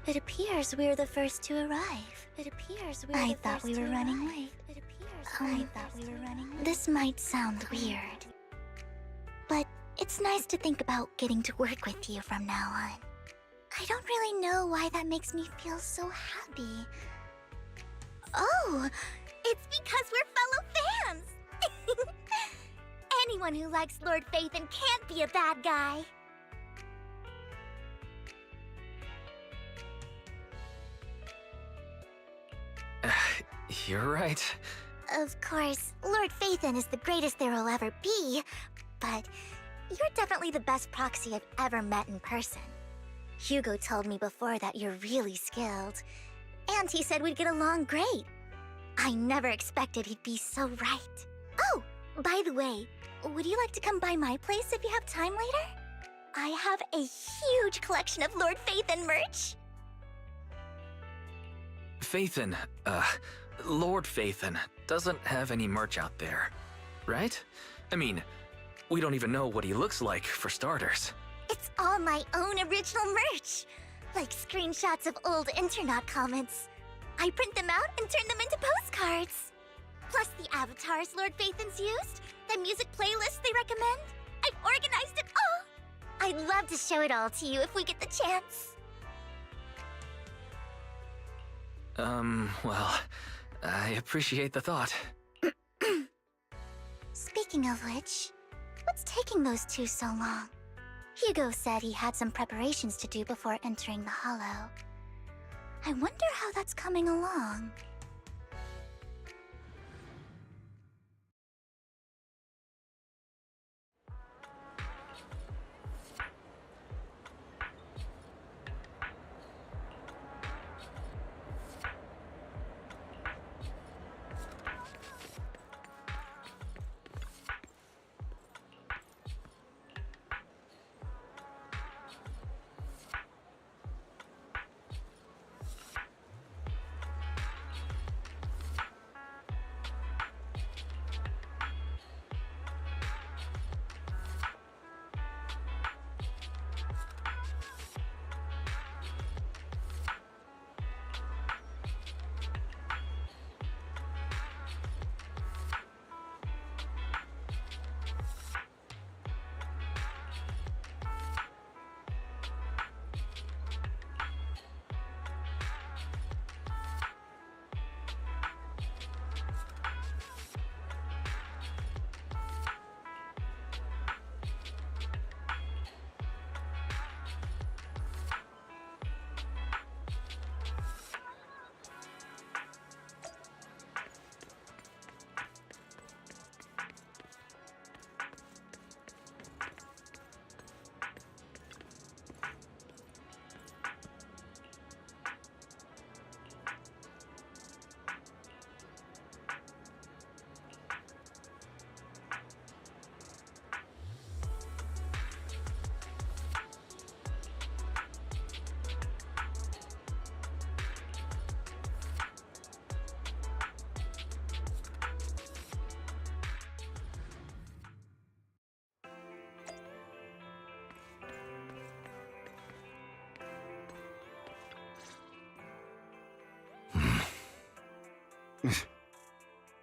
It appears we're the first to arrive. I thought we were running late. This might sound weird, but it's nice to think about getting to work with you from now on. I don't really know why that makes me feel so happy. Oh, it's because we're fellow fans! Anyone who likes Lord Phaethon can't be a bad guy. You're right. Of course, Lord Phaethon is the greatest there will ever be, but you're definitely the best proxy I've ever met in person. Hugo told me before that you're really skilled, and he said we'd get along great. I never expected he'd be so right. Oh, by the way, would you like to come by my place if you have time later? I have a huge collection of Lord Phaethon merch. Phaethon, Lord Phaethon doesn't have any merch out there, right? I mean, we don't even know what he looks like, for starters. It's all my own original merch, like screenshots of old internet comments. I print them out and turn them into postcards. Plus the avatars Lord Phaethon's used, the music playlists they recommend. I've organized it all. I'd love to show it all to you if we get the chance. Well, I appreciate the thought. Speaking of which, what's taking those two so long? Hugo said he had some preparations to do before entering the Hollow. I wonder how that's coming along.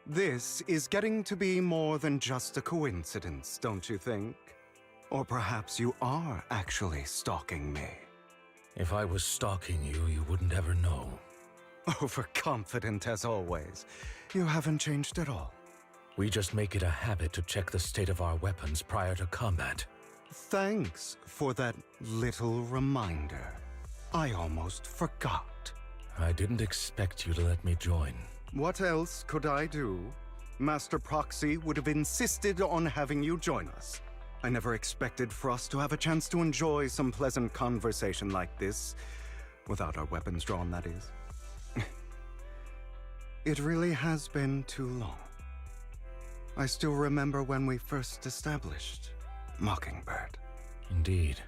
This is getting to be more than just a coincidence, don't you think? Or perhaps you are actually stalking me. If I was stalking you, you wouldn't ever know. Overconfident as always. You haven't changed at all. We just make it a habit to check the state of our weapons prior to combat. Thanks for that little reminder. I almost forgot. I didn't expect you to let me join. What else could I do? Master Proxy would have insisted on having you join us. I never expected for us to have a chance to enjoy some pleasant conversation like this. Without our weapons drawn, that is. It really has been too long. I still remember when we first established Mockingbird. Indeed.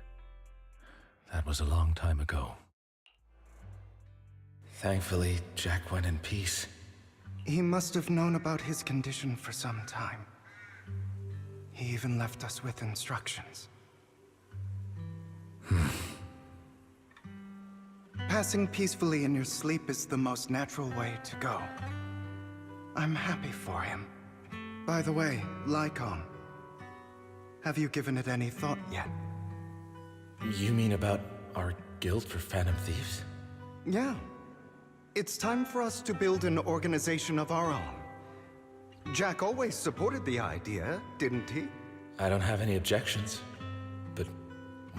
That was a long time ago. Thankfully, Jack went in peace. He must have known about his condition for some time. He even left us with instructions. passing peacefully in your sleep is the most natural way to go. I'm happy for him. By the way, Lycon, have you given it any thought yet? You mean about our guild for Phantom Thieves? Yeah. It's time for us to build an organization of our own. Jack always supported the idea, didn't he? I don't have any objections. But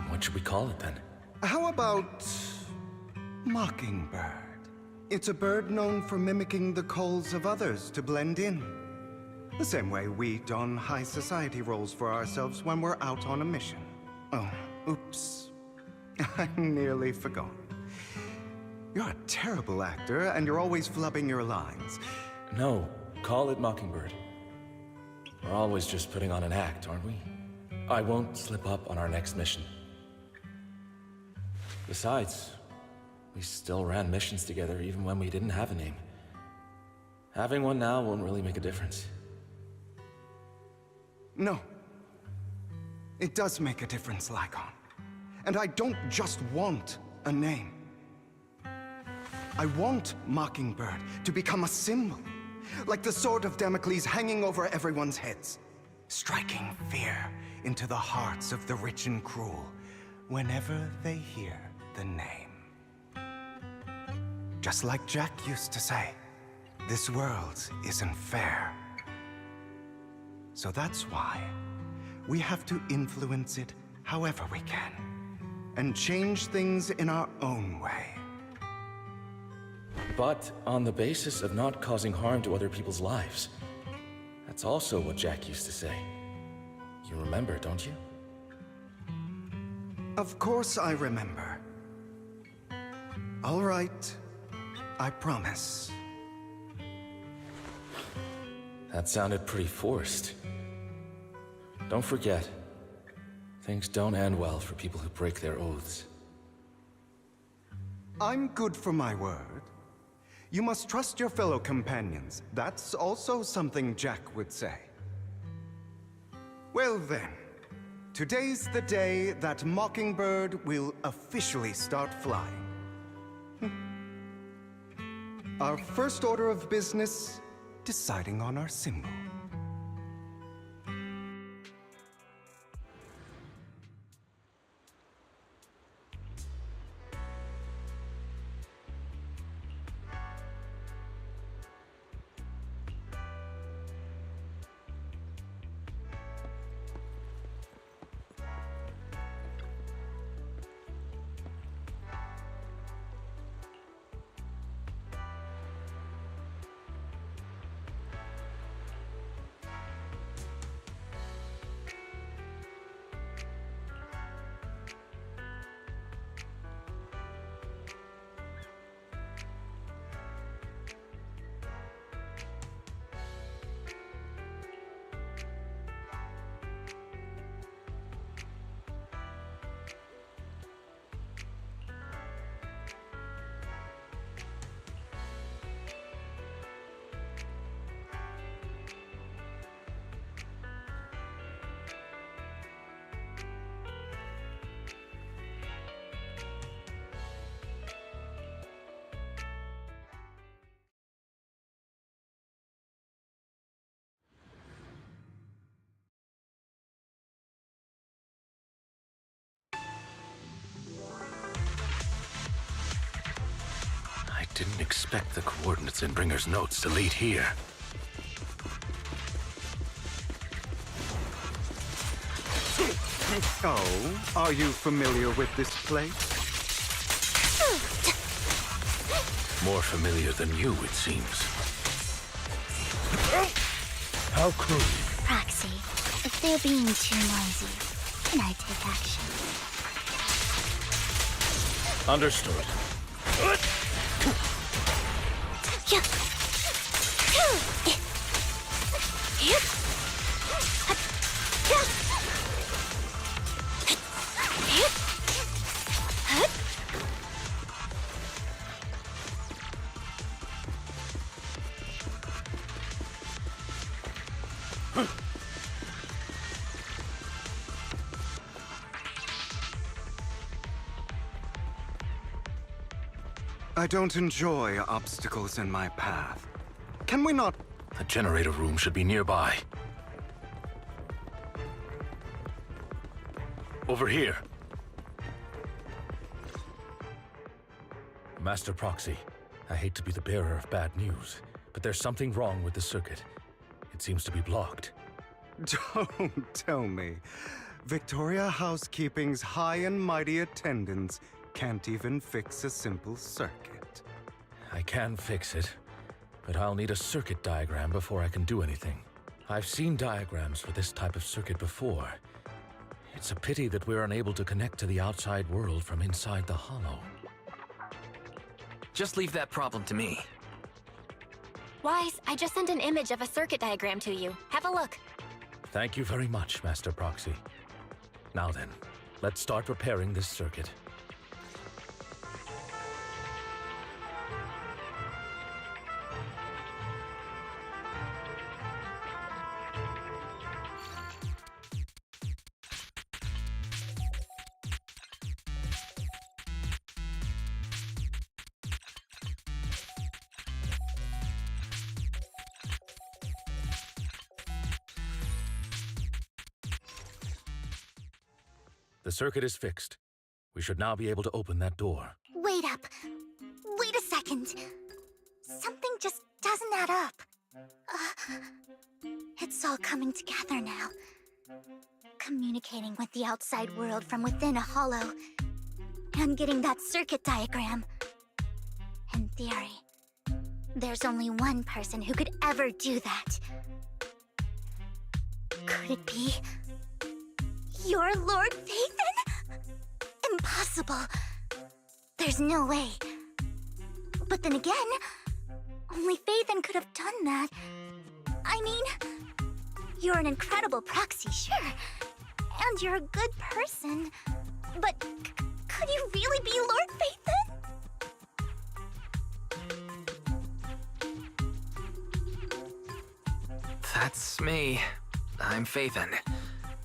what should we call it then? How about Mockingbird? It's a bird known for mimicking the calls of others to blend in. The same way we don high society roles for ourselves when we're out on a mission. Oh, oops. I nearly forgot. You're a terrible actor, and you're always flubbing your lines. No, call it Mockingbird. We're always just putting on an act, aren't we? I won't slip up on our next mission. Besides, we still ran missions together even when we didn't have a name. Having one now won't really make a difference. No. It does make a difference, Lycon. And I don't just want a name. I want Mockingbird to become a symbol, like the sword of Damocles hanging over everyone's heads, striking fear into the hearts of the rich and cruel whenever they hear the name. Just like Jack used to say, this world isn't fair. So that's why we have to influence it however we can, and change things in our own way. But on the basis of not causing harm to other people's lives. That's also what Jack used to say. You remember, don't you? Of course I remember. All right, I promise. That sounded pretty forced. Don't forget, things don't end well for people who break their oaths. I'm good for my word. You must trust your fellow companions. That's also something Jack would say. Well then, today's the day that Mockingbird will officially start flying. Our first order of business, deciding on our symbol. I didn't expect the coordinates in Bringer's notes to lead here. Oh, are you familiar with this place? More familiar than you, it seems. How cruel. Proxy, if they're being too noisy, can I take action? Understood. I don't enjoy obstacles in my path. Can we not... The generator room should be nearby. Over here. Master Proxy, I hate to be the bearer of bad news, but there's something wrong with the circuit. It seems to be blocked. Don't tell me. Victoria Housekeeping's high and mighty attendants can't even fix a simple circuit. I can fix it, but I'll need a circuit diagram before I can do anything. I've seen diagrams for this type of circuit before. It's a pity that we're unable to connect to the outside world from inside the hollow. Just leave that problem to me. Wise, I just sent an image of a circuit diagram to you. Have a look. Thank you very much, Master Proxy. Now then, let's start repairing this circuit. The circuit is fixed. We should now be able to open that door. Wait up. Wait a second. Something just doesn't add up. It's all coming together now. Communicating with the outside world from within a hollow. And getting that circuit diagram. In theory, there's only one person who could ever do that. Could it be... your Lord Phaethon? Impossible. There's no way. But then again, only Phaethon could have done that. I mean, you're an incredible proxy, sure. And you're a good person. But could you really be Lord Phaethon? That's me. I'm Phaethon.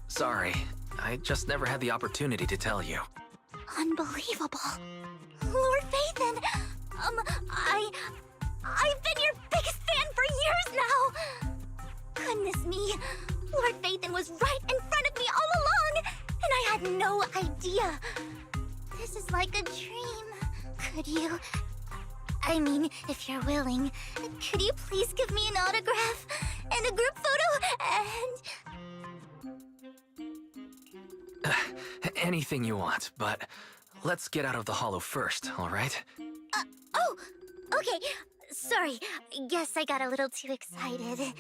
Sorry, I just never had the opportunity to tell you. Unbelievable. Lord Phaethon! I've been your biggest fan for years now! Goodness me, Lord Phaethon was right in front of me all along, and I had no idea. This is like a dream. Could you... I mean, if you're willing, could you please give me an autograph and a group photo and... Anything you want, but let's get out of the hollow first, all right? Oh, okay. Sorry, guess I got a little too excited.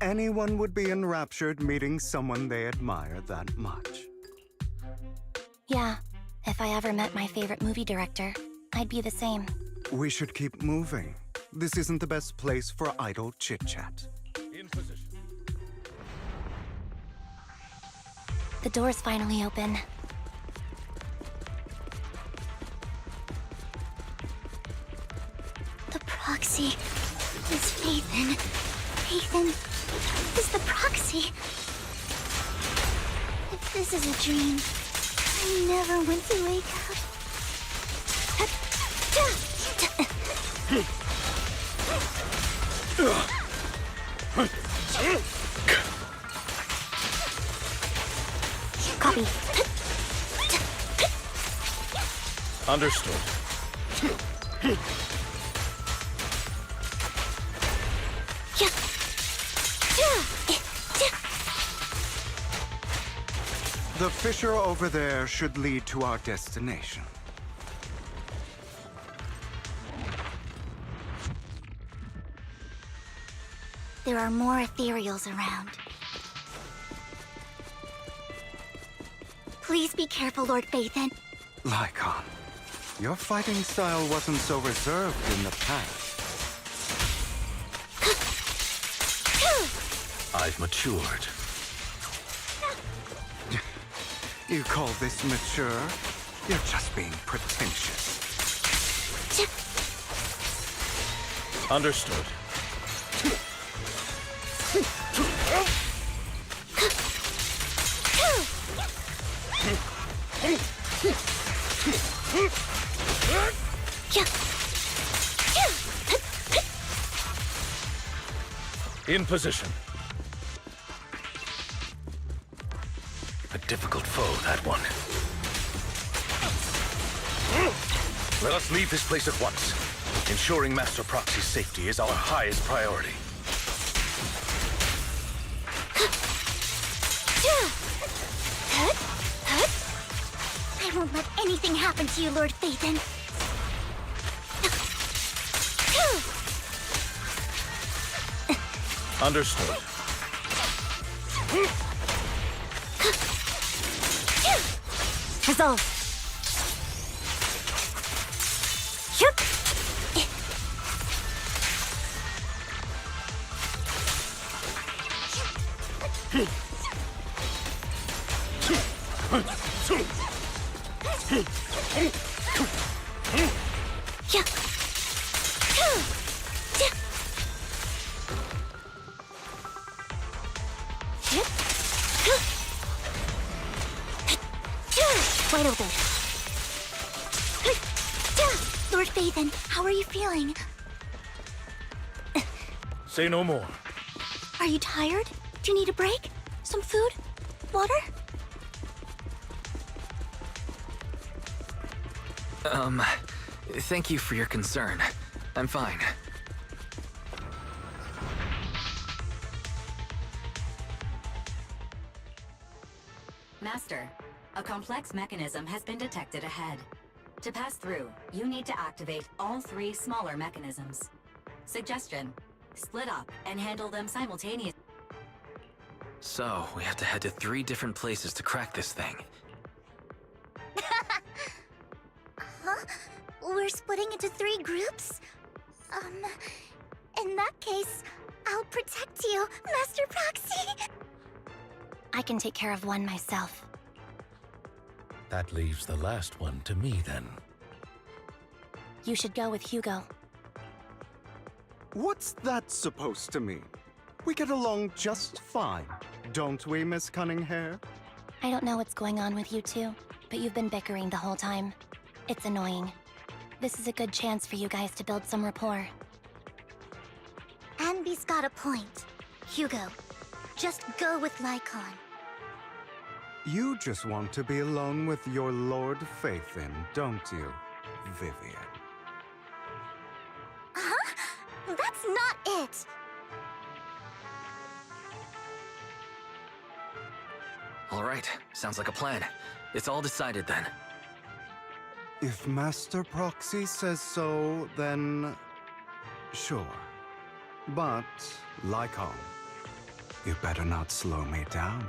Anyone would be enraptured meeting someone they admire that much. Yeah, if I ever met my favorite movie director, I'd be the same. We should keep moving. This isn't the best place for idle chit-chat. In position. The door's finally open. The proxy is Phaethon. Phaethon is the proxy. If this is a dream, I never want to wake up. Copy. Understood. The fissure over there should lead to our destination. There are more ethereals around. Please be careful, Lord Phaethon. Lycon, your fighting style wasn't so reserved in the past. I've matured. You call this mature? You're just being pretentious. Understood. In position. A difficult foe, that one. Let us leave this place at once. Ensuring Master Proxy's safety is our highest priority. I won't let anything happen to you, Lord Phaethon. Understood. Resolve. Quite open. Lord Phaethon, how are you feeling? Say no more. Are you tired? Do you need a break? Some food? Water? Thank you for your concern. I'm fine. Master, a complex mechanism has been detected ahead. To pass through, you need to activate all 3 smaller mechanisms. Suggestion: split up and handle them simultaneously. So, we have to head to 3 different places to crack this thing. Huh? We're splitting into 3 groups? In that case, I'll protect you, Master Proxy. I can take care of one myself. That leaves the last one to me, then. You should go with Hugo. What's that supposed to mean? We get along just fine, don't we, Miss Cunninghair? I don't know what's going on with you two, but you've been bickering the whole time. It's annoying. This is a good chance for you guys to build some rapport. Anby's got a point. Hugo, just go with Lycon. You just want to be alone with your Lord Phaethon, don't you, Vivian? Huh? That's not it! All right, sounds like a plan. It's all decided then. If Master Proxy says so, then sure. But, Lycon, you better not slow me down.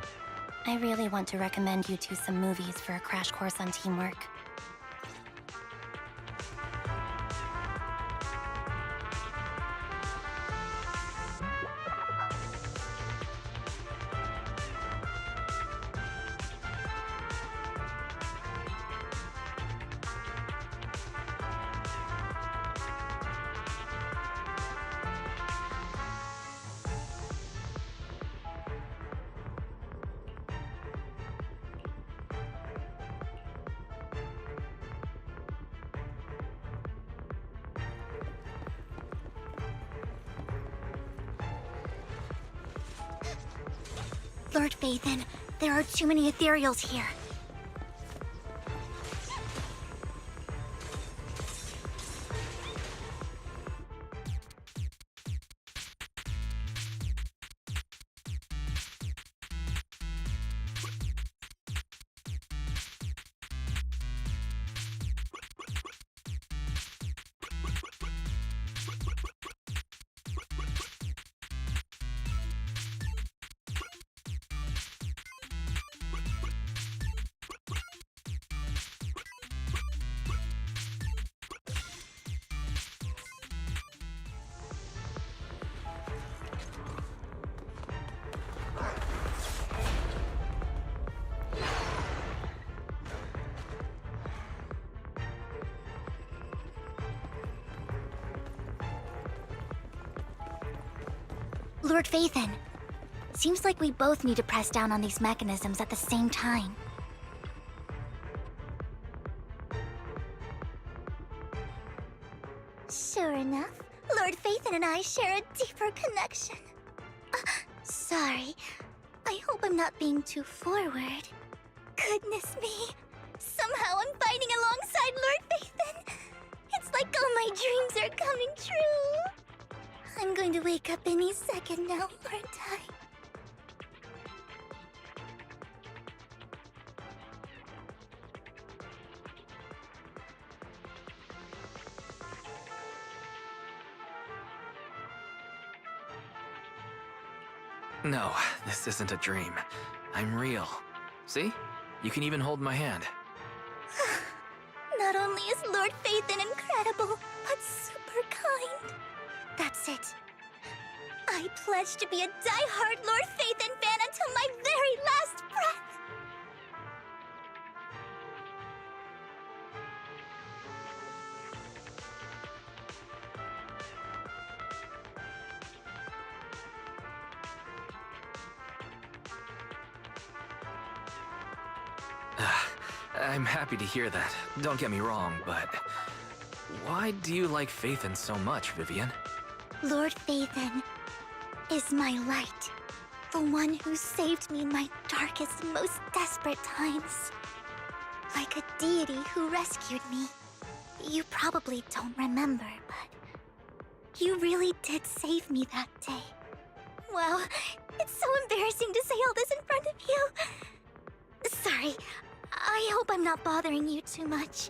I really want to recommend you two some movies for a crash course on teamwork. Lord Phaethon, there are too many ethereals here. Lord Phaethon, seems like we both need to press down on these mechanisms at the same time. Sure enough, Lord Phaethon and I share a deeper connection. Sorry. I hope I'm not being too forward. Goodness me. Somehow I'm fighting alongside Lord Phaethon. It's like all my dreams are coming true. I'm going to wake up any second now, aren't I? No, this isn't a dream. I'm real. See? You can even hold my hand. Not only is Lord Phaethon incredible, but super kind. That's it. I pledge to be a die-hard Lord Phaethon fan until my very last breath. I'm happy to hear that. Don't get me wrong, but why do you like Phaethon so much, Vivian? Lord Phaethon is my light. The one who saved me in my darkest, most desperate times. Like a deity who rescued me. You probably don't remember, but you really did save me that day. Wow, it's so embarrassing to say all this in front of you. Sorry, I hope I'm not bothering you too much.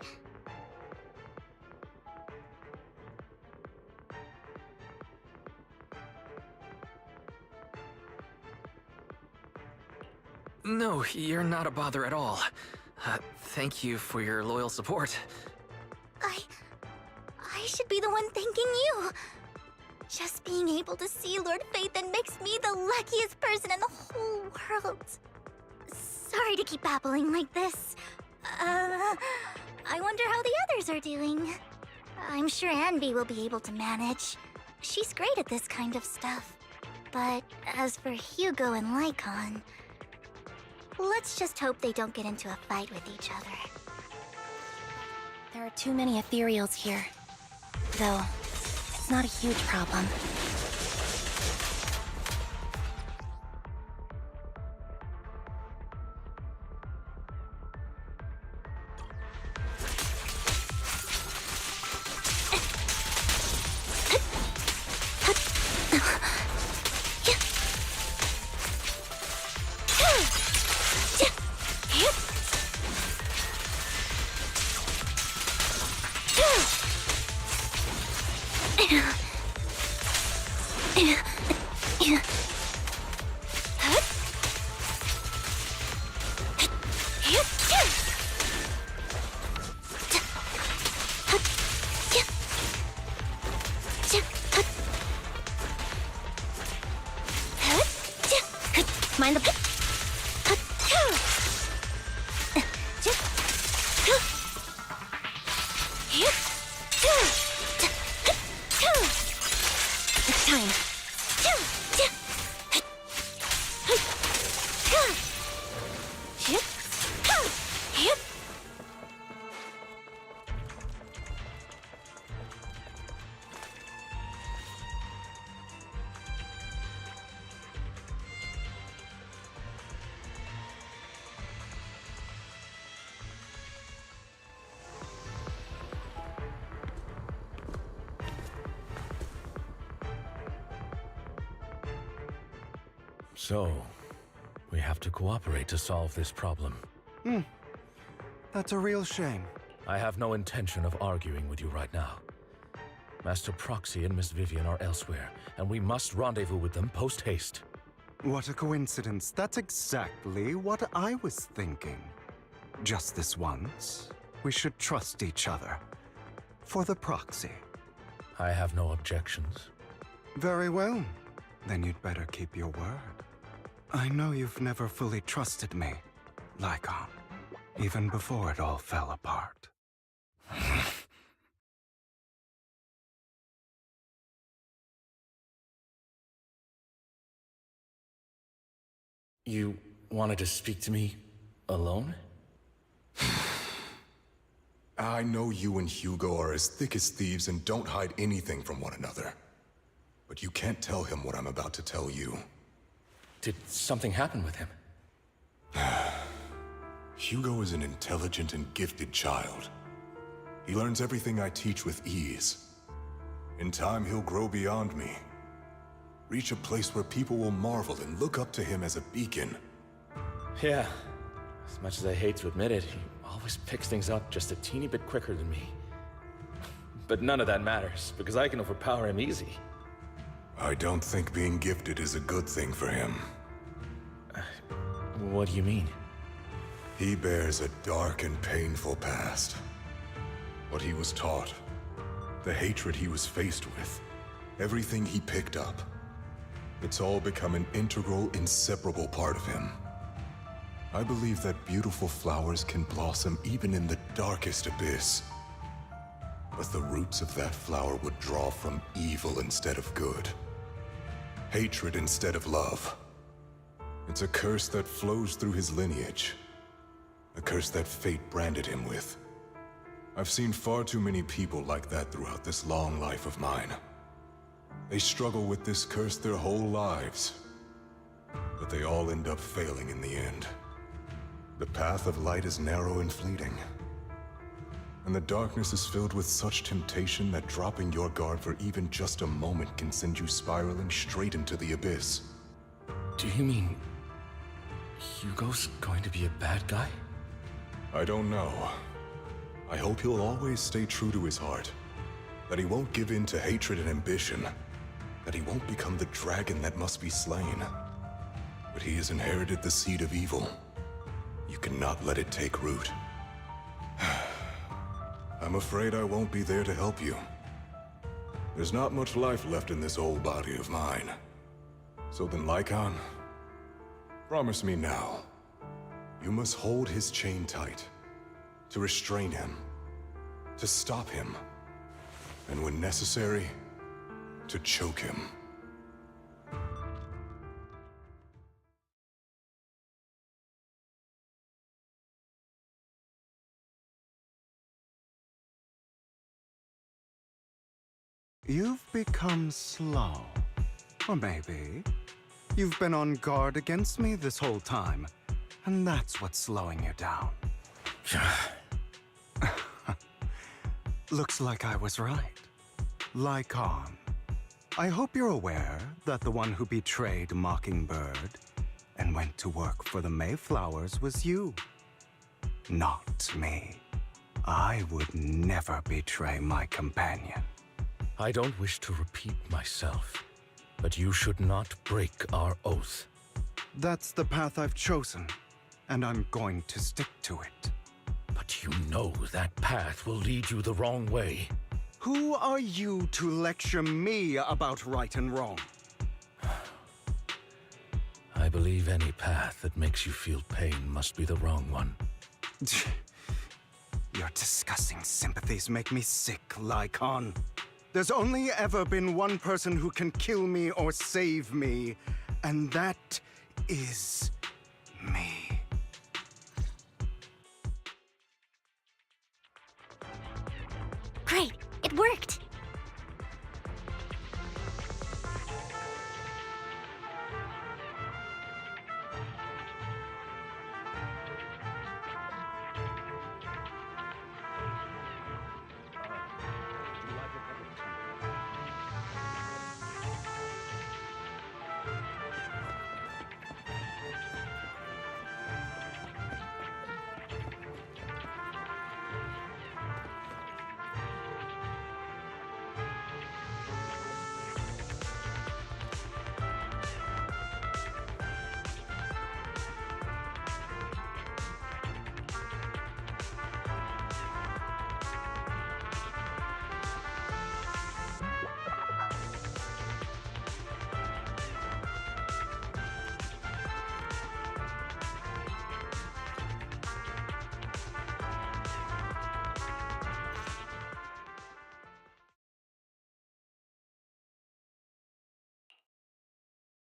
No, you're not a bother at all. Thank you for your loyal support. I should be the one thanking you. Just being able to see Lord Phaethon makes me the luckiest person in the whole world. Sorry to keep babbling like this. I wonder how the others are doing. I'm sure Anby will be able to manage. She's great at this kind of stuff. But as for Hugo and Lycon, let's just hope they don't get into a fight with each other. There are too many ethereals here. Though, it's not a huge problem. Mind the... It's time. So, we have to cooperate to solve this problem. That's a real shame. I have no intention of arguing with you right now. Master Proxy and Miss Vivian are elsewhere, and we must rendezvous with them post-haste. What a coincidence. That's exactly what I was thinking. Just this once, we should trust each other. For the proxy. I have no objections. Very well. Then you'd better keep your word. I know you've never fully trusted me, Lycon, even before it all fell apart. You wanted to speak to me alone? I know you and Hugo are as thick as thieves and don't hide anything from one another. But you can't tell him what I'm about to tell you. Did something happen with him? Hugo is an intelligent and gifted child. He learns everything I teach with ease. In time, he'll grow beyond me. Reach a place where people will marvel and look up to him as a beacon. Yeah. As much as I hate to admit it, he always picks things up just a teeny bit quicker than me. But none of that matters, because I can overpower him easy. I don't think being gifted is a good thing for him. What do you mean? He bears a dark and painful past. What he was taught, the hatred he was faced with, everything he picked up. It's all become an integral, inseparable part of him. I believe that beautiful flowers can blossom even in the darkest abyss. But the roots of that flower would draw from evil instead of good. Hatred instead of love. It's a curse that flows through his lineage. A curse that fate branded him with. I've seen far too many people like that throughout this long life of mine. They struggle with this curse their whole lives. But they all end up failing in the end. The path of light is narrow and fleeting. And the darkness is filled with such temptation that dropping your guard for even just a moment can send you spiraling straight into the abyss. Do you mean Hugo's going to be a bad guy? I don't know. I hope he'll always stay true to his heart. That he won't give in to hatred and ambition. That he won't become the dragon that must be slain. But he has inherited the seed of evil. You cannot let it take root. I'm afraid I won't be there to help you. There's not much life left in this old body of mine. So then, Lycon, promise me now. You must hold his chain tight. To restrain him. To stop him. And when necessary, to choke him. You've become slow. Or maybe you've been on guard against me this whole time, and that's what's slowing you down. Looks like I was right. Lycon. I hope you're aware that the one who betrayed Mockingbird and went to work for the Mayflowers was you. Not me. I would never betray my companion. I don't wish to repeat myself, but you should not break our oath. That's the path I've chosen, and I'm going to stick to it. But you know that path will lead you the wrong way. Who are you to lecture me about right and wrong? I believe any path that makes you feel pain must be the wrong one. Your disgusting sympathies make me sick, Lycon. There's only ever been one person who can kill me or save me, and that is me. Great, it worked!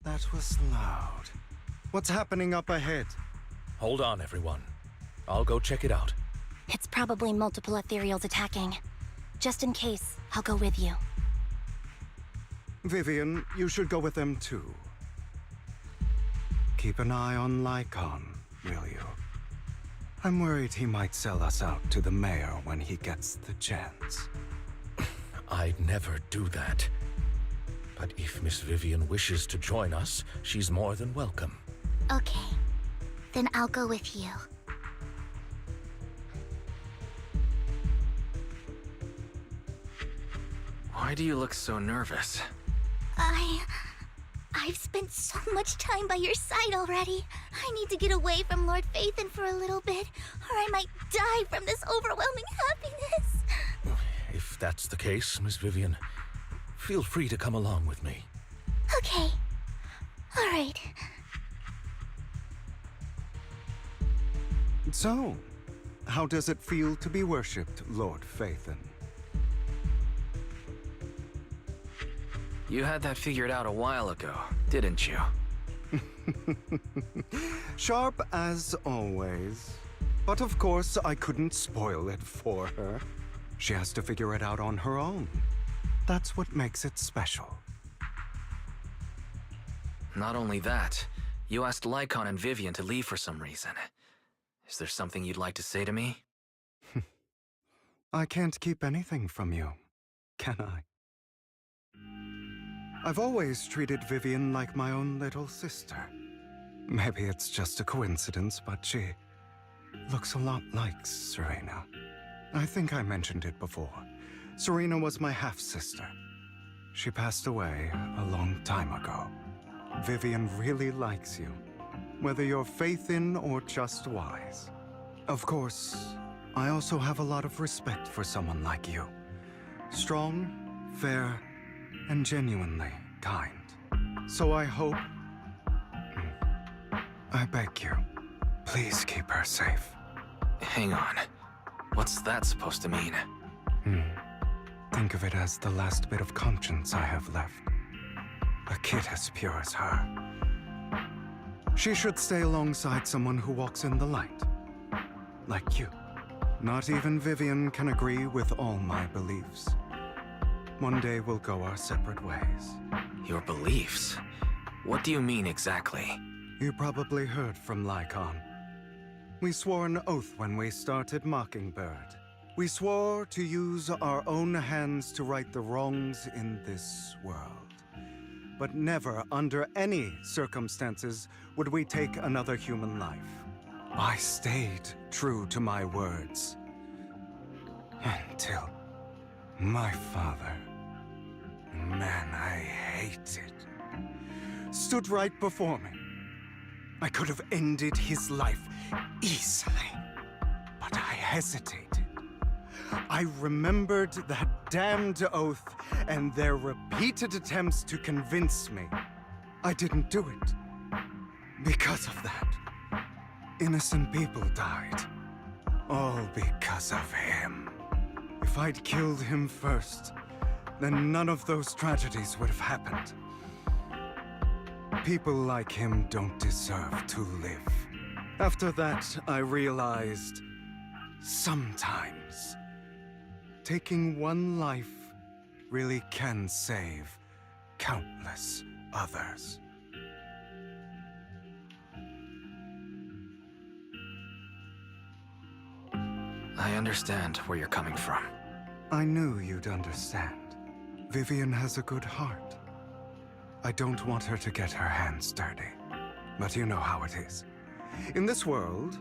That was loud. What's happening up ahead? Hold on, everyone. I'll go check it out. It's probably multiple ethereals attacking. Just in case, I'll go with you. Vivian, you should go with them too. Keep an eye on Lycon, will you? I'm worried he might sell us out to the mayor when he gets the chance. I'd never do that. But if Miss Vivian wishes to join us, she's more than welcome. Okay. Then I'll go with you. Why do you look so nervous? I've spent so much time by your side already. I need to get away from Lord Phaethon for a little bit, or I might die from this overwhelming happiness. If that's the case, Miss Vivian, feel free to come along with me. Okay. All right. So, how does it feel to be worshipped, Lord Phaethon? You had that figured out a while ago, didn't you? Sharp as always. But of course, I couldn't spoil it for her. She has to figure it out on her own. That's what makes it special. Not only that, you asked Lycon and Vivian to leave for some reason. Is there something you'd like to say to me? I can't keep anything from you, can I? I've always treated Vivian like my own little sister. Maybe it's just a coincidence, but she looks a lot like Serena. I think I mentioned it before. Serena was my half-sister. She passed away a long time ago. Vivian really likes you, whether you're faith-in or just wise. Of course, I also have a lot of respect for someone like you. Strong, fair, and genuinely kind. So I hope... I beg you, please keep her safe. Hang on. What's that supposed to mean? Think of it as the last bit of conscience I have left. A kid as pure as her. She should stay alongside someone who walks in the light. Like you. Not even Vivian can agree with all my beliefs. One day we'll go our separate ways. Your beliefs? What do you mean exactly? You probably heard from Lycon. We swore an oath when we started Mockingbird. We swore to use our own hands to right the wrongs in this world. But never, under any circumstances, would we take another human life. I stayed true to my words. Until my father, man I hated, stood right before me. I could have ended his life easily, but I hesitated. I remembered that damned oath and their repeated attempts to convince me. I didn't do it. Because of that, innocent people died. All because of him. If I'd killed him first, then none of those tragedies would have happened. People like him don't deserve to live. After that, I realized sometimes taking one life really can save countless others. I understand where you're coming from. I knew you'd understand. Vivian has a good heart. I don't want her to get her hands dirty. But you know how it is. In this world,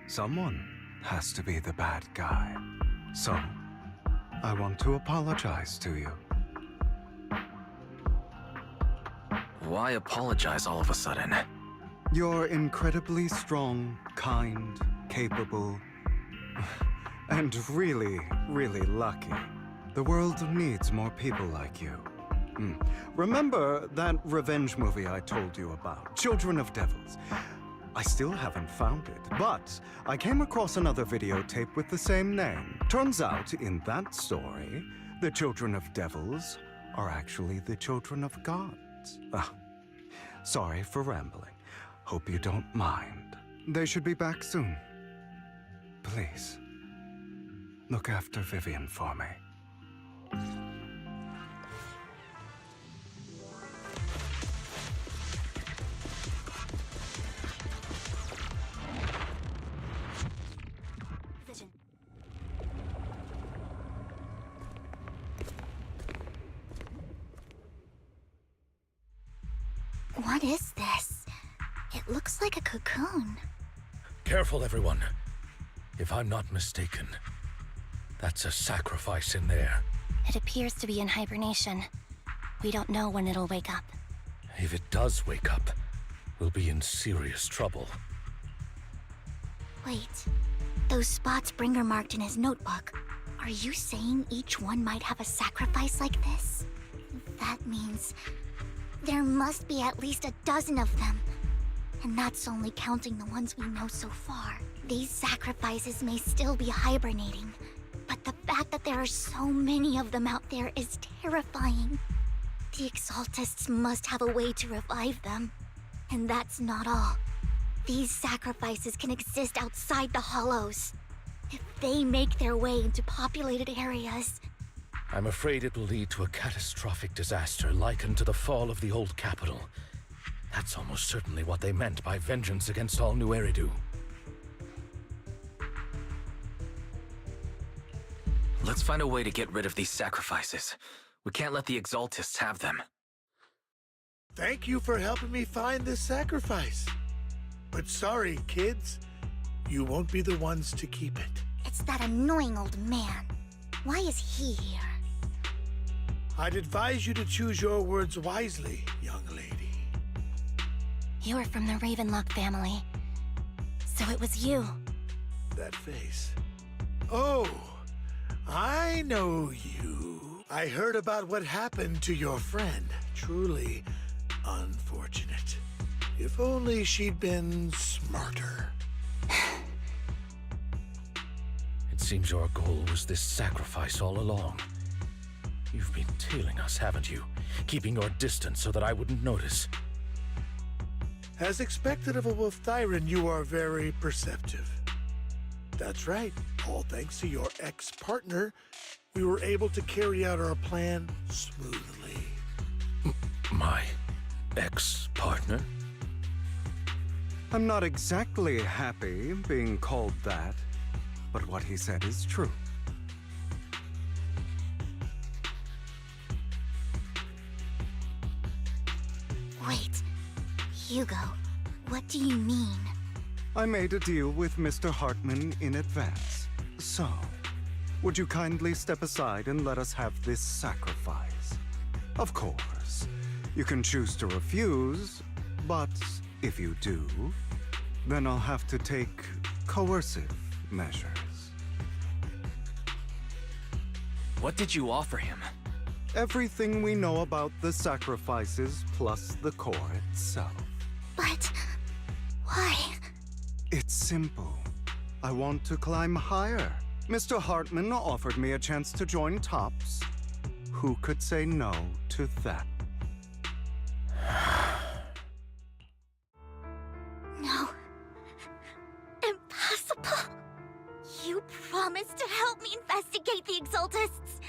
someone has to be the bad guy. So, I want to apologize to you. Why apologize all of a sudden? You're incredibly strong, kind, capable, and really, really lucky. The world needs more people like you. Remember that revenge movie I told you about, Children of Devils? I still haven't found it, but I came across another videotape with the same name. Turns out, in that story, the Children of Devils are actually the children of gods. Sorry for rambling. Hope you don't mind. They should be back soon. Please. Look after Vivian for me. Vision. What is this? It looks like a cocoon. Careful, everyone. If I'm not mistaken, that's a sacrifice in there. It appears to be in hibernation. We don't know when it'll wake up. If it does wake up, we'll be in serious trouble. Wait, those spots Bringer marked in his notebook. Are you saying each one might have a sacrifice like this? That means there must be at least a dozen of them. And that's only counting the ones we know so far. These sacrifices may still be hibernating, but the fact that there are so many of them out there is terrifying. The Exaltists must have a way to revive them. And that's not all. These sacrifices can exist outside the Hollows. If they make their way into populated areas... I'm afraid it will lead to a catastrophic disaster likened to the fall of the old capital. That's almost certainly what they meant by vengeance against all New Eridu. Let's find a way to get rid of these sacrifices. We can't let the Exaltists have them. Thank you for helping me find this sacrifice. But sorry, kids. You won't be the ones to keep it. It's that annoying old man. Why is he here? I'd advise you to choose your words wisely, young lady. You're from the Ravenlock family. So it was you. That face. Oh, I know you. I heard about what happened to your friend. Truly unfortunate. If only she'd been smarter. It seems your goal was this sacrifice all along. You've been tailing us, haven't you? Keeping your distance so that I wouldn't notice. As expected of a Wolf Thyran, you are very perceptive. That's right. All thanks to your ex-partner, we were able to carry out our plan smoothly. My ex-partner? I'm not exactly happy being called that, but what he said is true. Wait, Hugo, what do you mean? I made a deal with Mr. Hartman in advance. So, would you kindly step aside and let us have this sacrifice? Of course, you can choose to refuse, but if you do, then I'll have to take coercive measures. What did you offer him? Everything we know about the sacrifices plus the core itself. But... why? It's simple. I want to climb higher. Mr. Hartman offered me a chance to join Tops. Who could say no to that? No. Impossible. You promised to help me investigate the Exaltists.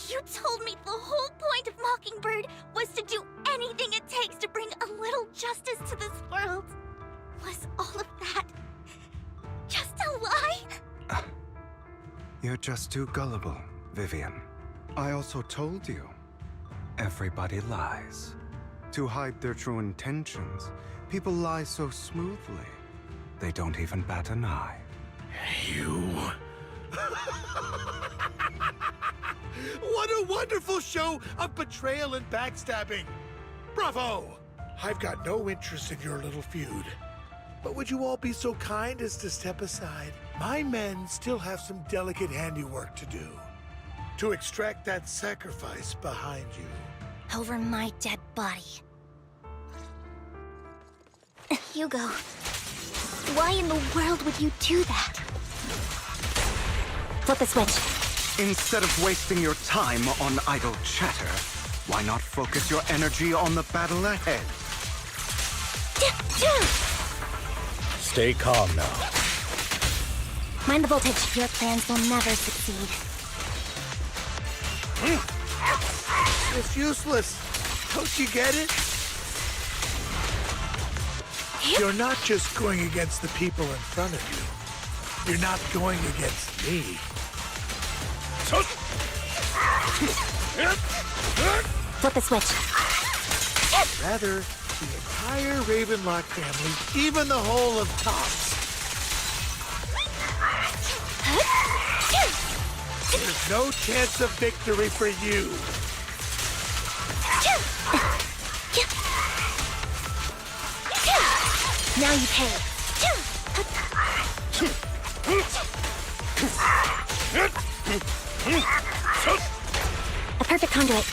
You told me the whole point of Mockingbird was to do anything it takes to bring a little justice to this world. Was all of that just a lie? You're just too gullible, Vivian. I also told you, everybody lies. To hide their true intentions, people lie so smoothly, they don't even bat an eye. You... What a wonderful show of betrayal and backstabbing! Bravo! I've got no interest in your little feud. But would you all be so kind as to step aside? My men still have some delicate handiwork to do. To extract that sacrifice behind you. Over my dead body. Hugo, why in the world would you do that? Flip a switch. Instead of wasting your time on idle chatter, why not focus your energy on the battle ahead? Stay calm now. Mind the voltage. Your plans will never succeed. It's useless. Don't you get it? You're not just going against the people in front of you. You're not going against me. Flip the switch. Rather, the entire Ravenlock family, even the whole of Tops. There's no chance of victory for you. Now you pay. A perfect conduit.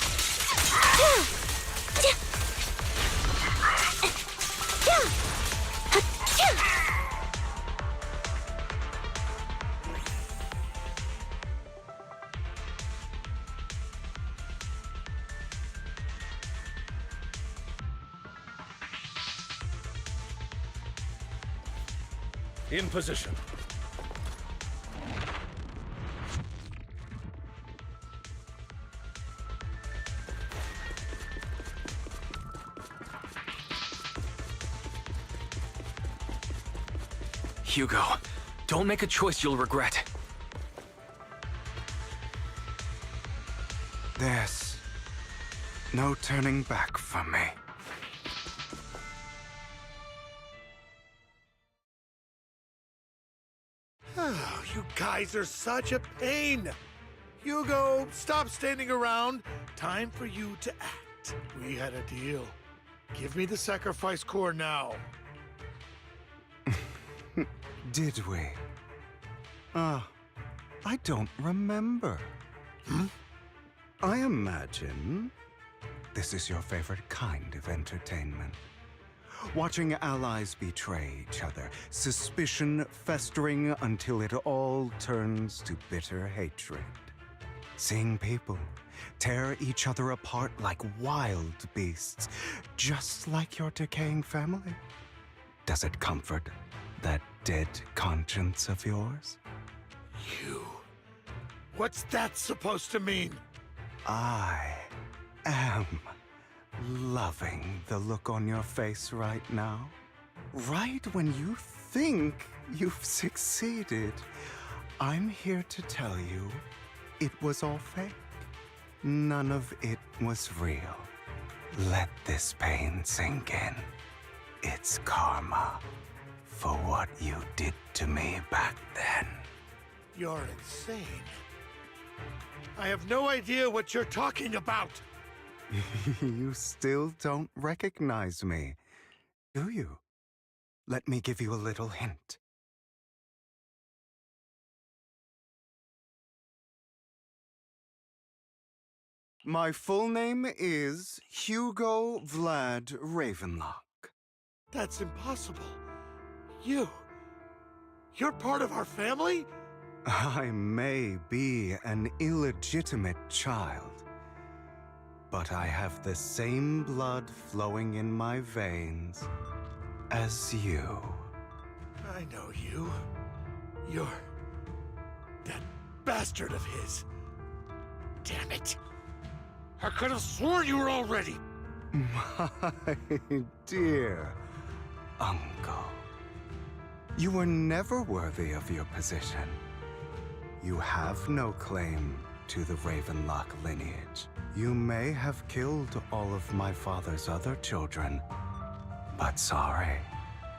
In position. Hugo, don't make a choice you'll regret. There's no turning back from me. Oh, you guys are such a pain. Hugo, stop standing around. Time for you to act. We had a deal. Give me the sacrifice core now. Did we? I don't remember. I imagine this is your favorite kind of entertainment. Watching allies betray each other, suspicion festering until it all turns to bitter hatred. Seeing people tear each other apart like wild beasts, just like your decaying family. Does it comfort that dead conscience of yours? You. What's that supposed to mean? I am loving the look on your face right now. Right when you think you've succeeded, I'm here to tell you it was all fake. None of it was real. Let this pain sink in. It's karma for what you did to me back then. You're insane. I have no idea what you're talking about. You still don't recognize me, do you? Let me give you a little hint. My full name is Hugo Vlad Ravenlock. That's impossible. You're part of our family? I may be an illegitimate child, but I have the same blood flowing in my veins as you. I know you. You're that bastard of his. Damn it. I could have sworn you were already. My dear uncle, you were never worthy of your position. You have no claim to the Ravenlock lineage. You may have killed all of my father's other children, but sorry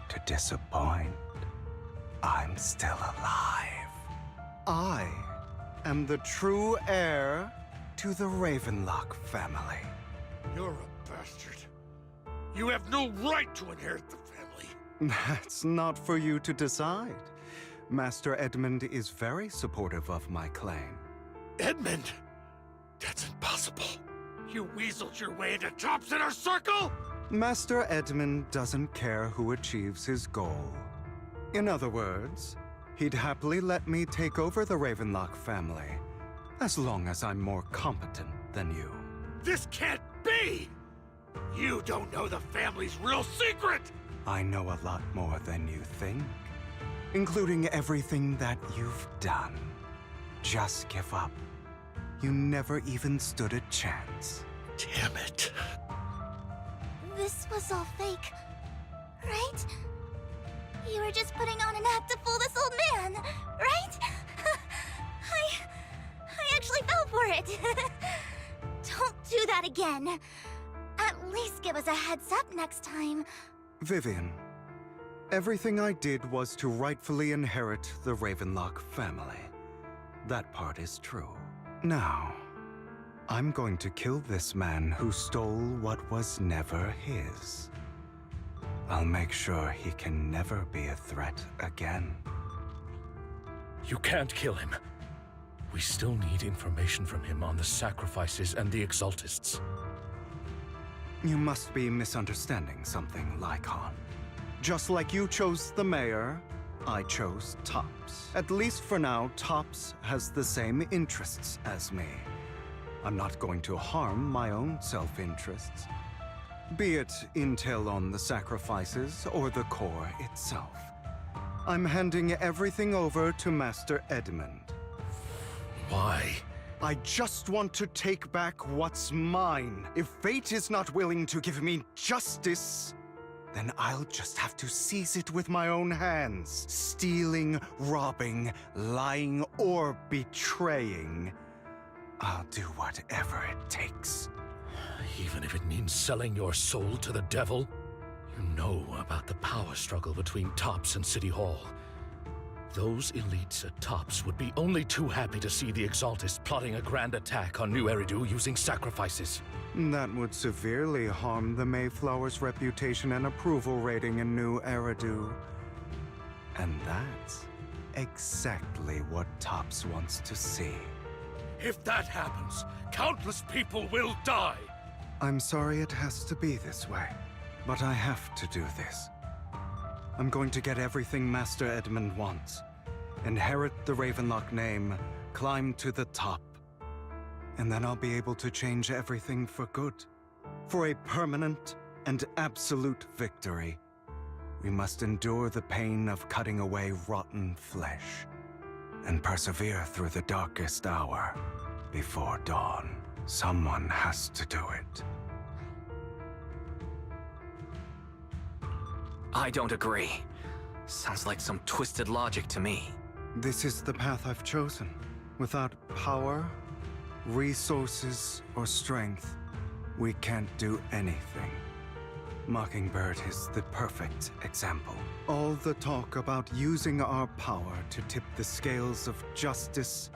to disappoint, I'm still alive. I am the true heir to the Ravenlock family. You're a bastard. You have no right to inherit the family. That's not for you to decide. Master Edmund is very supportive of my claim. Edmund? That's impossible. You weaseled your way into Tops Inner Circle? Master Edmund doesn't care who achieves his goal. In other words, he'd happily let me take over the Ravenlock family, as long as I'm more competent than you. This can't be! You don't know the family's real secret! I know a lot more than you think. including everything that you've done. Just give up. You never even stood a chance. Damn it. This was all fake, right? You were just putting on an act to fool this old man, right? I actually fell for it. Don't do that again. At least give us a heads up next time. Vivian, everything I did was to rightfully inherit the Ravenlock family. That part is true. Now, I'm going to kill this man who stole what was never his. I'll make sure he can never be a threat again. You can't kill him. We still need information from him on the sacrifices and the Exaltists. You must be misunderstanding something, Lycon. Just like you chose the mayor, I chose Tops. At least for now, Tops has the same interests as me. I'm not going to harm my own self-interests. Be it intel on the sacrifices or the core itself. I'm handing everything over to Master Edmund. Why? I just want to take back what's mine. If fate is not willing to give me justice, then I'll just have to seize it with my own hands. Stealing, robbing, lying, or betraying. I'll do whatever it takes. Even if it means selling your soul to the devil? You know about the power struggle between Tops and City Hall. Those elites at Tops would be only too happy to see the Exaltists plotting a grand attack on New Eridu using sacrifices. That would severely harm the Mayflower's reputation and approval rating in New Eridu. And that's exactly what Tops wants to see. If that happens, countless people will die! I'm sorry it has to be this way, but I have to do this. I'm going to get everything Master Edmund wants. Inherit the Ravenlock name, climb to the top. And then I'll be able to change everything for good. For a permanent and absolute victory, we must endure the pain of cutting away rotten flesh and persevere through the darkest hour before dawn. Someone has to do it. I don't agree. Sounds like some twisted logic to me. This is the path I've chosen. Without power, resources, or strength, we can't do anything. Mockingbird is the perfect example. All the talk about using our power to tip the scales of justice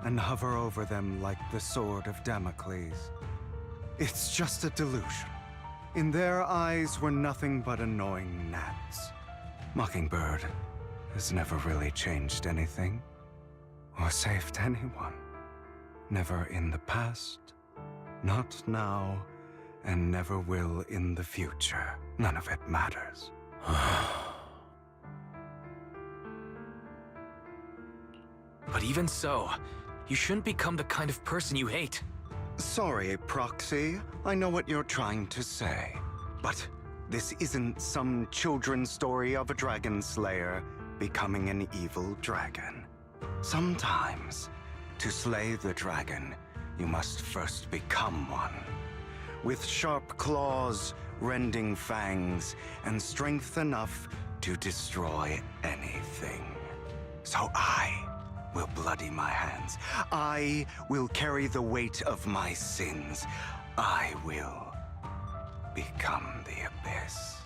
and hover over them like the sword of Damocles. It's just a delusion. In their eyes, we're nothing but annoying gnats. Mockingbird has never really changed anything, or saved anyone. Never in the past, not now, and never will in the future. None of it matters. But even so, you shouldn't become the kind of person you hate. Sorry, Proxy. I know what you're trying to say. But this isn't some children's story of a dragon slayer becoming an evil dragon. Sometimes, to slay the dragon, you must first become one. With sharp claws, rending fangs, and strength enough to destroy anything. So I will bloody my hands. I will carry the weight of my sins. I will become the Abyss.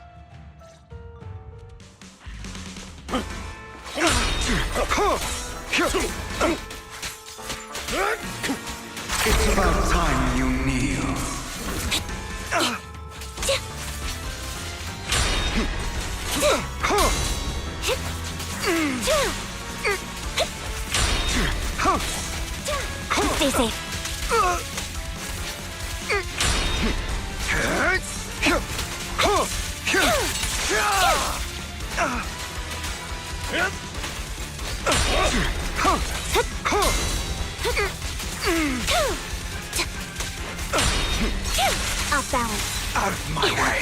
It's about time you kneel. Stay safe. Off balance. Out of my way.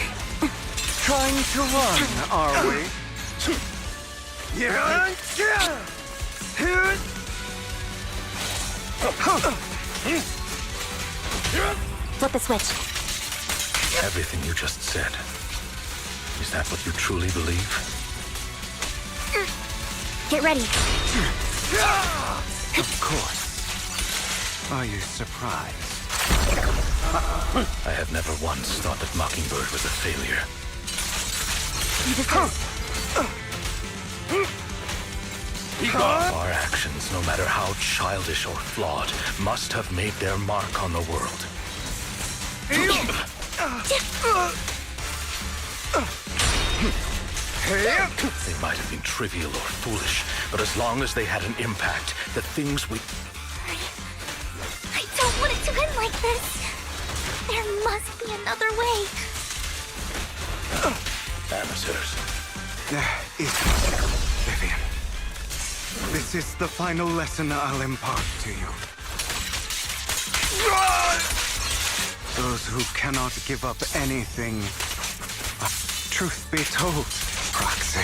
Trying to run, are we? Flip the switch. Everything you just said. Is that what you truly believe? Get ready. Of course. Are you surprised? I have never once thought that Mockingbird was a failure. Our actions, no matter how childish or flawed, must have made their mark on the world. They might have been trivial or foolish, but as long as they had an impact, the things we... I don't want it to end like this. There must be another way. Amateurs. There isn't, Vivian. This is the final lesson I'll impart to you. Those who cannot give up anything. Truth be told, Proxy,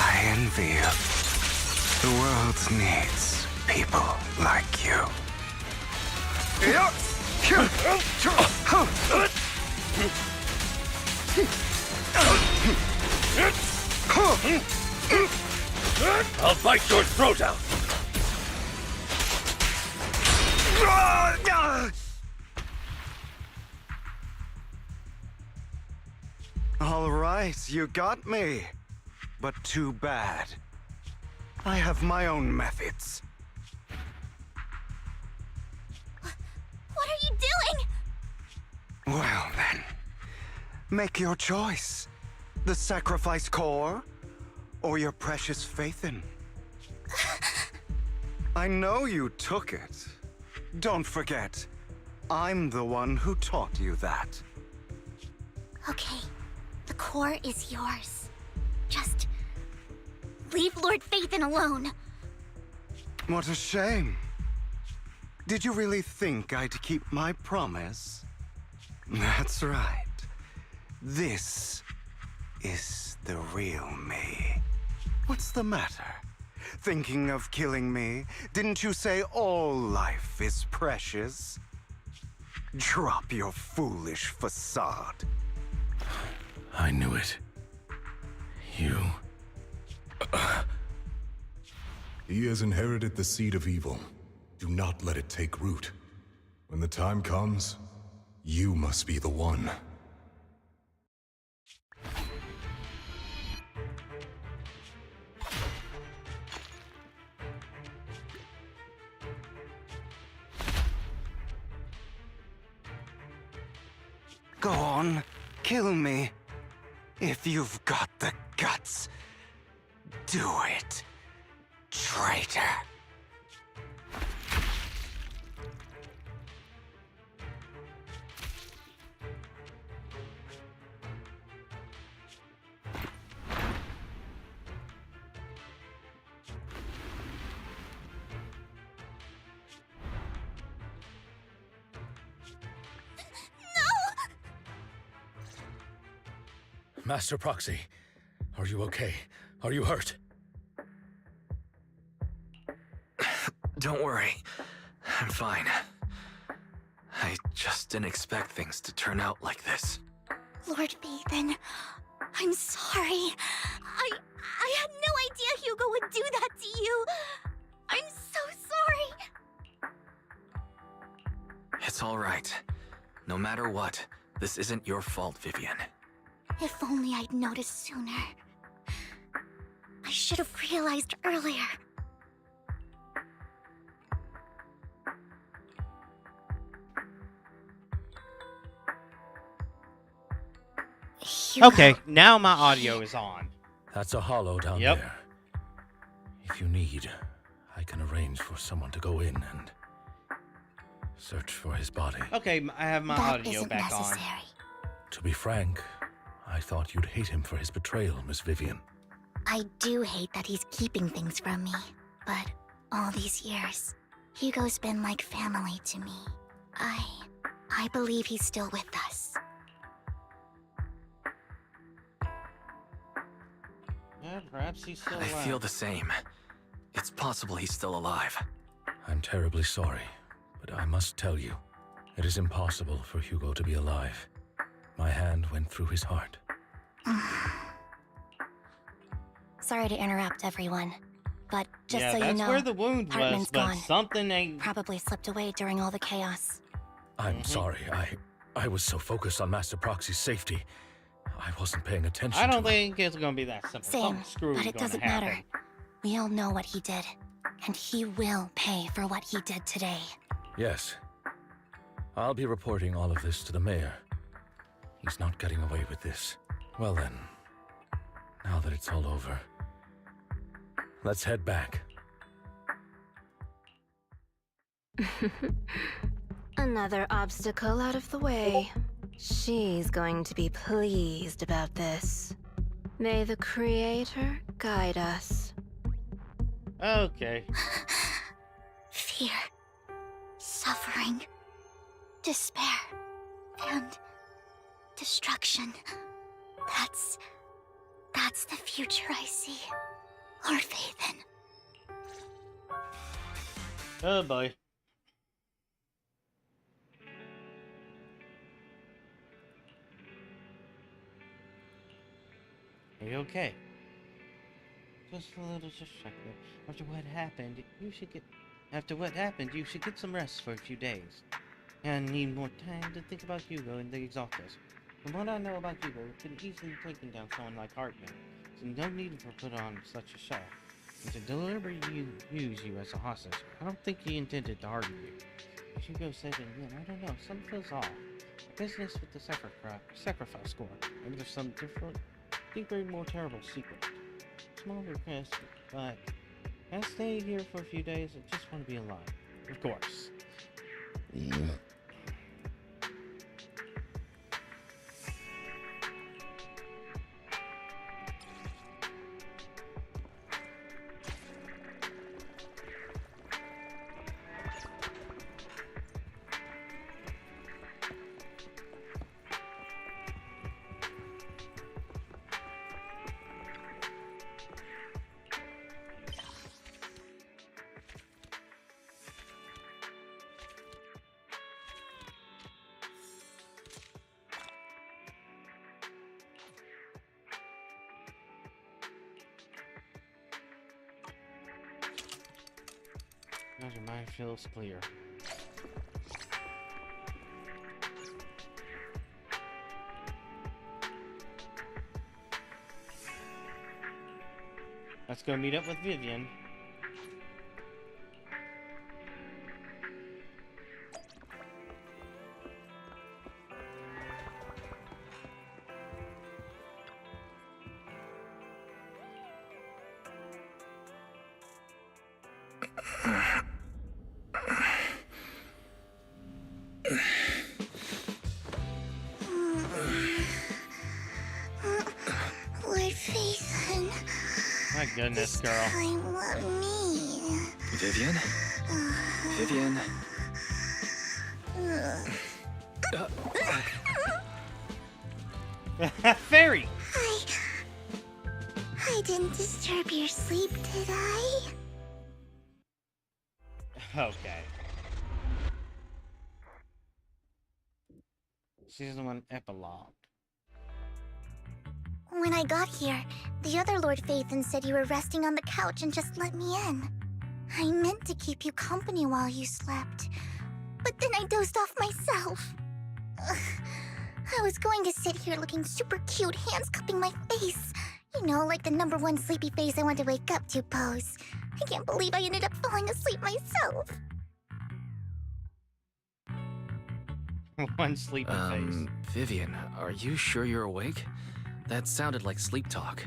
I envy you. The world needs people like you. I'll bite your throat out! All right, you got me. But too bad. I have my own methods. What are you doing? Well then, make your choice. The sacrifice core, or your precious Faithin. I know you took it. Don't forget, I'm the one who taught you that. Okay, the core is yours. Just leave Lord Faithin alone. What a shame. Did you really think I'd keep my promise? That's right. This is the real me. What's the matter? Thinking of killing me? Didn't you say all life is precious? Drop your foolish facade. I knew it. You... He has inherited the seed of evil. Do not let it take root. When the time comes, you must be the one. Go on, kill me. If you've got the guts, do it, traitor. Master Proxy, are you okay? Are you hurt? Don't worry. I'm fine. I just didn't expect things to turn out like this. Lord Faithin, I'm sorry. I had no idea Hugo would do that to you. I'm so sorry. It's all right. No matter what, this isn't your fault, Vivian. If only I'd noticed sooner. I should have realized earlier. Hugo. Okay, now my audio is on. That's a hollow down Yep. there. If you need, I can arrange for someone to go in and search for his body. Okay, I have my That audio isn't back necessary. To be frank, I thought you'd hate him for his betrayal, Miss Vivian. I do hate that he's keeping things from me, but all these years, Hugo's been like family to me. I believe he's still with us. Perhaps he's still I alive. feel the same. It's possible he's still alive. I'm terribly sorry, but I must tell you, it is impossible for Hugo to be alive. My hand went through his heart. Sorry to interrupt, everyone. But just so you that's know, where the wound was, Hartman's but gone. something ain't... Probably slipped away during all the chaos. I'm sorry, I was so focused on Master Proxy's safety, I wasn't paying attention I don't to think it's gonna be that simple. Same, Something screwy but it gonna doesn't happen. matter. We all know what he did, and he will pay for what he did today. Yes. I'll be reporting all of this to the mayor. He's not getting away with this. Well then, now that it's all over, let's head back. Another obstacle out of the way. She's going to be pleased about this. May the Creator guide us. Okay. Fear, suffering, despair, and destruction. That's the future I see. Or faith in. Oh boy. Are you okay? Just a little distracted. After what happened, you should get some rest for a few days. And need more time to think about Hugo and the Exaltas. From what I know about Hugo, it could easily taken down someone like Hartman. So no need for put on such a show. And to deliberately use you as a hostage, I don't think he intended to harm you. As Hugo said, and then I don't know, something feels off. Business with the sacrifice score. Maybe there's some different, deeper, more terrible secret. Small request, but can I stay here for a few days? I just want to be alive. Of course. Now your mind feels clear. Let's go meet up with Vivian. Lord Faison. My goodness, girl. Time let me. Vivian? Vivian? Fairy! I didn't disturb your sleep, did I? Okay. Season 1 epilogue. When I got here, the other Lord Faison said you were resting on the couch and just let me in. I meant to keep you company while you slept, but then I dozed off myself. Ugh. I was going to sit here looking super cute, hands cupping my face. You know, like the #1 sleepy face I want to wake up to pose. I can't believe I ended up falling asleep myself. One sleepy face. Vivian, are you sure you're awake? That sounded like sleep talk.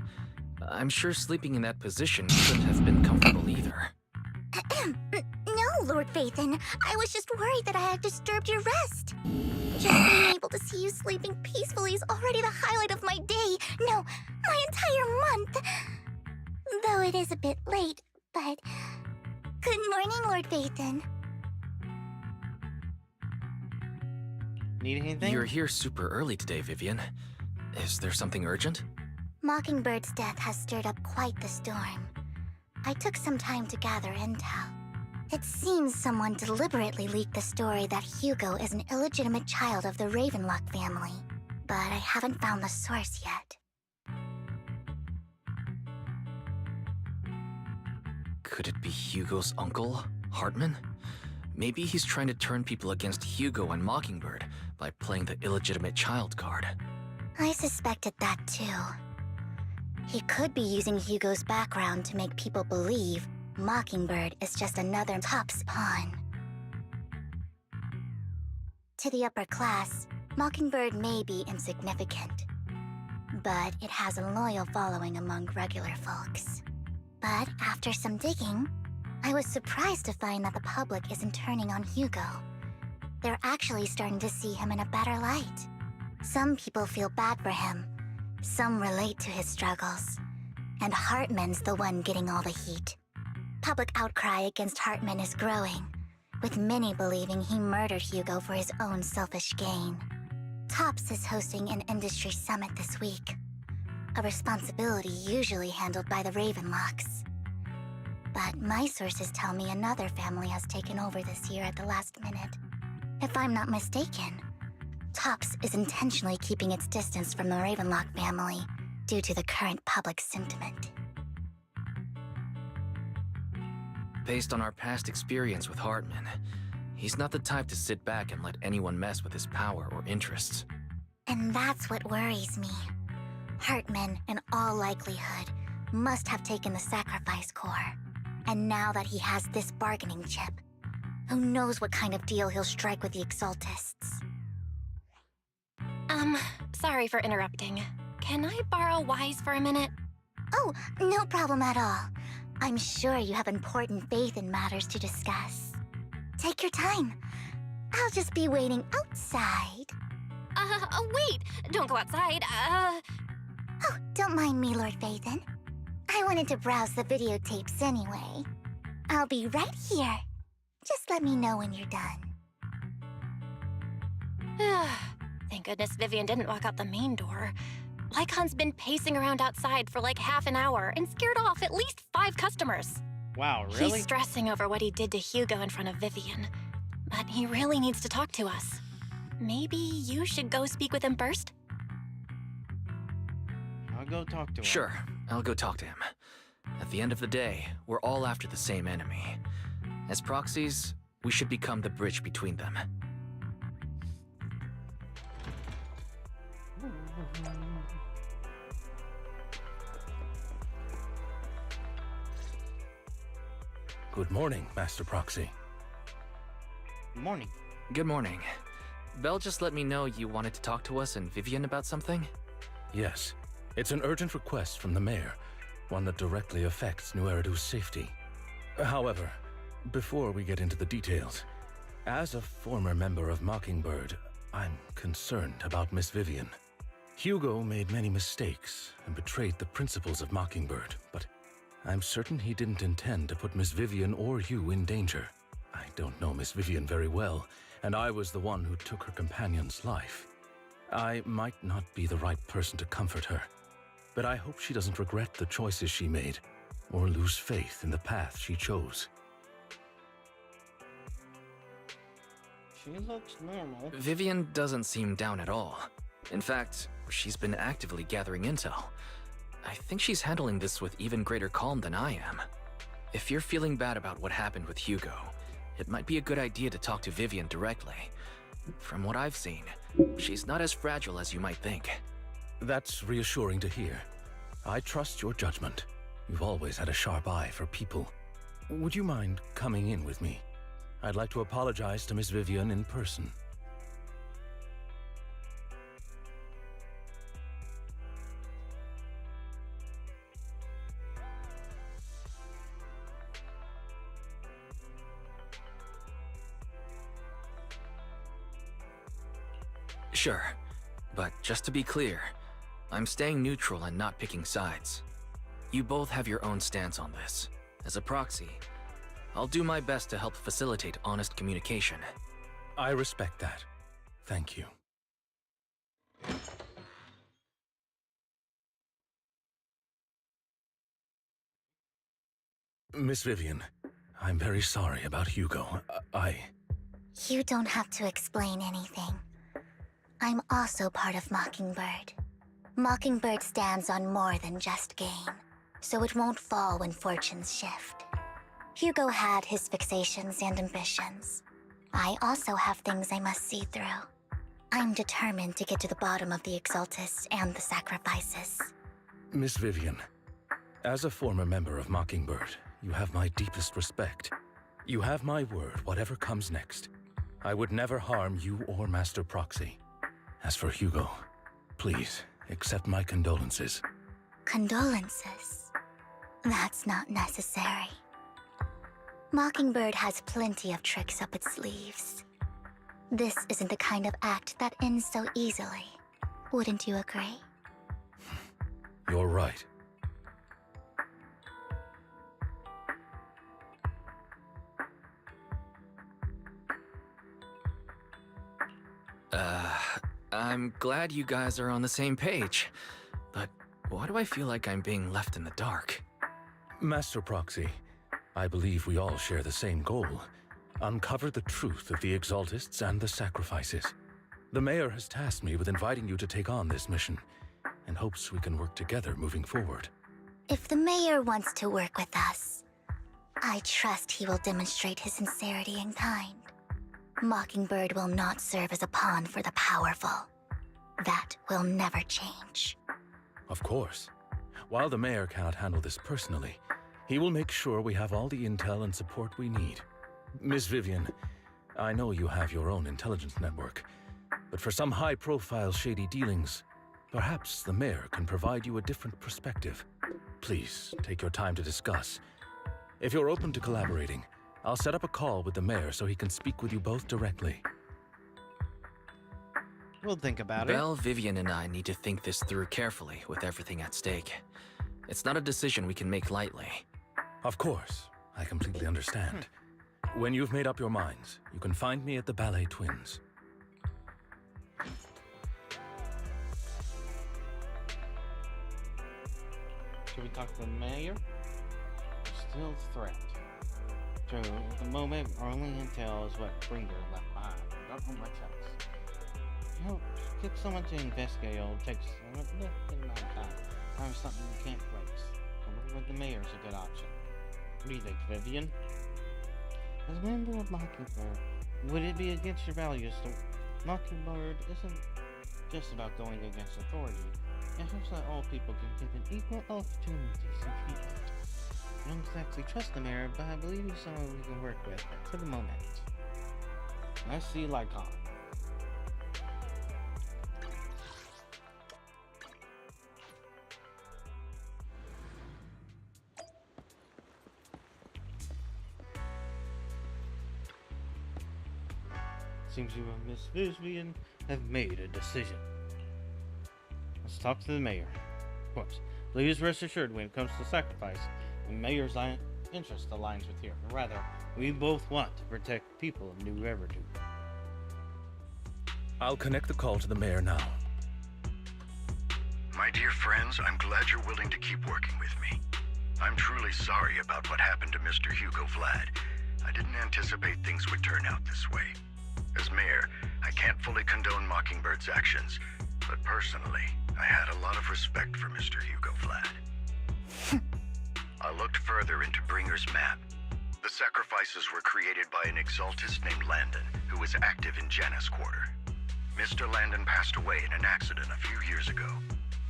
I'm sure sleeping in that position couldn't have been comfortable either. No, Lord Faison. I was just worried that I had disturbed your rest. Just being able to see you sleeping peacefully is already the highlight of my day. No, my entire month. Though it is a bit late, but... Good morning, Lord Faison. Need anything? You're here super early today, Vivian. Is there something urgent? Mockingbird's death has stirred up quite the storm. I took some time to gather intel. It seems someone deliberately leaked the story that Hugo is an illegitimate child of the Ravenlock family, but I haven't found the source yet. Could it be Hugo's uncle, Hartman? Maybe he's trying to turn people against Hugo and Mockingbird by playing the illegitimate child card. I suspected that too. He could be using Hugo's background to make people believe Mockingbird is just another Top's pawn. To the upper class, Mockingbird may be insignificant, but it has a loyal following among regular folks. But after some digging, I was surprised to find that the public isn't turning on Hugo. They're actually starting to see him in a better light. Some people feel bad for him, some relate to his struggles, and Hartman's the one getting all the heat. Public outcry against Hartman is growing, with many believing he murdered Hugo for his own selfish gain. Tops is hosting an industry summit this week, a responsibility usually handled by the Ravenlocks. But my sources tell me another family has taken over this year at the last minute. If I'm not mistaken, Tops is intentionally keeping its distance from the Ravenlock family due to the current public sentiment. Based on our past experience with Hartman, he's not the type to sit back and let anyone mess with his power or interests. And that's what worries me. Hartman, in all likelihood, must have taken the sacrifice core. And now that he has this bargaining chip, who knows what kind of deal he'll strike with the Exaltists. Sorry for interrupting. Can I borrow Wise for a minute? Oh, no problem at all. I'm sure you have important faith in matters to discuss. Take your time. I'll just be waiting outside. Wait! Don't go outside, Oh, don't mind me, Lord Phaethon. I wanted to browse the videotapes anyway. I'll be right here. Just let me know when you're done. Thank goodness Vivian didn't walk out the main door. Lycon's been pacing around outside for like half an hour and scared off at least 5 customers. Wow, really? He's stressing over what he did to Hugo in front of Vivian. But he really needs to talk to us. Maybe you should go speak with him first? I'll go talk to him. Sure, I'll go talk to him. At the end of the day, we're all after the same enemy. As proxies, we should become the bridge between them. Good morning, Master Proxy. Morning. Good morning. Belle just let me know you wanted to talk to us and Vivian about something? Yes, it's an urgent request from the mayor, one that directly affects New Eridu's safety. However, before we get into the details, as a former member of Mockingbird, I'm concerned about Miss Vivian. Hugo made many mistakes and betrayed the principles of Mockingbird, but I'm certain he didn't intend to put Miss Vivian or you in danger. I don't know Miss Vivian very well, and I was the one who took her companion's life. I might not be the right person to comfort her, but I hope she doesn't regret the choices she made or lose faith in the path she chose. She looks normal. Vivian doesn't seem down at all. In fact, she's been actively gathering intel. I think she's handling this with even greater calm than I am. If you're feeling bad about what happened with Hugo, it might be a good idea to talk to Vivian directly. From what I've seen, she's not as fragile as you might think. That's reassuring to hear. I trust your judgment. You've always had a sharp eye for people. Would you mind coming in with me? I'd like to apologize to Miss Vivian in person. Sure, but just to be clear, I'm staying neutral and not picking sides. You both have your own stance on this. As a proxy, I'll do my best to help facilitate honest communication. I respect that. Thank you. Miss Vivian, I'm very sorry about Hugo. You don't have to explain anything. I'm also part of Mockingbird. Mockingbird stands on more than just gain, so it won't fall when fortunes shift. Hugo had his fixations and ambitions. I also have things I must see through. I'm determined to get to the bottom of the Exaltists and the sacrifices. Miss Vivian, as a former member of Mockingbird, you have my deepest respect. You have my word, whatever comes next. I would never harm you or Master Proxy. As for Hugo, please, accept my condolences. Condolences? That's not necessary. Mockingbird has plenty of tricks up its sleeves. This isn't the kind of act that ends so easily. Wouldn't you agree? You're right. I'm glad you guys are on the same page, but why do I feel like I'm being left in the dark? Master Proxy, I believe we all share the same goal. Uncover the truth of the Exaltists and the sacrifices. The Mayor has tasked me with inviting you to take on this mission, and hopes we can work together moving forward. If the Mayor wants to work with us, I trust he will demonstrate his sincerity in kind. Mockingbird will not serve as a pawn for the powerful. That will never change. Of course. While the Mayor cannot handle this personally, he will make sure we have all the intel and support we need. Miss Vivian, I know you have your own intelligence network, but for some high-profile shady dealings, perhaps the Mayor can provide you a different perspective. Please, take your time to discuss. If you're open to collaborating, I'll set up a call with the Mayor so he can speak with you both directly. We'll think about it. Belle, Vivian, and I need to think this through carefully with everything at stake. It's not a decision we can make lightly. Of course, I completely understand. When you've made up your minds, you can find me at the Ballet Twins. Should we talk to the Mayor? Still threat. True, at the moment, our only intel is what Bringer left behind. Don't know much else. You know, get someone to investigate it'll take a little amount of time. Time is something you can't waste. So working with the Mayor is a good option. What do you think, Vivian? As a member of Mockingbird, would it be against your values to... Mockingbird isn't just about going against authority. It hopes that all people can given equal opportunities and treatment. I don't exactly trust the Mayor, but I believe he's someone we can work with for the moment. I see Lycon. Seems you and Miss Vivian have made a decision. Let's talk to the Mayor. Of course, please rest assured when it comes to sacrifice, the Mayor's interest aligns with yours. Rather, we both want to protect people of New Riverdale. I'll connect the call to the Mayor now. My dear friends, I'm glad you're willing to keep working with me. I'm truly sorry about what happened to Mr. Hugo Vlad. I didn't anticipate things would turn out this way. As Mayor, I can't fully condone Mockingbird's actions, but personally, I had a lot of respect for Mr. Hugo Vlad. I looked further into Bringer's map. The sacrifices were created by an Exaltist named Landon, who was active in Janus Quarter. Mr. Landon passed away in an accident a few years ago.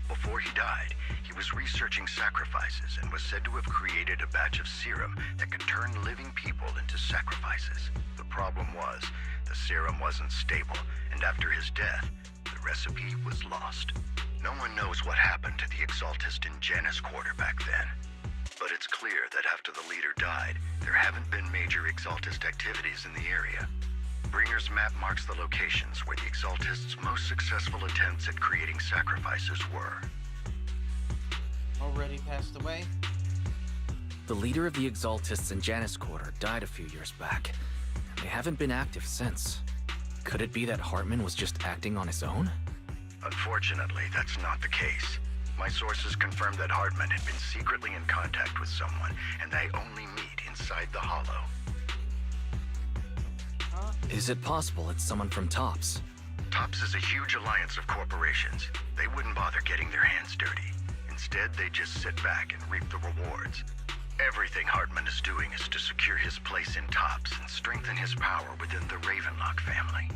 Before he died, he was researching sacrifices and was said to have created a batch of serum that could turn living people into sacrifices. The problem was, the serum wasn't stable, and after his death, the recipe was lost. No one knows what happened to the Exaltist in Janus Quarter back then. But it's clear that after the leader died, there haven't been major Exaltist activities in the area. Bringer's map marks the locations where the Exaltists' most successful attempts at creating sacrifices were. Already passed away? The leader of the Exaltists in Janus Quarter died a few years back. They haven't been active since. Could it be that Hartman was just acting on his own? Unfortunately, that's not the case. My sources confirmed that Hartman had been secretly in contact with someone, and they only meet inside the Hollow. Is it possible it's someone from Tops? Tops is a huge alliance of corporations. They wouldn't bother getting their hands dirty. Instead, they just sit back and reap the rewards. Everything Hartman is doing is to secure his place in Tops and strengthen his power within the Ravenlock family.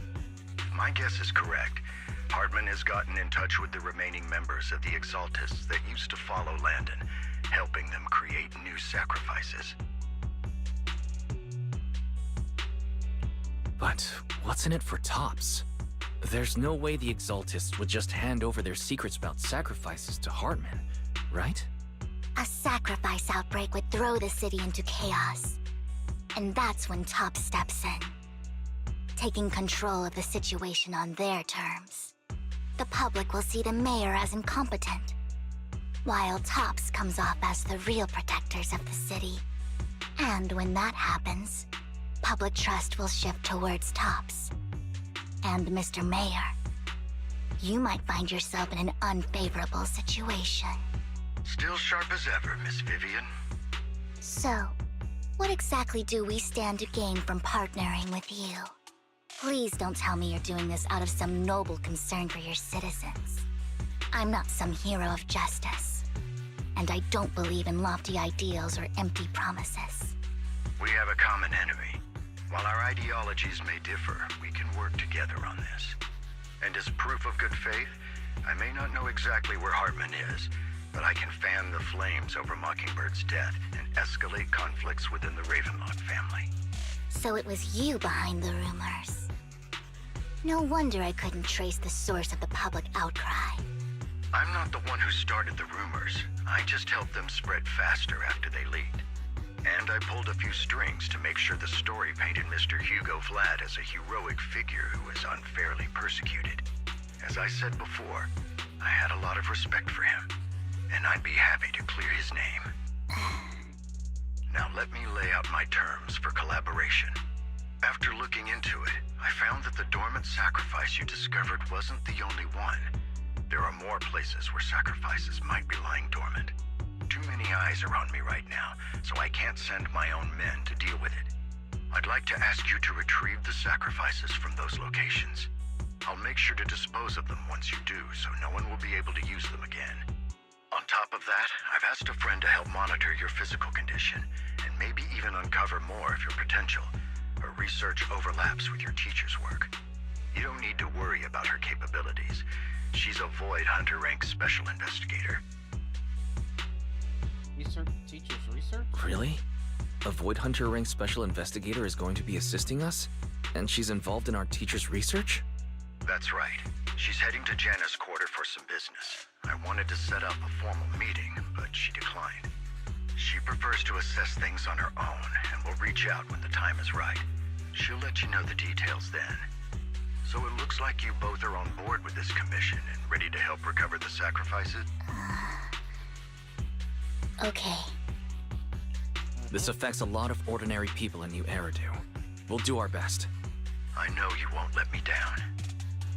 If my guess is correct, Hartman has gotten in touch with the remaining members of the Exaltists that used to follow Landon, helping them create new sacrifices. But what's in it for Tops? There's no way the Exaltists would just hand over their secrets about sacrifices to Hartman, right? A sacrifice outbreak would throw the city into chaos. And that's when Tops steps in, taking control of the situation on their terms. The public will see the mayor as incompetent, while Tops comes off as the real protectors of the city. And when that happens, public trust will shift towards Tops. And Mr. Mayor, you might find yourself in an unfavorable situation. Still sharp as ever, Miss Vivian. So, what exactly do we stand to gain from partnering with you? Please don't tell me you're doing this out of some noble concern for your citizens. I'm not some hero of justice, and I don't believe in lofty ideals or empty promises. We have a common enemy. While our ideologies may differ, we can work together on this. And as proof of good faith, I may not know exactly where Hartman is, but I can fan the flames over Mockingbird's death and escalate conflicts within the Ravenlock family. So it was you behind the rumors. No wonder I couldn't trace the source of the public outcry. I'm not the one who started the rumors. I just helped them spread faster after they leaked. And I pulled a few strings to make sure the story painted Mr. Hugo Vlad as a heroic figure who was unfairly persecuted. As I said before, I had a lot of respect for him, and I'd be happy to clear his name. Now let me lay out my terms for collaboration. After looking into it, I found that the dormant sacrifice you discovered wasn't the only one. There are more places where sacrifices might be lying dormant. Too many eyes are on me right now, so I can't send my own men to deal with it. I'd like to ask you to retrieve the sacrifices from those locations. I'll make sure to dispose of them once you do, so no one will be able to use them again. On top of that, I've asked a friend to help monitor your physical condition, and maybe even uncover more of your potential. Her research overlaps with your teacher's work. You don't need to worry about her capabilities. She's a Void Hunter rank special investigator. Teacher's research? Really? A Void Hunter rank special investigator is going to be assisting us? And she's involved in our teacher's research? That's right. She's heading to Janna's quarter for some business. I wanted to set up a formal meeting, but she declined. She prefers to assess things on her own, and will reach out when the time is right. She'll let you know the details then. So it looks like you both are on board with this commission and ready to help recover the sacrifices? Okay. This affects a lot of ordinary people in New Eridu. We'll do our best. I know you won't let me down.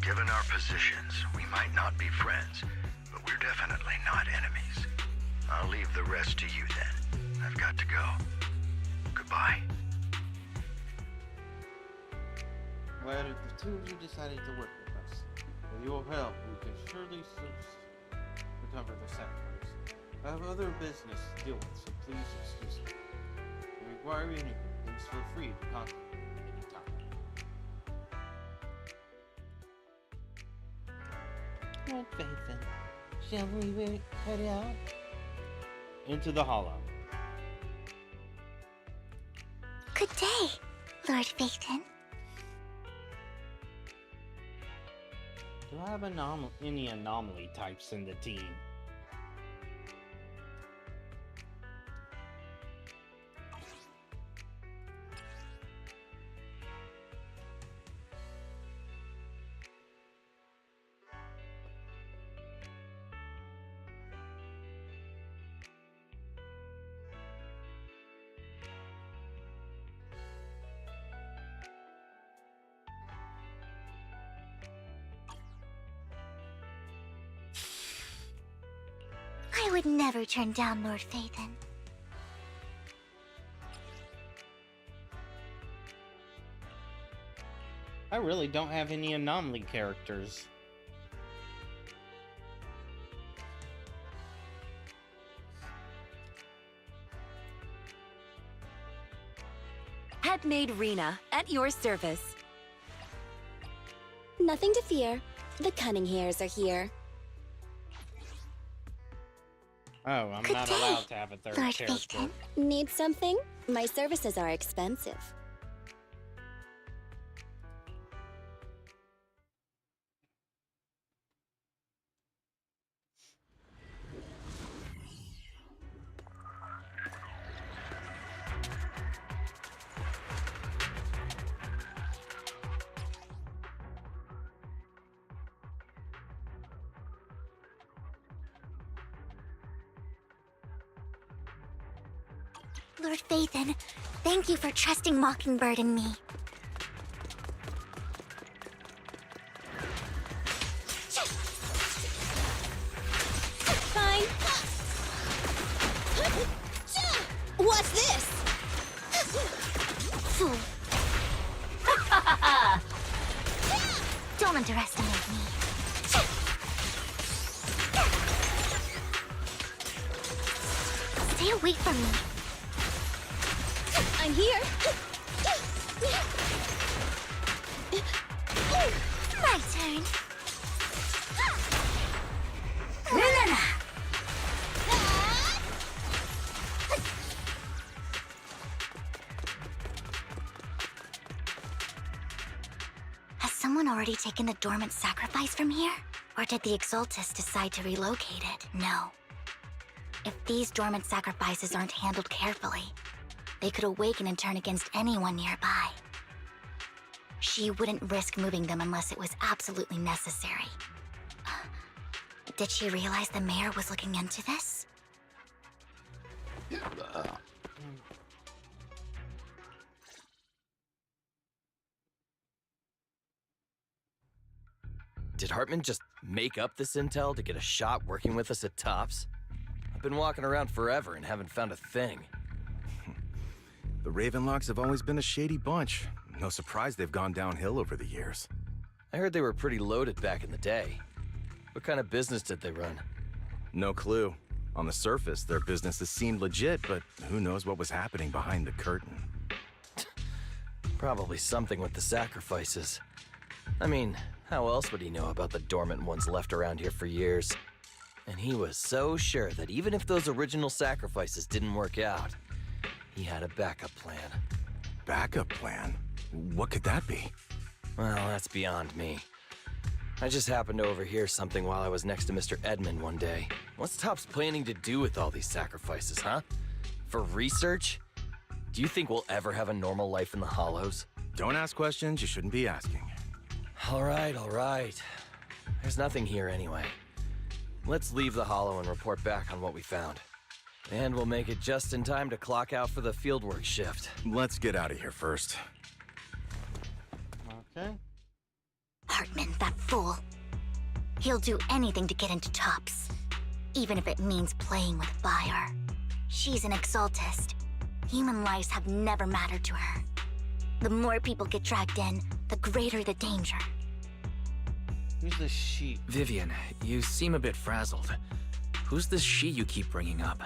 Given our positions, we might not be friends, but we're definitely not enemies. I'll leave the rest to you then. I've got to go. Goodbye. Well, if the two of you decided to work with us, with your help, we can surely recover the sacrifice. I have other business to deal with, so please excuse me. If you require anything, please feel free to contact me anytime. Lord Phaethon, shall we head out? Into the hollow. Good day, Lord Phaethon. Do I have any anomaly types in the team? would never turn down Lord Phaethon. I really don't have any anomaly characters. Headmaid Rena, at your service. Nothing to fear. The cunning hairs are here. Oh, I'm Good not day, allowed to have a third Lord character. Phaethon. Need something? My services are expensive. Lord Phaethon, thank you for trusting Mockingbird and me. Fine. What's this? Fool. Don't underestimate me. Stay away from me. I'm here. My turn. Has someone already taken the dormant sacrifice from here? Or did the Exaltus decide to relocate it? No. If these dormant sacrifices aren't handled carefully, they could awaken and turn against anyone nearby. She wouldn't risk moving them unless it was absolutely necessary. Did she realize the mayor was looking into this? Did Hartman just make up this intel to get a shot working with us at Tops? I've been walking around forever and haven't found a thing. The Ravenlocks have always been a shady bunch. No surprise they've gone downhill over the years. I heard they were pretty loaded back in the day. What kind of business did they run? No clue. On the surface, their businesses seemed legit, but who knows what was happening behind the curtain. Probably something with the sacrifices. I mean, how else would he know about the dormant ones left around here for years? And he was so sure that even if those original sacrifices didn't work out, he had a backup plan. Backup plan? What could that be? Well, that's beyond me. I just happened to overhear something while I was next to Mr. Edmund one day. What's Tops planning to do with all these sacrifices, huh? For research? Do you think we'll ever have a normal life in the Hollows? Don't ask questions you shouldn't be asking. All right. There's nothing here anyway. Let's leave the Hollow and report back on what we found. And we'll make it just in time to clock out for the fieldwork shift. Let's get out of here first. Okay. Hartman, that fool. He'll do anything to get into Tops, even if it means playing with fire. She's an Exaltist. Human lives have never mattered to her. The more people get dragged in, the greater the danger. Who's the she? Vivian, you seem a bit frazzled. Who's this she you keep bringing up?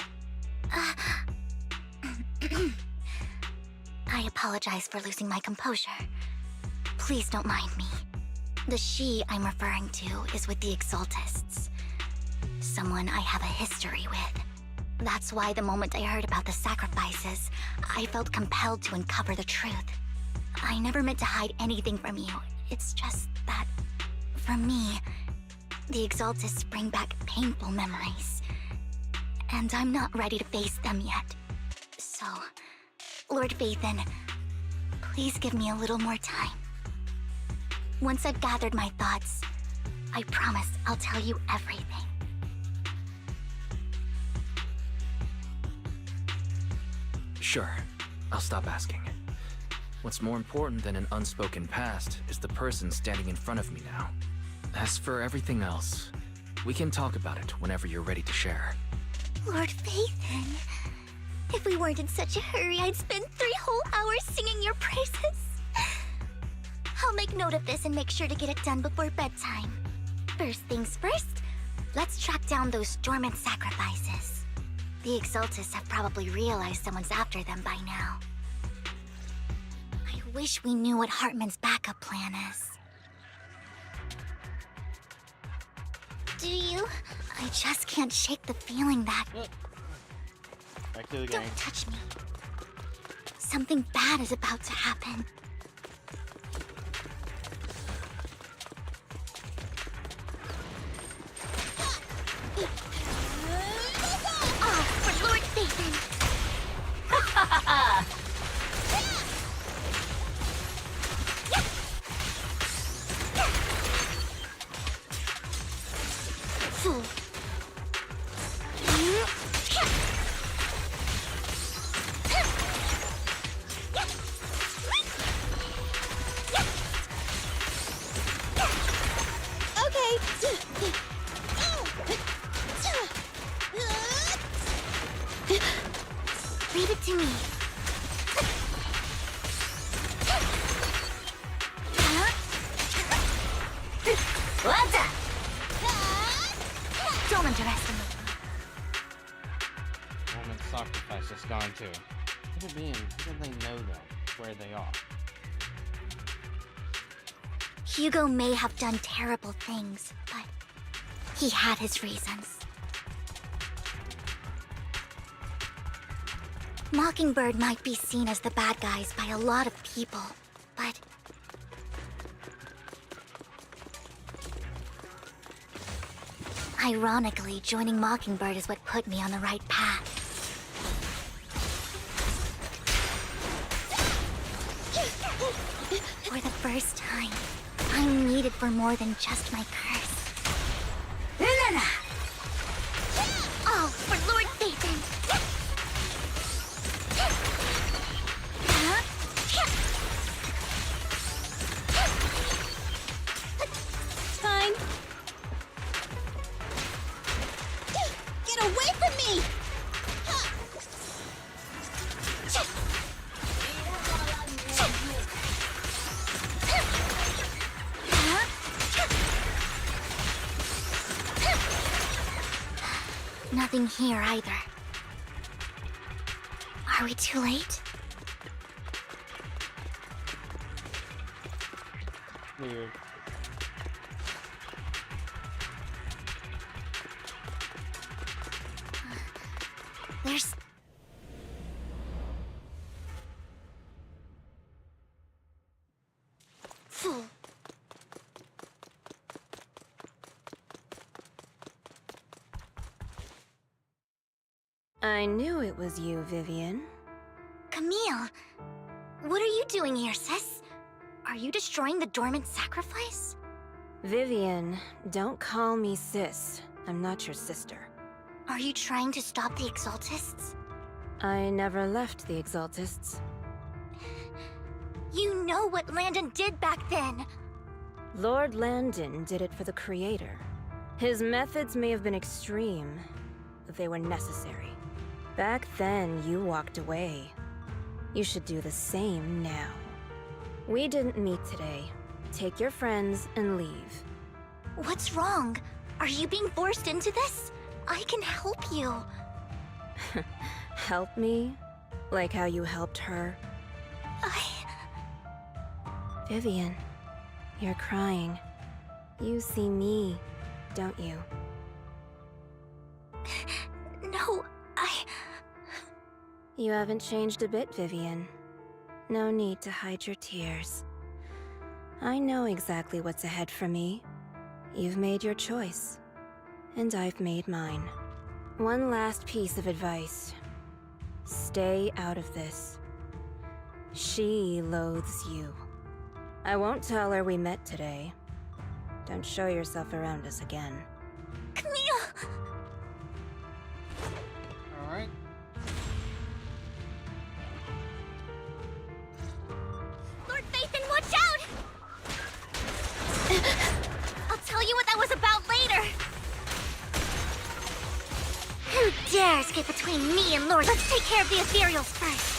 I apologize for losing my composure. Please don't mind me. The she I'm referring to is with the Exaltists. Someone I have a history with. That's why the moment I heard about the sacrifices, I felt compelled to uncover the truth. I never meant to hide anything from you. It's just that, for me, the Exaltists bring back painful memories. And I'm not ready to face them yet. So, Lord Phaethon, please give me a little more time. Once I've gathered my thoughts, I promise I'll tell you everything. Sure, I'll stop asking. What's more important than an unspoken past is the person standing in front of me now. As for everything else, we can talk about it whenever you're ready to share. Lord Phaethon, if we weren't in such a hurry, I'd spend 3 whole hours singing your praises. I'll make note of this and make sure to get it done before bedtime. First things first, let's track down those dormant sacrifices. The Exaltists have probably realized someone's after them by now. I wish we knew what Hartman's backup plan is. Do you? I just can't shake the feeling that... Back to the game. Don't touch me. Something bad is about to happen. Oh, for Lord Phaethon! Fool. Leave it to me. Don't underestimate me. Woman's sacrifice is gone too. Who do they know that? Where they are? Hugo may have done terrible things, but he had his reasons. Mockingbird might be seen as the bad guys by a lot of people, but... ironically, joining Mockingbird is what put me on the right path. For the first time, I'm needed for more than just my curse. All for Lord Phaethon! Fine. Get away from me! Nothing here either. Are we too late? Weird. There's... Fool. I knew it was you, Vivian. Camille, what are you doing here, sis? Are you destroying the dormant sacrifice? Vivian, don't call me sis. I'm not your sister. Are you trying to stop the Exaltists? I never left the Exaltists. You know what Landon did back then! Lord Landon did it for the Creator. His methods may have been extreme, but they were necessary. Back then, you walked away. You should do the same now. We didn't meet today. Take your friends and leave. What's wrong? Are you being forced into this? I can help you. Help me? Like how you helped her? Vivian, you're crying. You see me, don't you? No, You haven't changed a bit, Vivian. No need to hide your tears. I know exactly what's ahead for me. You've made your choice, and I've made mine. One last piece of advice. Stay out of this. She loathes you. I won't tell her we met today. Don't show yourself around us again. Camille! Alright. Lord Phaethon, watch out! I'll tell you what that was about later. Who dares risk it between me and Lord. Let's take care of the ethereals first.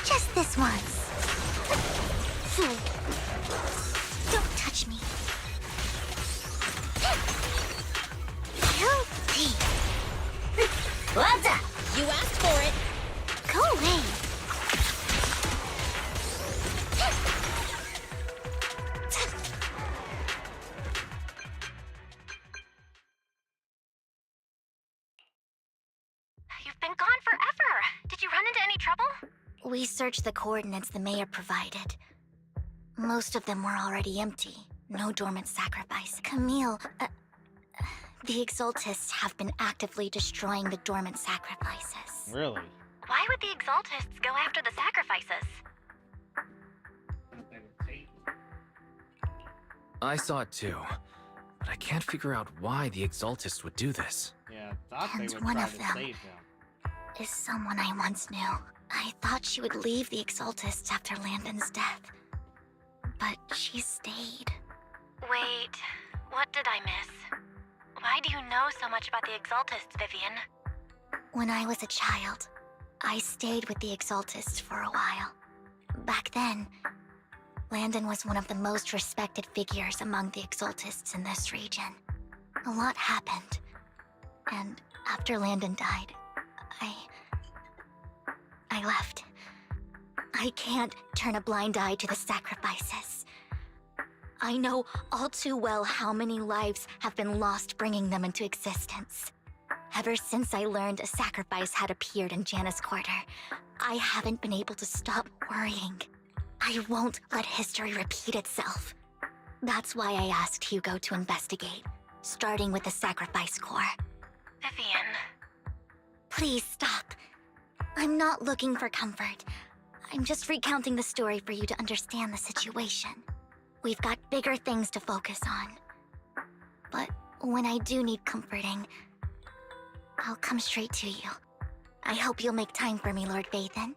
Just this once. Don't touch me. Guilty. What's up? You asked for it. Go away. You've been gone forever. Did you run into any trouble? We searched the coordinates the mayor provided. Most of them were already empty. No dormant sacrifice. Camille, the Exaltists have been actively destroying the dormant sacrifices. Really? Why would the Exaltists go after the sacrifices? I saw it too, but I can't figure out why the Exaltists would do this. Yeah, I thought they And would one try of to them save him. is someone I once knew. I thought she would leave the Exaltists after Landon's death, but she stayed. Wait, what did I miss? Why do you know so much about the Exaltists, Vivian? When I was a child, I stayed with the Exaltists for a while. Back then, Landon was one of the most respected figures among the Exaltists in this region. A lot happened, and after Landon died, I left. I can't turn a blind eye to the sacrifices. I know all too well how many lives have been lost bringing them into existence. Ever since I learned a sacrifice had appeared in Janus Quarter, I haven't been able to stop worrying. I won't let history repeat itself. That's why I asked Hugo to investigate, starting with the Sacrifice Corps. Vivian. Please stop. I'm not looking for comfort. I'm just recounting the story for you to understand the situation. We've got bigger things to focus on. But when I do need comforting, I'll come straight to you. I hope you'll make time for me, Lord Vathan.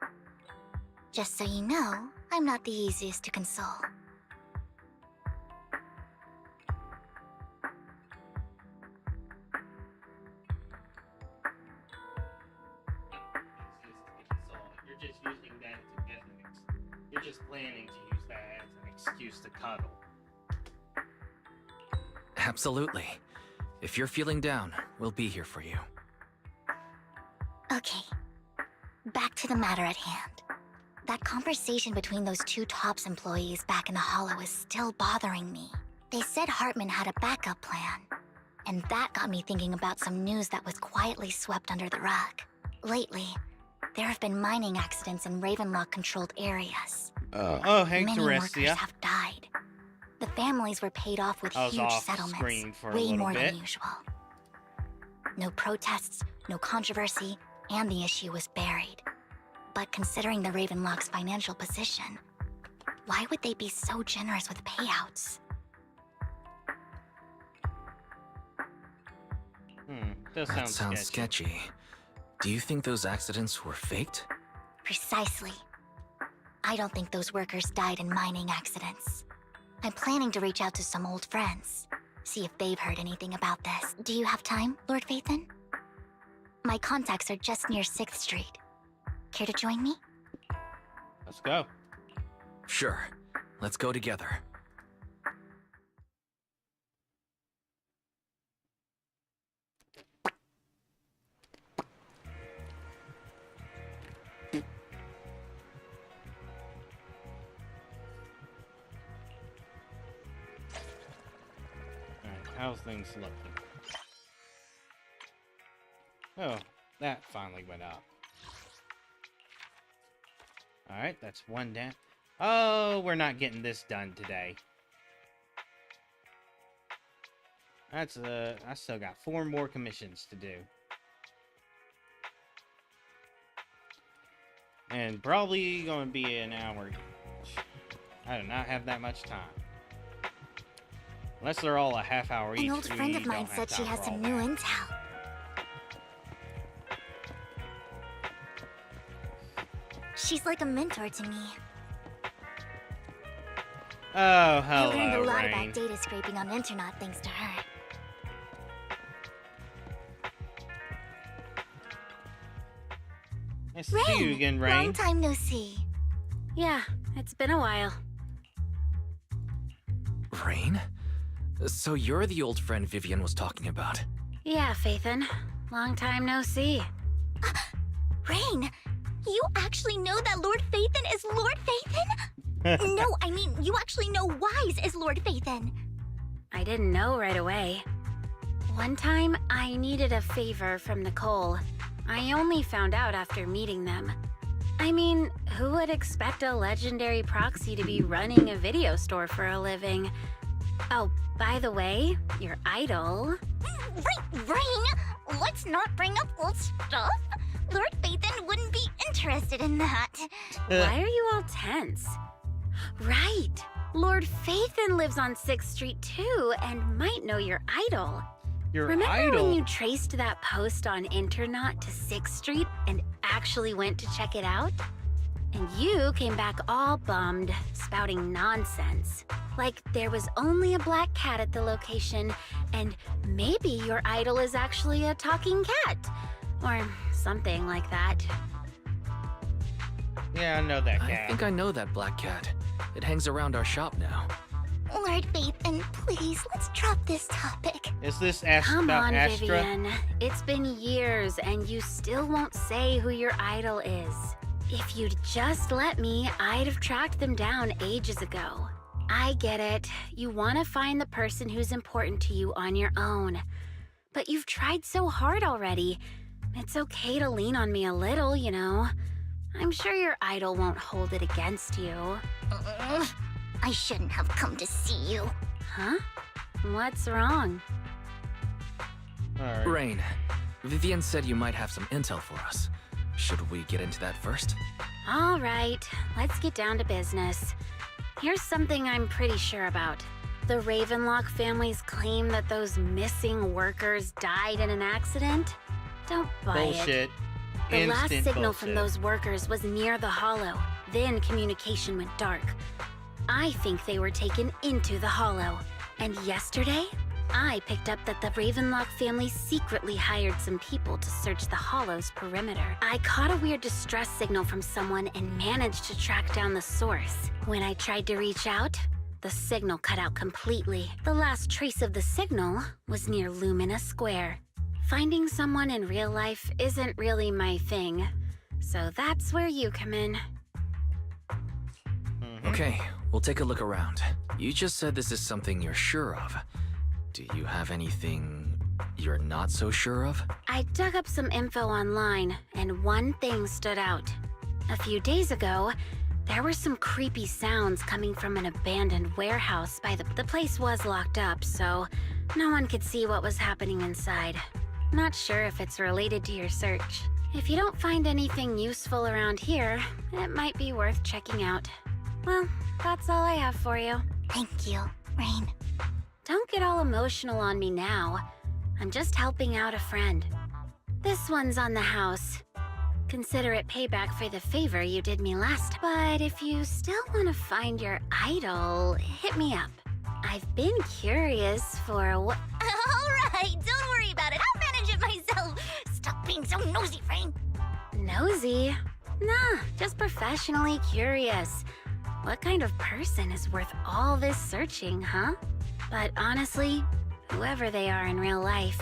Just so you know, I'm not the easiest to console. You're just using that to get You're just planning to use that as an excuse to cuddle. Absolutely. If you're feeling down, we'll be here for you. Okay. Back to the matter at hand. That conversation between those two TOPS employees back in the Hollow is still bothering me. They said Hartman had a backup plan. And that got me thinking about some news that was quietly swept under the rug. Lately, there have been mining accidents in Ravenlock-controlled areas. Oh, hey, Many Terestia. workers have died. The families were paid off with I was huge off settlements, screen for a way little more bit. than usual. No protests, no controversy, and the issue was buried. But considering the Ravenlock's financial position, why would they be so generous with payouts? That sounds sketchy. Do you think those accidents were faked? Precisely. I don't think those workers died in mining accidents. I'm planning to reach out to some old friends, see if they've heard anything about this. Do you have time, Lord Vathan? My contacts are just near 6th Street. Care to join me? Let's go. Sure. Let's go together. Alright, how's things looking? Oh, that finally went up. Alright, that's one down. Oh, we're not getting this done today. That's, I still got 4 more commissions to do. And probably gonna be an hour. I do not have that much time. Unless they're all a half hour each. An old friend of mine said she has some new intel. She's like a mentor to me. Oh, I learned a hello, lot Rain. about data scraping on the internet thanks to her. Nice to see you again, Rain. Long time no see. Yeah, it's been a while. Rain? So you're the old friend Vivian was talking about. Yeah, Phaethon. Long time no see. Rain, you actually know that Lord Phaethon is Lord Phaethon? No, I mean, you actually know Wise is Lord Phaethon. I didn't know right away. One time, I needed a favor from Nicole. I only found out after meeting them. I mean, who would expect a legendary proxy to be running a video store for a living? Oh, by the way, your idol... Rain, let's not bring up old stuff. Lord Phaethon wouldn't be interested in that. Why are you all tense? Right! Lord Phaethon lives on 6th Street too, and might know your idol. Your Remember idol? when you traced that post on Internet to 6th Street and actually went to check it out? And you came back all bummed, spouting nonsense. Like there was only a black cat at the location, and maybe your idol is actually a talking cat. Or something like that. Yeah, I know that cat. I think I know that black cat. It hangs around our shop now. Lord Phaethon, please, let's drop this topic. Is this Come about on, Astra? Vivian. It's been years, and you still won't say who your idol is. If you'd just let me, I'd have tracked them down ages ago. I get it. You want to find the person who's important to you on your own. But you've tried so hard already. It's okay to lean on me a little, you know. I'm sure your idol won't hold it against you. I shouldn't have come to see you. Huh? What's wrong? Alright. Rain, Vivian said you might have some intel for us. Should we get into that first? All right, let's get down to business. Here's something I'm pretty sure about. The Ravenlock family's claim that those missing workers died in an accident? Don't buy it. Bullshit. The last Instant signal bullshit. from those workers was near the Hollow. Then communication went dark. I think they were taken into the Hollow. And yesterday, I picked up that the Ravenlock family secretly hired some people to search the Hollow's perimeter. I caught a weird distress signal from someone and managed to track down the source. When I tried to reach out, the signal cut out completely. The last trace of the signal was near Lumina Square. Finding someone in real life isn't really my thing, so that's where you come in. Okay, we'll take a look around. You just said this is something you're sure of. Do you have anything you're not so sure of? I dug up some info online, and one thing stood out. A few days ago, there were some creepy sounds coming from an abandoned warehouse by the place was locked up, so no one could see what was happening inside. Not sure if it's related to your search. If you don't find anything useful around here, it might be worth checking out. Well, that's all I have for you. Thank you, Rain. Don't get all emotional on me now. I'm just helping out a friend. This one's on the house. Consider it payback for the favor you did me last. But if you still want to find your idol, hit me up. I've been curious for what... Alright, don't worry about it. I'll manage it myself. Stop being so nosy, Rain. Nosy? Nah, just professionally curious. What kind of person is worth all this searching, huh? But honestly, whoever they are in real life,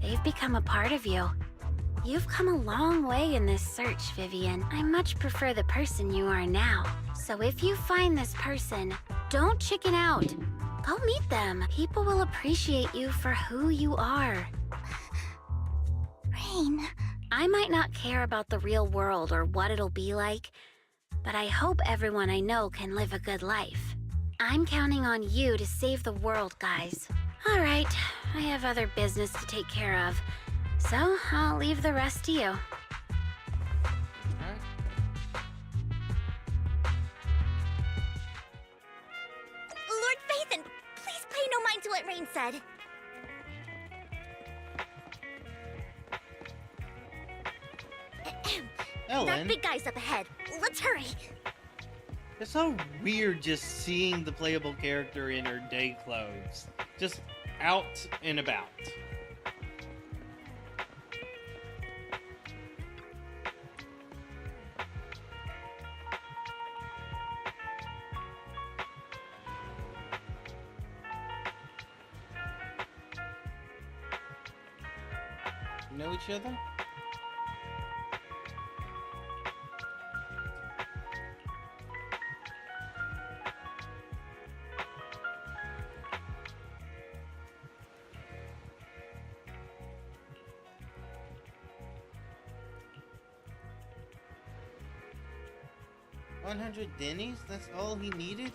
they've become a part of you. You've come a long way in this search, Vivian. I much prefer the person you are now. So if you find this person, don't chicken out. Go meet them. People will appreciate you for who you are. Rain. I might not care about the real world or what it'll be like, but I hope everyone I know can live a good life. I'm counting on you to save the world, guys. All right, I have other business to take care of, so I'll leave the rest to you. Lord Phaethon, please pay no mind to what Rain said. That Ellen, big guy's up ahead. Let's hurry. it's so weird just seeing the playable character in her day clothes. Just out and about. Know each other? $100 Denny's? That's all he needed?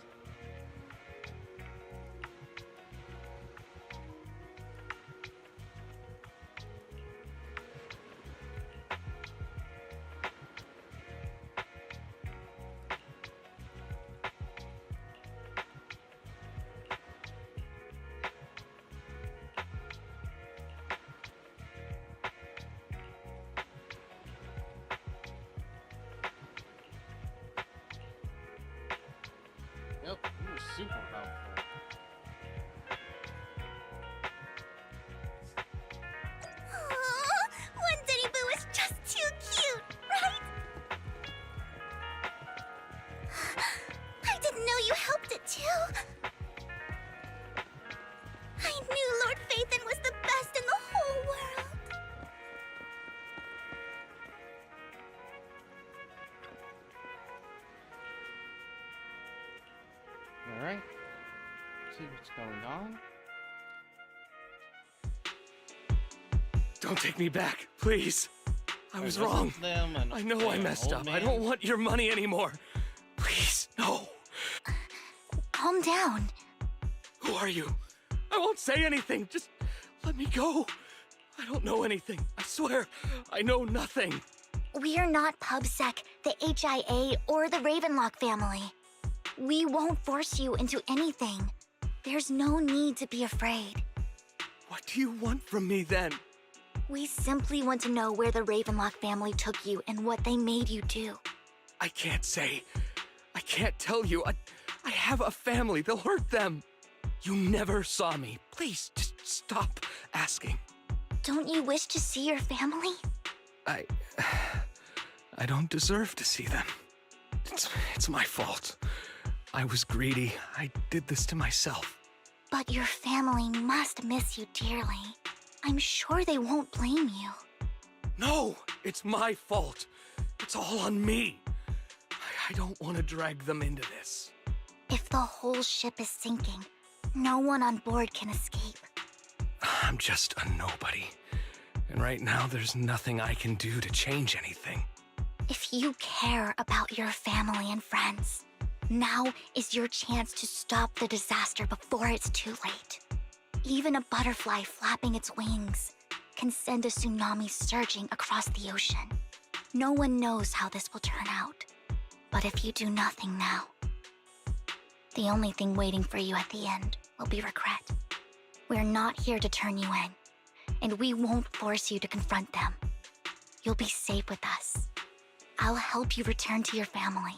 Yep, you were super helpful. Aww, one Denny Boo is just too cute, right? I didn't know you helped it too. I knew Lord Phaethon was the best in the whole world. Alright. See what's going on. Don't take me back, please. I was wrong. I know I messed up. I don't want your money anymore. Please, no. Calm down. Who are you? I won't say anything. Just let me go. I don't know anything. I swear, I know nothing. We're not PubSec, the HIA, or the Ravenlock family. We won't force you into anything. There's no need to be afraid. What do you want from me then? We simply want to know where the Ravenlock family took you and what they made you do. I can't say. I can't tell you. I have a family. They'll hurt them. You never saw me. Please, just stop asking. Don't you wish to see your family? I don't deserve to see them. It's my fault. I was greedy. I did this to myself. But your family must miss you dearly. I'm sure they won't blame you. No, it's my fault. It's all on me. I don't want to drag them into this. If the whole ship is sinking, no one on board can escape. I'm just a nobody. And right now, there's nothing I can do to change anything. If you care about your family and friends, now is your chance to stop the disaster before it's too late. Even a butterfly flapping its wings can send a tsunami surging across the ocean. No one knows how this will turn out. But if you do nothing now, the only thing waiting for you at the end will be regret. We're not here to turn you in, and we won't force you to confront them. You'll be safe with us. I'll help you return to your family.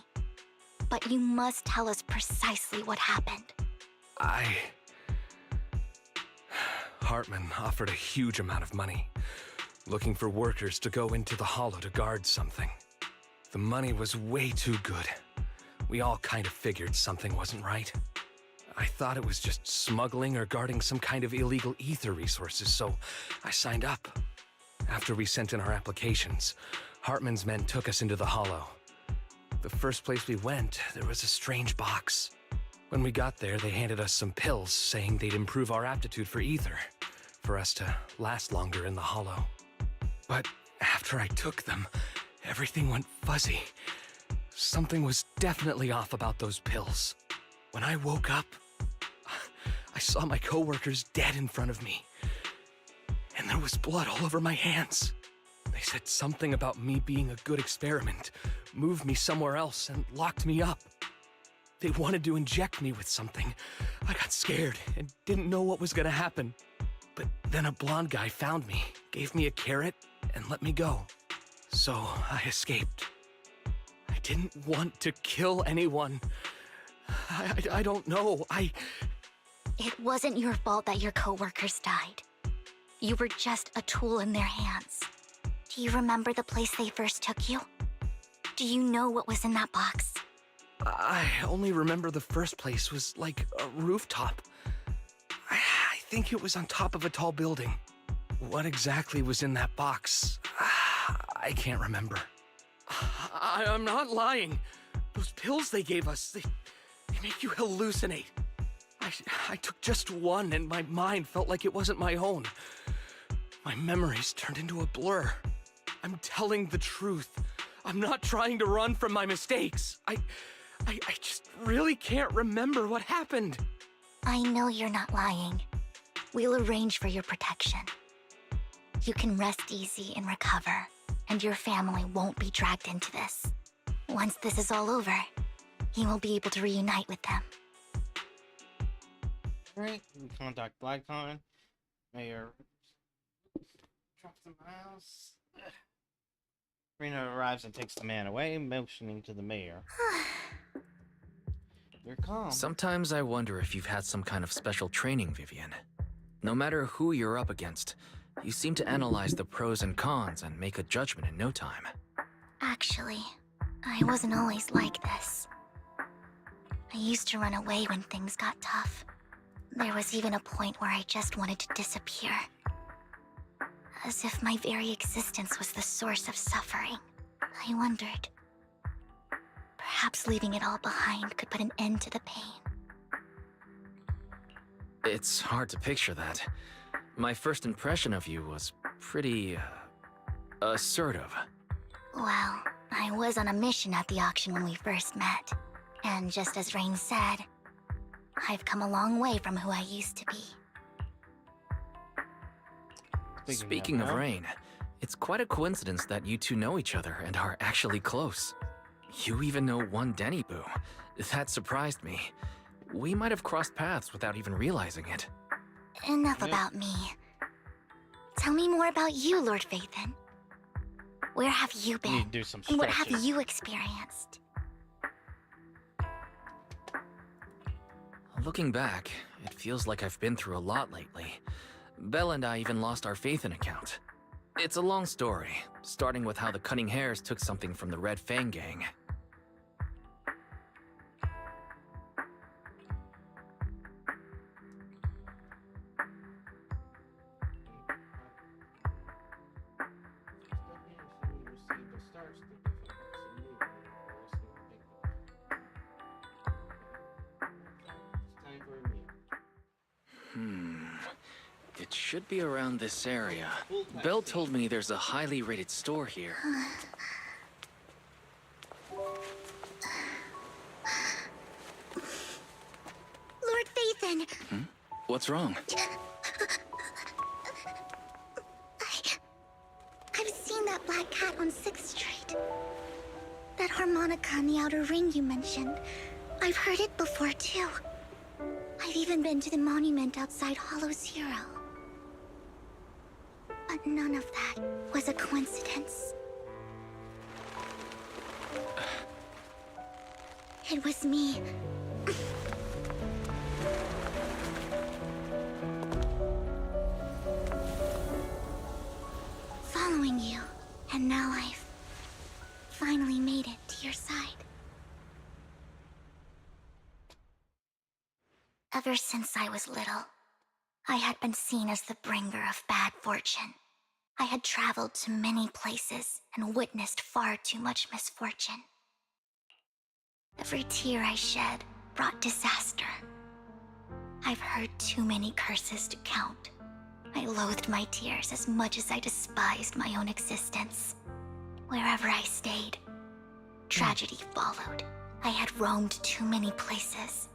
But you must tell us precisely what happened. Hartman offered a huge amount of money, looking for workers to go into the hollow to guard something. The money was way too good. We all kind of figured something wasn't right. I thought it was just smuggling or guarding some kind of illegal ether resources, so I signed up. After we sent in our applications, Hartman's men took us into the hollow. The first place we went, there was a strange box. When we got there, they handed us some pills, saying they'd improve our aptitude for ether, for us to last longer in the hollow. But after I took them, everything went fuzzy. Something was definitely off about those pills. When I woke up, I saw my coworkers dead in front of me. And there was blood all over my hands. They said something about me being a good experiment, moved me somewhere else, and locked me up. They wanted to inject me with something. I got scared and didn't know what was gonna happen. But then a blonde guy found me, gave me a carrot, and let me go. So I escaped. I didn't want to kill anyone. I don't know. It wasn't your fault that your coworkers died. You were just a tool in their hands. Do you remember the place they first took you? Do you know what was in that box? I only remember the first place was like a rooftop. I think it was on top of a tall building. What exactly was in that box? I can't remember. I'm not lying. Those pills they gave us, they make you hallucinate. I took just one and my mind felt like it wasn't my own. My memories turned into a blur. I'm telling the truth. I'm not trying to run from my mistakes. I just really can't remember what happened. I know you're not lying. We'll arrange for your protection. You can rest easy and recover, and your family won't be dragged into this. Once this is all over, you will be able to reunite with them. Alright, we contact Blackcon. Mayor drops the mouse. Rena arrives and takes the man away, motioning to the mayor. You're calm. Sometimes I wonder if you've had some kind of special training, Vivian. No matter who you're up against, you seem to analyze the pros and cons and make a judgment in no time. Actually, I wasn't always like this. I used to run away when things got tough. There was even a point where I just wanted to disappear. As if my very existence was the source of suffering. I wondered. Perhaps leaving it all behind could put an end to the pain. It's hard to picture that. My first impression of you was pretty, assertive. Well, I was on a mission at the auction when we first met. And just as Rain said, I've come a long way from who I used to be. Speaking of Rain, it's quite a coincidence that you two know each other and are actually close. You even know one Denny Boo. That surprised me. We might have crossed paths without even realizing it. Enough about me. Tell me more about you, Lord Phaethon. Where have you been? You need to do some And what have stretching. you experienced? Looking back, it feels like I've been through a lot lately. Belle and I even lost our Phaethon account. It's a long story, starting with how the Cunning Hares took something from the Red Fang gang. It should be around this area. Belle told me there's a highly rated store here. Lord Phaethon! What's wrong? I've seen that black cat on 6th Street. That harmonica in the outer ring you mentioned. I've heard it before, too. I've even been to the monument outside Hollow Zero. But none of that was a coincidence. It was me. Following you, and now I've finally made it to your side. Ever since I was little, I had been seen as the bringer of bad fortune. I had traveled to many places and witnessed far too much misfortune. Every tear I shed brought disaster. I've heard too many curses to count. I loathed my tears as much as I despised my own existence. Wherever I stayed, tragedy followed. I had roamed too many places,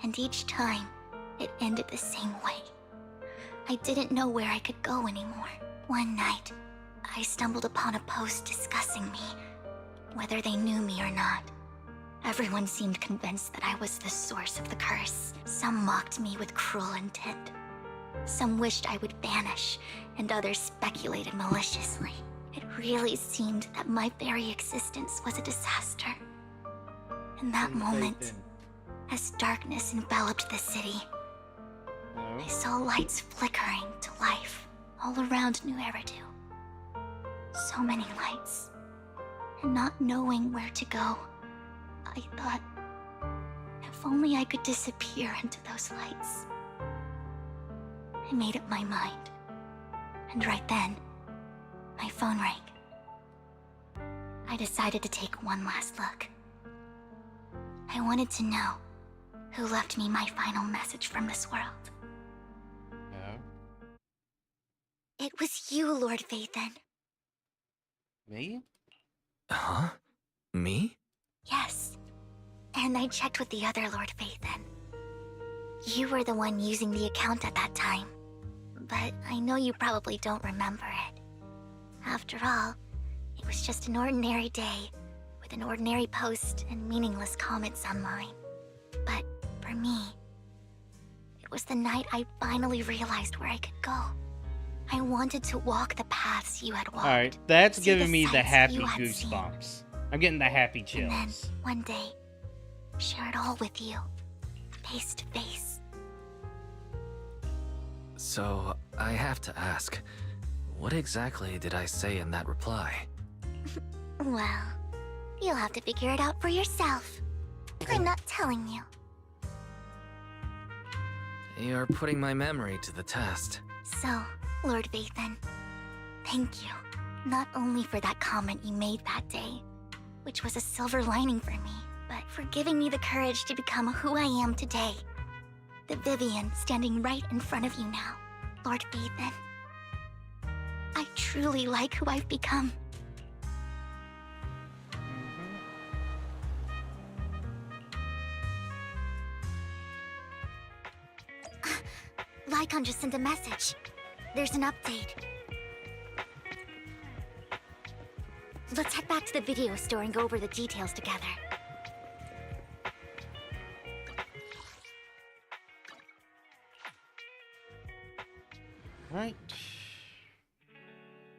and each time, it ended the same way. I didn't know where I could go anymore. One night, I stumbled upon a post discussing me, whether they knew me or not. Everyone seemed convinced that I was the source of the curse. Some mocked me with cruel intent. Some wished I would vanish, and others speculated maliciously. It really seemed that my very existence was a disaster. In that moment, as darkness enveloped the city, I saw lights flickering to life all around New Eridu. So many lights. And not knowing where to go, I thought, if only I could disappear into those lights. I made up my mind. And right then, my phone rang. I decided to take one last look. I wanted to know who left me my final message from this world. It was you, Lord Phaethon. Me? Huh? Me? Yes. And I checked with the other Lord Phaethon. You were the one using the account at that time. But I know you probably don't remember it. After all, it was just an ordinary day, with an ordinary post and meaningless comments online. But for me, it was the night I finally realized where I could go. I wanted to walk the paths you had walked. Alright, that's see giving me the sights happy you had seen. goosebumps. I'm getting the happy chills. And then, one day, share it all with you, face to face. So, I have to ask, what exactly did I say in that reply? Well, you'll have to figure it out for yourself. I'm not telling you. You're putting my memory to the test. So, Lord Phaethon, thank you. Not only for that comment you made that day, which was a silver lining for me, but for giving me the courage to become who I am today. The Vivian standing right in front of you now, Lord Phaethon. I truly like who I've become. Lycon just sent a message. There's an update. Let's head back to the video store and go over the details together. Right.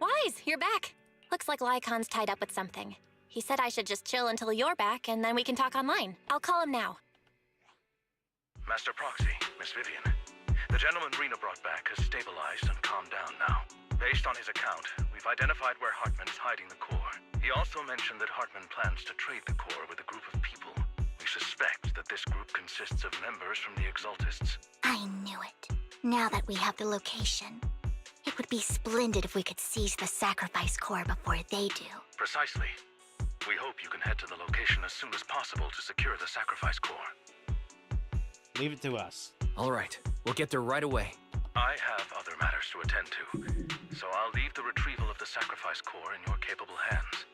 Wise, you're back. Looks like Lycon's tied up with something. He said I should just chill until you're back, and then we can talk online. I'll call him now. Master Proxy, Miss Vivian. The gentleman Rena brought back has stabilized and calmed down now. Based on his account, we've identified where Hartman's hiding the core. He also mentioned that Hartman plans to trade the core with a group of people. We suspect that this group consists of members from the Exaltists. I knew it. Now that we have the location, it would be splendid if we could seize the sacrifice core before they do. Precisely. We hope you can head to the location as soon as possible to secure the sacrifice core. Leave it to us. All right, we'll get there right away. I have other matters to attend to, so I'll leave the retrieval of the sacrifice core in your capable hands.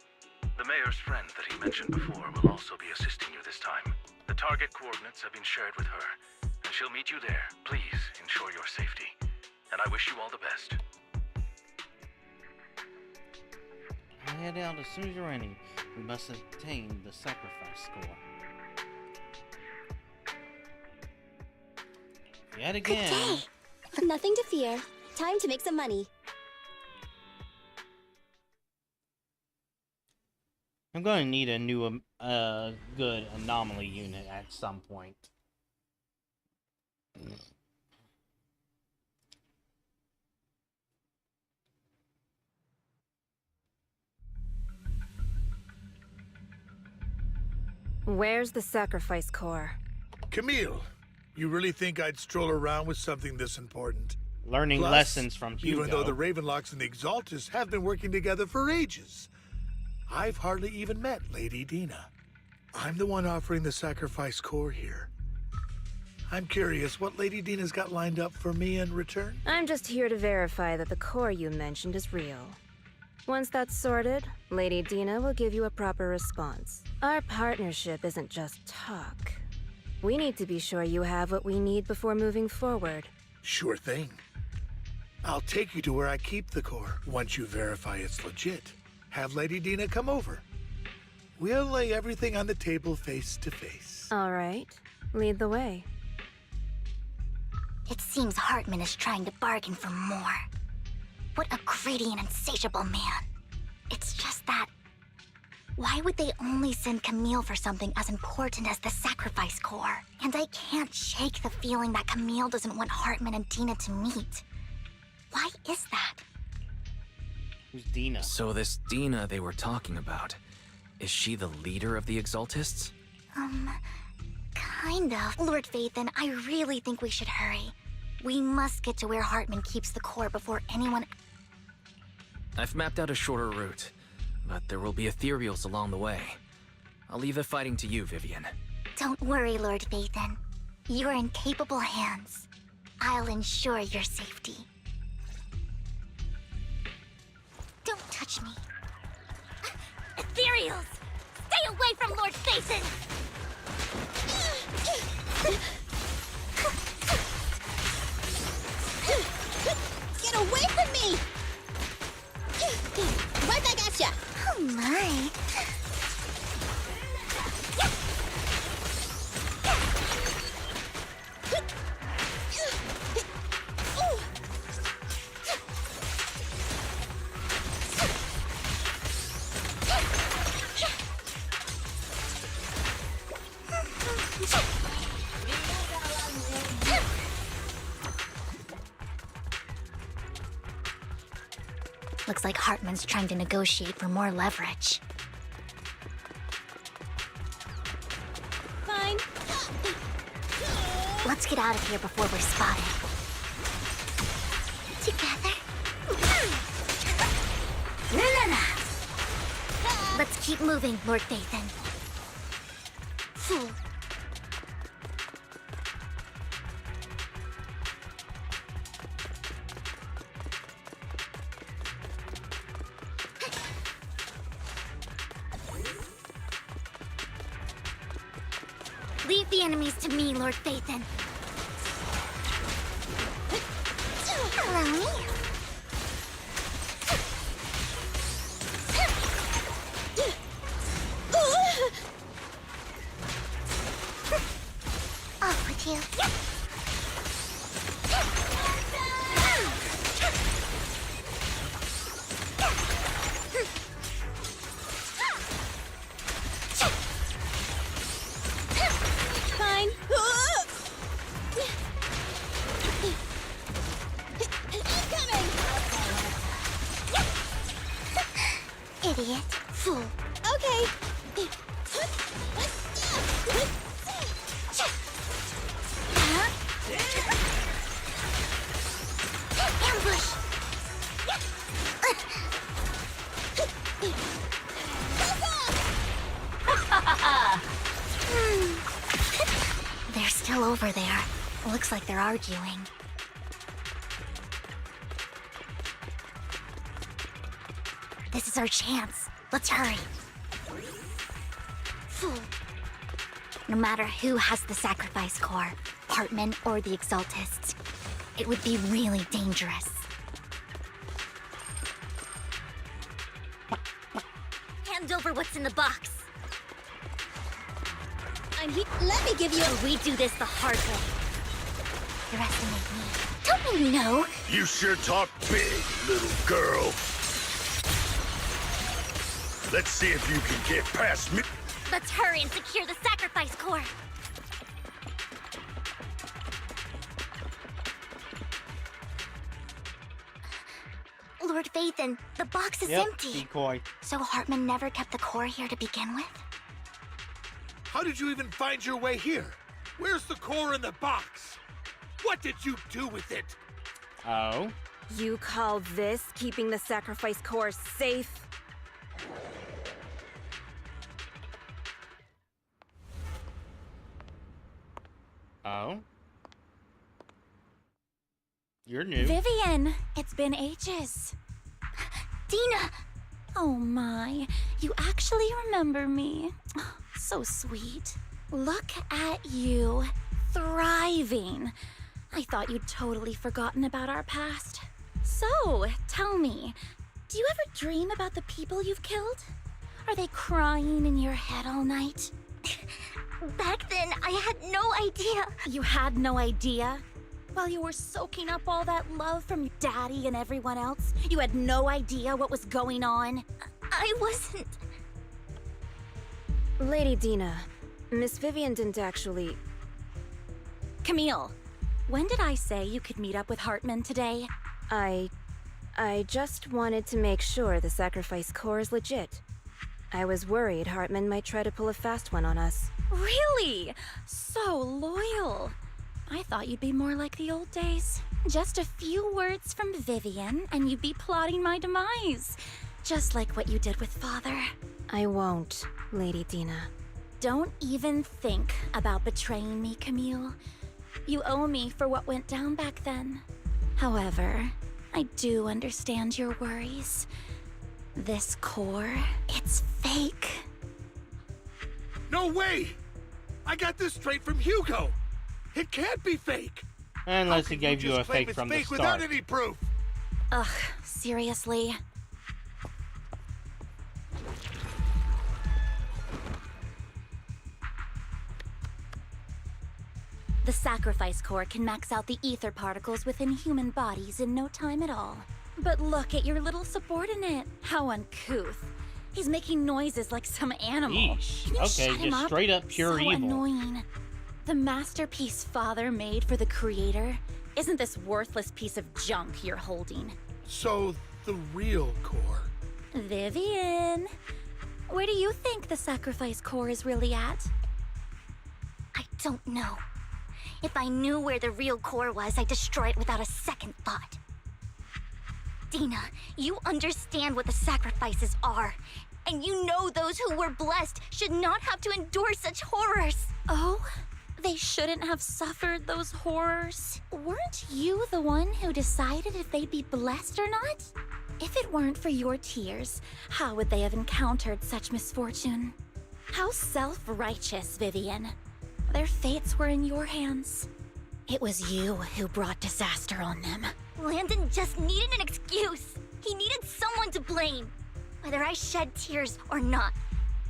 The mayor's friend that he mentioned before will also be assisting you this time. The target coordinates have been shared with her, and she'll meet you there. Please ensure your safety, and I wish you all the best. Head out as soon as you're ready. We must obtain the sacrifice score. Yet again. Nothing to fear. Time to make some money. I'm going to need a new, good anomaly unit at some point. Where's the sacrifice core? Camille, you really think I'd stroll around with something this important? Learning Plus, lessons from Hugo. Even though the Ravenlocks and the Exaltists have been working together for ages, I've hardly even met Lady Dina. I'm the one offering the sacrifice core here. I'm curious what Lady Dina's got lined up for me in return? I'm just here to verify that the core you mentioned is real. Once that's sorted, Lady Dina will give you a proper response. Our partnership isn't just talk. We need to be sure you have what we need before moving forward. Sure thing. I'll take you to where I keep the core. Once you verify it's legit, have Lady Dina come over. We'll lay everything on the table face to face. All right. Lead the way. It seems Hartman is trying to bargain for more. What a greedy and insatiable man. It's just that... Why would they only send Camille for something as important as the sacrifice core? And I can't shake the feeling that Camille doesn't want Hartman and Dina to meet. Why is that? Who's Dina? So this Dina they were talking about, is she the leader of the Exaltists? Kind of. Lord Phaethon, I really think we should hurry. We must get to where Hartman keeps the core before anyone... I've mapped out a shorter route, but there will be ethereals along the way. I'll leave the fighting to you, Vivian. Don't worry, Lord Phaethon. You're in capable hands. I'll ensure your safety. Don't touch me. Ethereals! Stay away from Lord Phaethon! Get away from me! Right back at ya! Oh my. Looks like Hartman's trying to negotiate for more leverage. Fine. Let's get out of here before we're spotted. Together. Let's keep moving, Lord Phaethon. Fool. Leave the enemies to me, Lord Phaethon. Allow me. Off with you. Fine. Idiot. Fool. Okay. Ambush. They're still over there. Looks like they're arguing. This is our chance. Let's hurry. Fool. No matter who has the sacrifice core, Hartman or the Exaltists, it would be really dangerous. Hand over what's in the box. Let me give you a... We do this the hard way. Underestimate me. Don't you know? You sure talk big, little girl. Let's see if you can get past me. Let's hurry and secure the sacrifice core. Lord Phaethon, the box is empty. Decoy. So Hartman never kept the core here to begin with? How did you even find your way here? Where's the core in the box? What did you do with it? Oh? You call this keeping the sacrifice core safe? Oh? You're new. Vivian, it's been ages. Dina! Oh my, you actually remember me. So sweet. Look at you, thriving. I thought you'd totally forgotten about our past. So, tell me, do you ever dream about the people you've killed? Are they crying in your head all night? Back then, I had no idea. You had no idea? While you were soaking up all that love from Daddy and everyone else, you had no idea what was going on? I wasn't... Lady Dina, Miss Vivian didn't actually... Camille, when did I say you could meet up with Hartman today? I just wanted to make sure the sacrifice core is legit. I was worried Hartman might try to pull a fast one on us. Really? So loyal. I thought you'd be more like the old days. Just a few words from Vivian, and you'd be plotting my demise. Just like what you did with Father. I won't, Lady Dina. Don't even think about betraying me, Camille. You owe me for what went down back then. However, I do understand your worries. This core, it's fake. No way! I got this straight from Hugo. It can't be fake. Unless he gave you a fake from the fake start. without any proof. Ugh, seriously? The sacrifice core can max out the ether particles within human bodies in no time at all. But look at your little subordinate. How uncouth. He's making noises like some animal. Yeesh. Can you Okay, shut him just up? straight up pure so evil. Annoying. The masterpiece Father made for the Creator isn't this worthless piece of junk you're holding. So, the real core. Vivian, where do you think the sacrifice core is really at? I don't know. If I knew where the real core was, I'd destroy it without a second thought. Dina, you understand what the sacrifices are. And you know those who were blessed should not have to endure such horrors. Oh? They shouldn't have suffered those horrors. Weren't you the one who decided if they'd be blessed or not? If it weren't for your tears, how would they have encountered such misfortune? How self-righteous, Vivian. Their fates were in your hands. It was you who brought disaster on them. Landon just needed an excuse. He needed someone to blame. Whether I shed tears or not,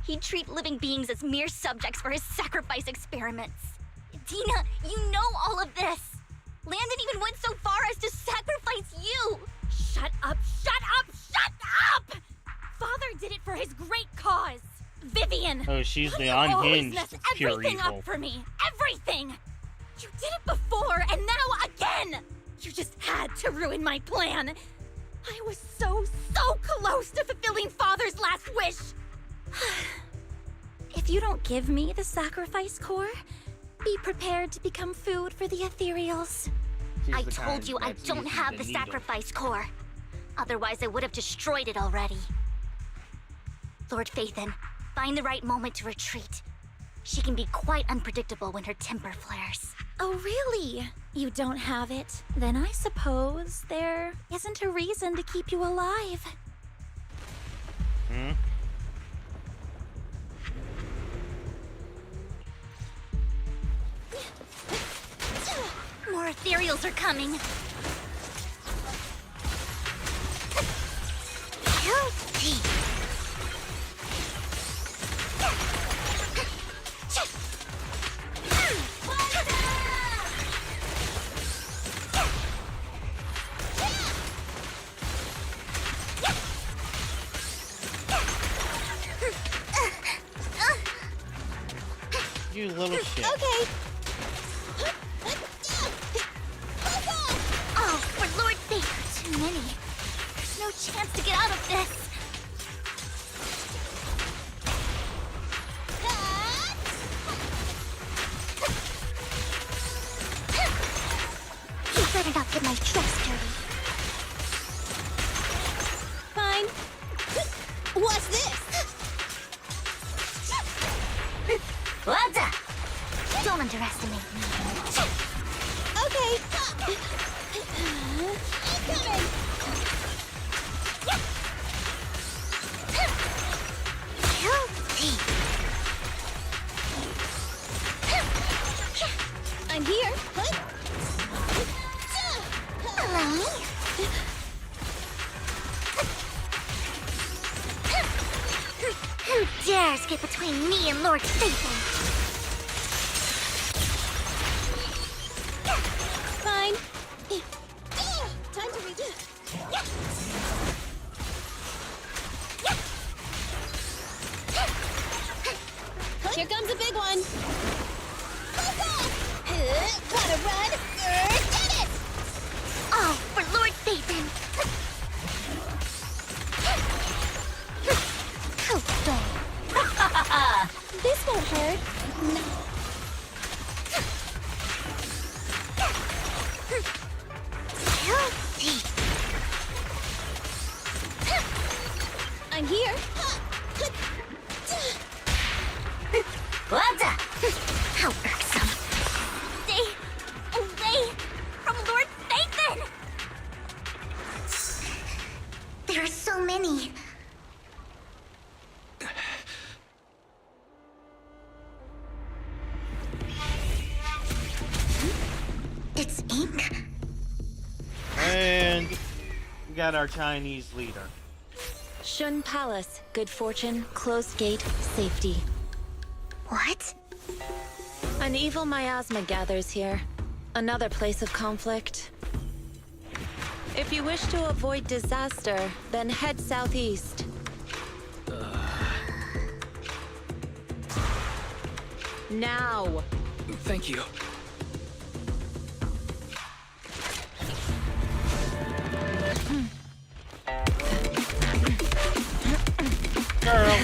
he'd treat living beings as mere subjects for his sacrifice experiments. Dina, you know all of this. Landon even went so far as to sacrifice you. Shut up, shut up, shut up! Father did it for his great cause. Vivian! Oh, she's how the do you always unhinged mess pure everything evil. up for me. Everything! You did it before, and now again! You just had to ruin my plan. I was so close to fulfilling Father's last wish. If you don't give me the sacrifice core, be prepared to become food for the ethereals. She's I the told kind you I that's don't using have the the needle. sacrifice core. Otherwise, I would have destroyed it already. Lord Phaethon, find the right moment to retreat. She can be quite unpredictable when her temper flares. Oh, really? You don't have it? Then I suppose there isn't a reason to keep you alive. Hmm? More ethereals are coming. Guilty. You little shit. Okay. Oh, for Lord Phaethon, too many. There's no chance to get out of this. You better not get my dress dirty. Fine. What's this? Wanda! Don't underestimate me. Okay. I'm coming. Guilty. I'm here. Allow me. Who dares get between me and Lord Phaethon? Fine. Time to redo. so many. It's ink. And we got our Chinese leader. Shun Palace, good fortune, closed gate, safety. What? An evil miasma gathers here. Another place of conflict. If you wish to avoid disaster, then head southeast. Now! Thank you. Girl.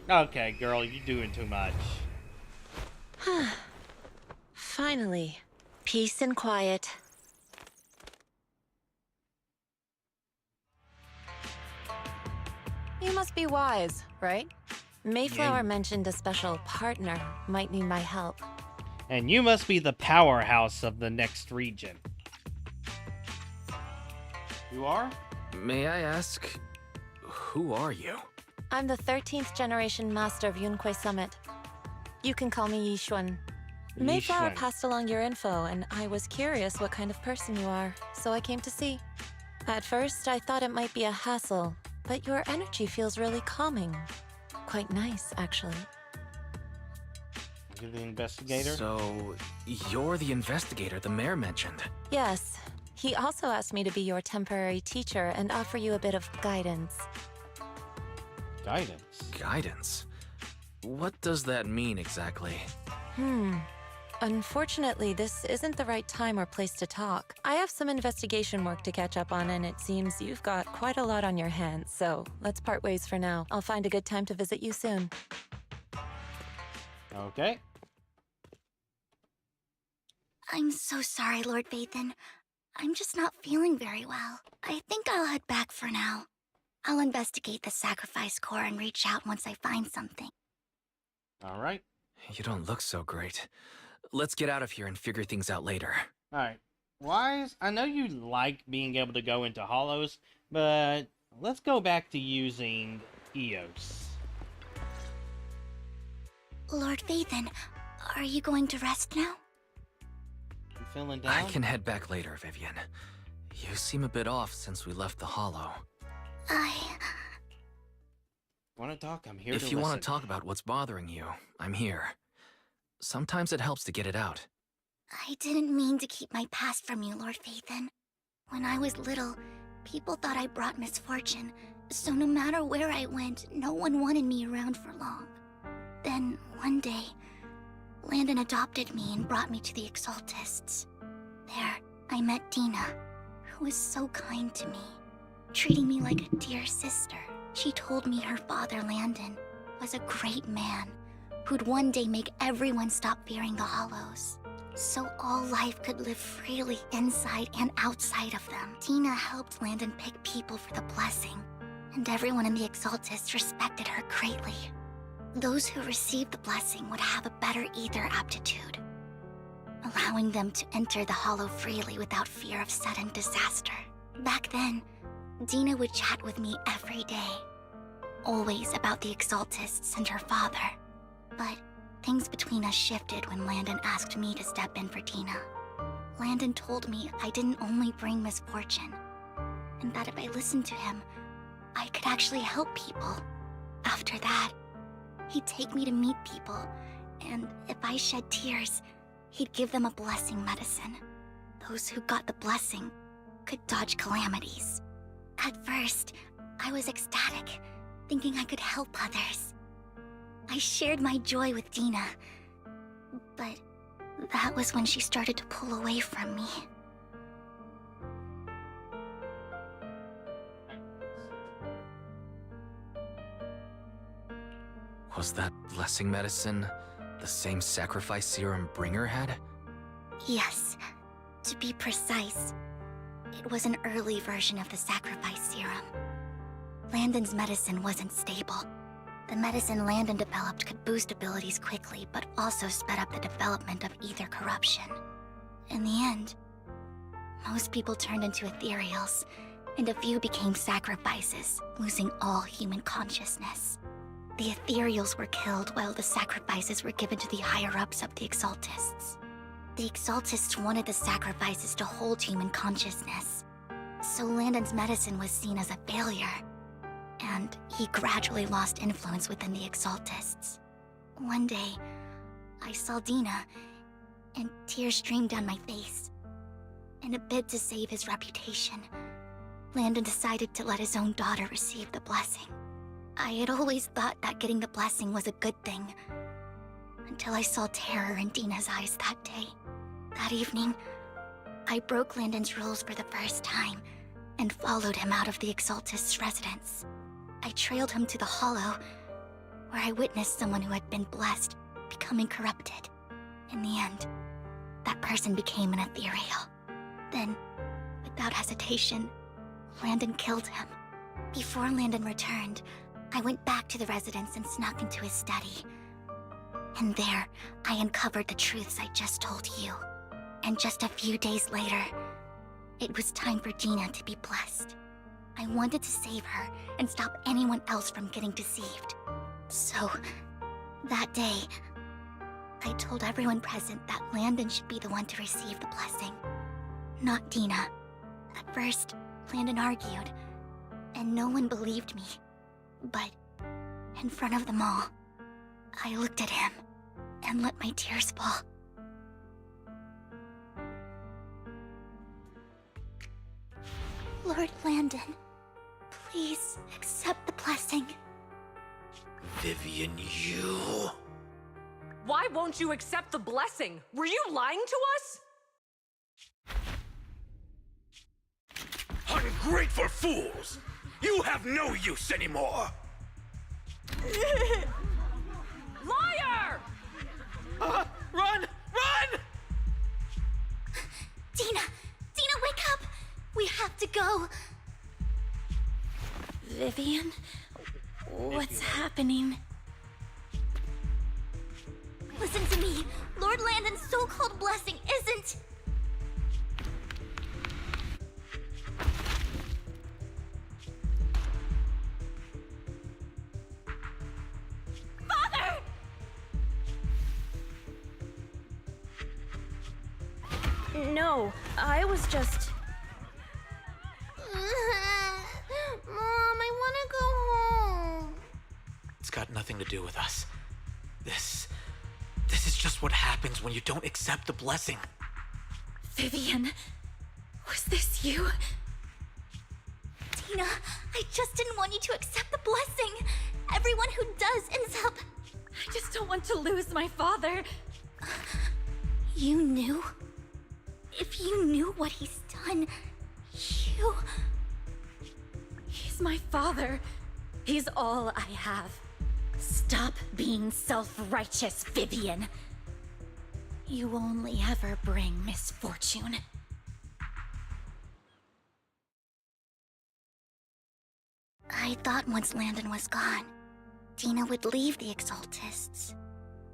Okay, girl, you're doing too much. Finally, peace and quiet. You must be wise, right? Mayflower Yeah. mentioned a special partner might need my help. And you must be the powerhouse of the next region. You are? May I ask, who are you? I'm the 13th generation master of Yunque Summit. You can call me Yishuan. Mayflower Yishuan. passed along your info, and I was curious what kind of person you are, so I came to see. At first, I thought it might be a hassle, but your energy feels really calming. Quite nice, actually. You're the investigator? So, you're the investigator the mayor mentioned. Yes. He also asked me to be your temporary teacher and offer you a bit of guidance. Guidance? Guidance? What does that mean exactly? Unfortunately, this isn't the right time or place to talk. I have some investigation work to catch up on, and it seems you've got quite a lot on your hands, so let's part ways for now. I'll find a good time to visit you soon. Okay. I'm so sorry, Lord Vathan. I'm just not feeling very well. I think I'll head back for now. I'll investigate the sacrifice core and reach out once I find something. Alright. You don't look so great. Let's get out of here and figure things out later. Alright. Wise, I know you like being able to go into hollows, but let's go back to using Eos. Lord Vathan, are you going to rest now? You feeling down? I can head back later, Vivian. You seem a bit off since we left the hollow. Want to talk? I'm here to If you listen. want to talk about what's bothering you, I'm here. Sometimes it helps to get it out. I didn't mean to keep my past from you, Lord Vathan. When I was little, people thought I brought misfortune, so no matter where I went, no one wanted me around for long. Then, one day, Landon adopted me and brought me to the Exaltists. There, I met Dina, who was so kind to me, treating me like a dear sister. She told me her father, Landon, was a great man who'd one day make everyone stop fearing the Hollows, so all life could live freely inside and outside of them. Dina helped Landon pick people for the blessing, and everyone in the Exaltists respected her greatly. Those who received the blessing would have a better ether aptitude, allowing them to enter the Hollow freely without fear of sudden disaster. Back then, Dina would chat with me every day, always about the Exaltists and her father. But things between us shifted when Landon asked me to step in for Dina. Landon told me I didn't only bring misfortune, and that if I listened to him, I could actually help people. After that, he'd take me to meet people, and if I shed tears, he'd give them a blessing medicine. Those who got the blessing could dodge calamities. At first, I was ecstatic, thinking I could help others. I shared my joy with Dina, but that was when she started to pull away from me. Was that blessing medicine the same sacrifice serum Bringer had? Yes, to be precise, it was an early version of the sacrifice serum. Landon's medicine wasn't stable. The medicine Landon developed could boost abilities quickly, but also sped up the development of ether corruption. In the end, most people turned into ethereals, and a few became sacrifices, losing all human consciousness. The ethereals were killed while the sacrifices were given to the higher-ups of the Exaltists. The Exaltists wanted the sacrifices to hold human consciousness, so Landon's medicine was seen as a failure, and he gradually lost influence within the Exaltists. One day, I saw Dina, and tears streamed down my face. In a bid to save his reputation, Landon decided to let his own daughter receive the blessing. I had always thought that getting the blessing was a good thing, until I saw terror in Dina's eyes that day. That evening, I broke Landon's rules for the first time, and followed him out of the Exaltist's residence. I trailed him to the Hollow, where I witnessed someone who had been blessed becoming corrupted. In the end, that person became an ethereal. Then, without hesitation, Landon killed him. Before Landon returned, I went back to the residence and snuck into his study. And there, I uncovered the truths I just told you. And just a few days later, it was time for Dina to be blessed. I wanted to save her and stop anyone else from getting deceived. So, that day, I told everyone present that Landon should be the one to receive the blessing, not Dina. At first, Landon argued, and no one believed me. But, in front of them all, I looked at him and let my tears fall. Lord Landon, please accept the blessing. Vivian, you... Why won't you accept the blessing? Were you lying to us? Ungrateful fools! You have no use anymore! Liar! Run! Run! Dina! Dina, wake up! We have to go! Vivian? What's happening? Listen to me! Lord Landon's so-called blessing isn't... Father! No, I was just... Mom, I want to go home. It's got nothing to do with us. This is just what happens when you don't accept the blessing. Vivian, was this you? Dina, I just didn't want you to accept the blessing. Everyone who does ends up... I just don't want to lose my father. You knew? If you knew what he's done, you... He's my father. He's all I have. Stop being self-righteous, Vivian. You only ever bring misfortune. I thought once Landon was gone, Dina would leave the Exaltists.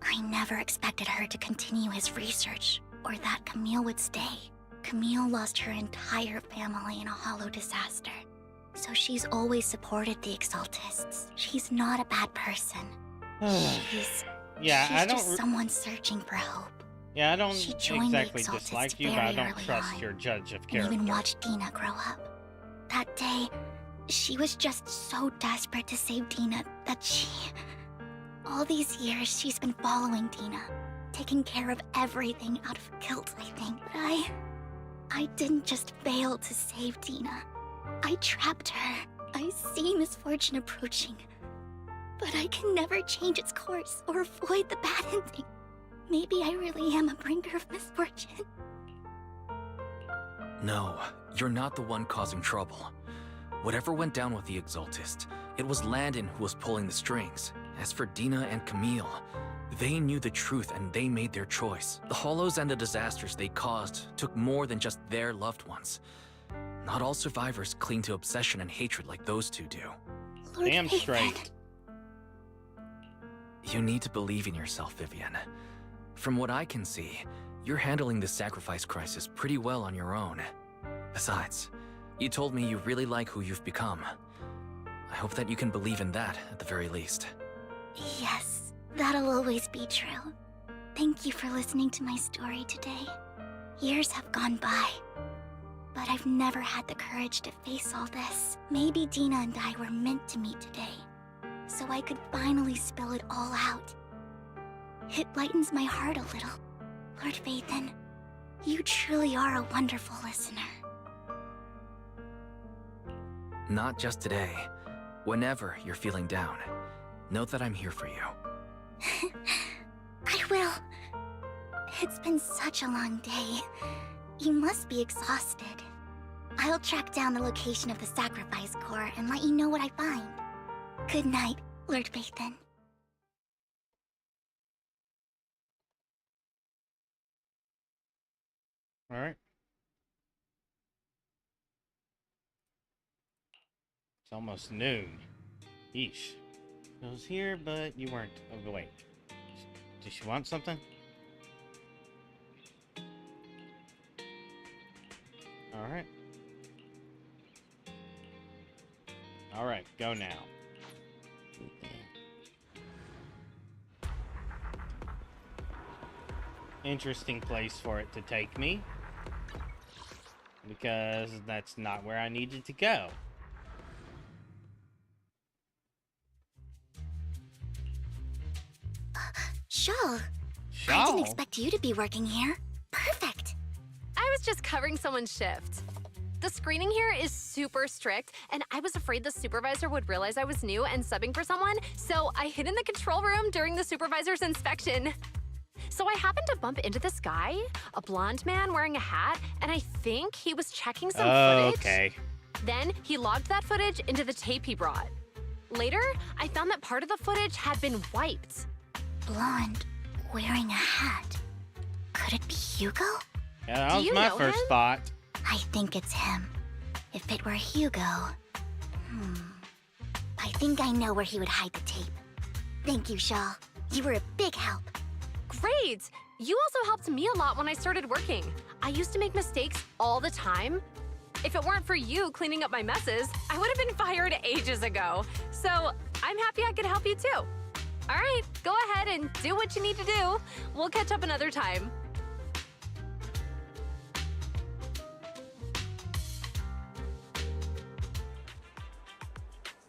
I never expected her to continue his research, or that Camille would stay. Camille lost her entire family in a hollow disaster, so she's always supported the Exaltists. She's not a bad person. she's just someone searching for hope. Yeah, I don't She joined exactly the Exaltists dislike you, but I very don't early trust on, your judge of and character. even watched Dina grow up. That day, she was just so desperate to save Dina that she... All these years, she's been following Dina, taking care of everything out of guilt, I think. But I didn't just fail to save Dina. I trapped her. I see misfortune approaching, but I can never change its course or avoid the bad ending. Maybe I really am a bringer of misfortune. No, you're not the one causing trouble. Whatever went down with the Exaltist, it was Landon who was pulling the strings. As for Dina and Camille, they knew the truth and they made their choice. The Hollows and the disasters they caused took more than just their loved ones. Not all survivors cling to obsession and hatred like those two do. Lord Damn Phaethon. straight. You need to believe in yourself, Vivian. From what I can see, you're handling this sacrifice crisis pretty well on your own. Besides, you told me you really like who you've become. I hope that you can believe in that at the very least. Yes, that'll always be true. Thank you for listening to my story today. Years have gone by, but I've never had the courage to face all this. Maybe Dina and I were meant to meet today, so I could finally spill it all out. It lightens my heart a little. Lord Phaethon, you truly are a wonderful listener. Not just today. Whenever you're feeling down, know that I'm here for you. I will. It's been such a long day. You must be exhausted. I'll track down the location of the sacrifice core and let you know what I find. Good night, Lord Phaethon. Alright. It's almost noon. Yeesh. I was here, but you weren't. Oh, wait. Did she want something? Alright. Alright, go now. Interesting place for it to take me. Because that's not where I needed to go. Shawl. Shawl? I didn't expect you to be working here. Perfect. I was just covering someone's shift. The screening here is super strict, and I was afraid the supervisor would realize I was new and subbing for someone, so I hid in the control room during the supervisor's inspection. So I happened to bump into this guy, a blonde man wearing a hat, and I think he was checking some footage. Okay. Then he logged that footage into the tape he brought. Later, I found that part of the footage had been wiped. Blonde, wearing a hat. Could it be Hugo? Yeah, that was my first thought. I think it's him. If it were Hugo... I think I know where he would hide the tape. Thank you, Shaw. You were a big help. Great! You also helped me a lot when I started working. I used to make mistakes all the time. If it weren't for you cleaning up my messes, I would have been fired ages ago. So I'm happy I could help you too. All right, go ahead and do what you need to do. We'll catch up another time.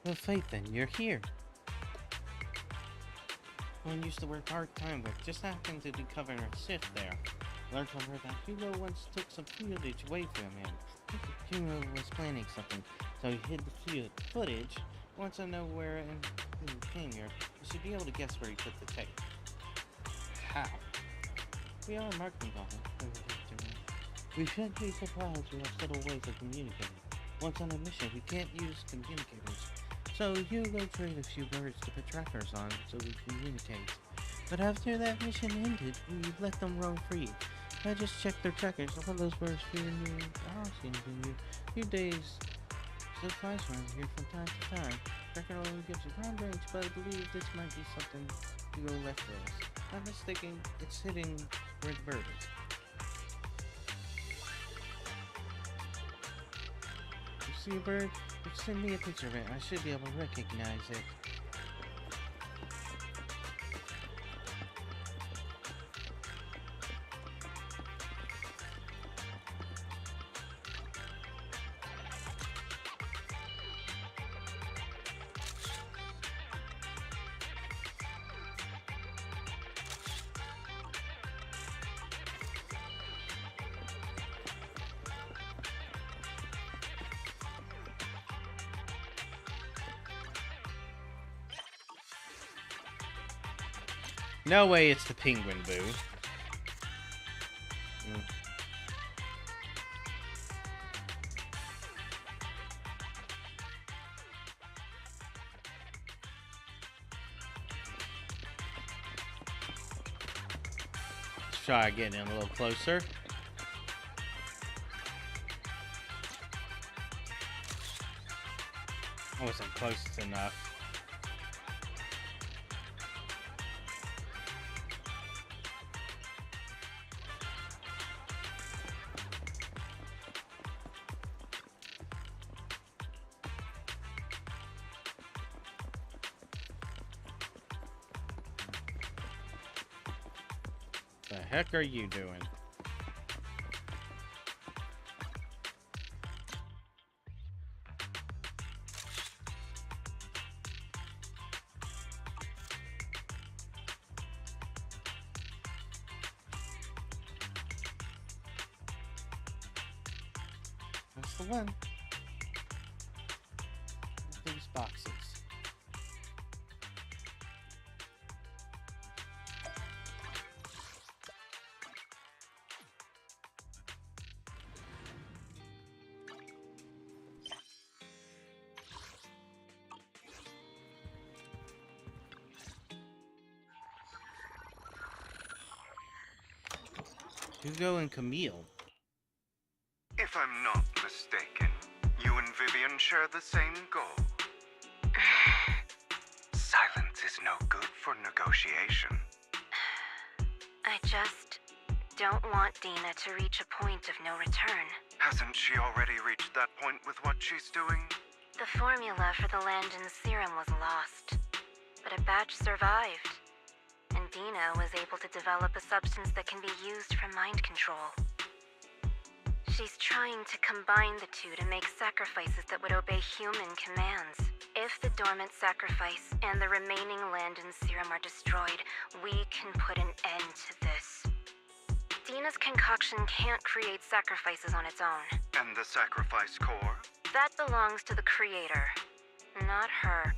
Well, Phaethon, you're here. One used to work part-time with just happened to be covering her shift there. Learned from her that Hugo once took some footage away from him. Hugo was planning something, so he hid the footage. Wants to know where and who came here. You should be able to guess where he put the tape. How? We are marketing on it. We should be surprised we have subtle ways of communicating. Once on a mission, we can't use communicators. So Hugo traded a few birds to put trackers on so we communicate. But after that mission ended, we let them roam free. I just checked their trackers. All those birds flew near our scene a few days. Still flies around here from time to time. Tracker only gives a ground range, but I believe this might be something Hugo left for us. Not mistaken, it's hitting where the bird is. You see a bird? Send me a picture of it. I should be able to recognize it. No way it's the penguin, boo. Let's try getting in a little closer. I wasn't close enough. The heck are you doing? That's the one. These boxes. Hugo and Camille. If I'm not mistaken, you and Vivian share the same goal. Silence is no good for negotiation. I just don't want Dina to reach a point of no return. Hasn't she already reached that point with what she's doing? The formula for the Landon serum was lost, but a batch survived. And Dina was able to develop a substance that can be used for mind control. She's trying to combine the two to make sacrifices that would obey human commands. If the dormant sacrifice and the remaining Landon serum are destroyed, we can put an end to this. Dina's concoction can't create sacrifices on its own. And the sacrifice core? That belongs to the creator, not her.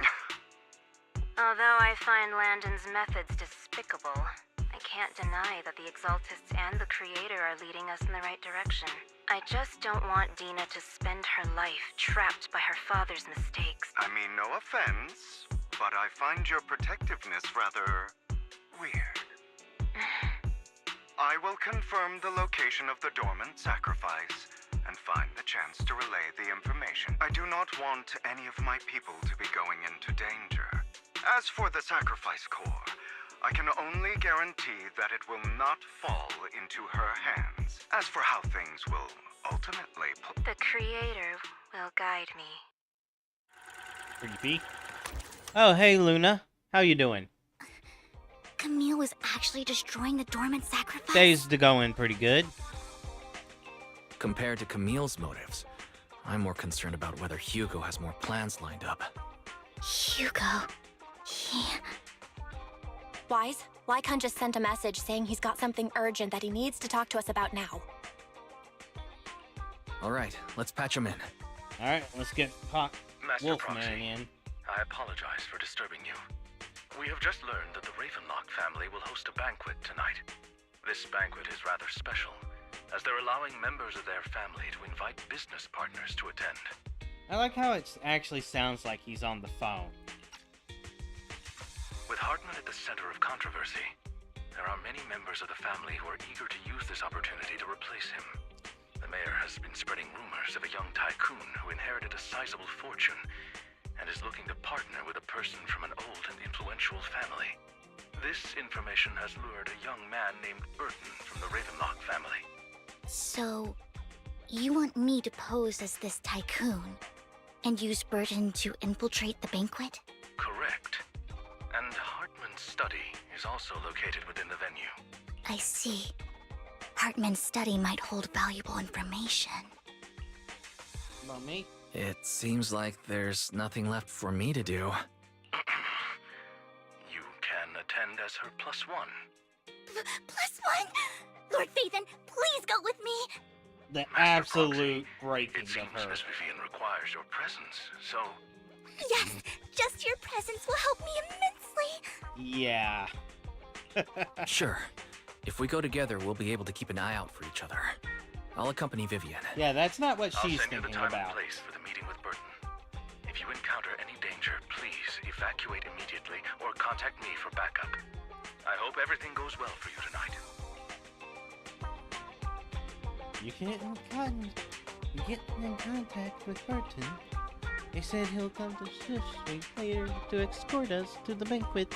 Although I find Landon's methods despicable, I can't deny that the Exaltists and the Creator are leading us in the right direction. I just don't want Dina to spend her life trapped by her father's mistakes. I mean, no offense, but I find your protectiveness rather weird. I will confirm the location of the dormant sacrifice and find the chance to relay the information. I do not want any of my people to be going into danger. As for the sacrifice core, I can only guarantee that it will not fall into her hands. As for how things will ultimately The Creator will guide me. Creepy. Oh, hey, Luna. How you doing? Camille was actually destroying the dormant sacrifice? Days to going pretty good. Compared to Camille's motives, I'm more concerned about whether Hugo has more plans lined up. Hugo... Wise, Lycon just sent a message saying he's got something urgent that he needs to talk to us about now. All right, let's patch him in. All right, let's get Master Wolfman Proxy, in. I apologize for disturbing you. We have just learned that the Ravenlock family will host a banquet tonight. This banquet is rather special, as they're allowing members of their family to invite business partners to attend. I like how it actually sounds like he's on the phone. With Hartman at the center of controversy, there are many members of the family who are eager to use this opportunity to replace him. The mayor has been spreading rumors of a young tycoon who inherited a sizable fortune and is looking to partner with a person from an old and influential family. This information has lured a young man named Burton from the Ravenlock family. So, you want me to pose as this tycoon and use Burton to infiltrate the banquet? Correct. And Hartman's study is also located within the venue. I see. Hartman's study might hold valuable information. About me? It seems like there's nothing left for me to do. You can attend as her +1. +1? Lord Phaethon, please go with me! The absolute breaking It seems of her. Miss Vivian requires your presence, so... Yes, just your presence will help me immensely! Yeah. Sure. If we go together, we'll be able to keep an eye out for each other. I'll accompany Vivian. Yeah, that's not what I'll she's send you the thinking time about. and place for the meeting with Burton. If you encounter any danger, please evacuate immediately or contact me for backup. I hope everything goes well for you tonight. You get in contact with Burton. He said he'll come to Swift Street later to escort us to the banquet.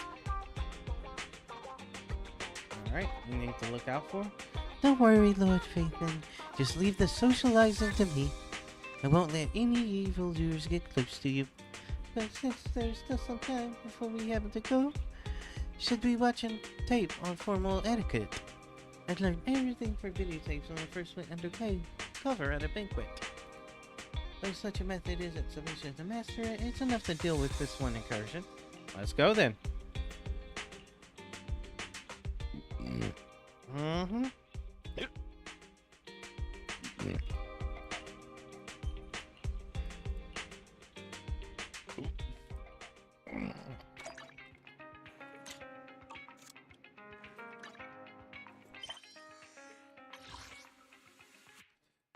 Alright, we need to look out for. Don't worry, Lord Faithin. Just leave the socializing to me. I won't let any evildoers get close to you. But since there's still some time before we have to go, should we watch a tape on formal etiquette? I'd learned everything for videotapes when I first went undercover at a banquet. Though such a method isn't sufficient to master it, it's enough to deal with this one incursion. Let's go then. Mm-hmm.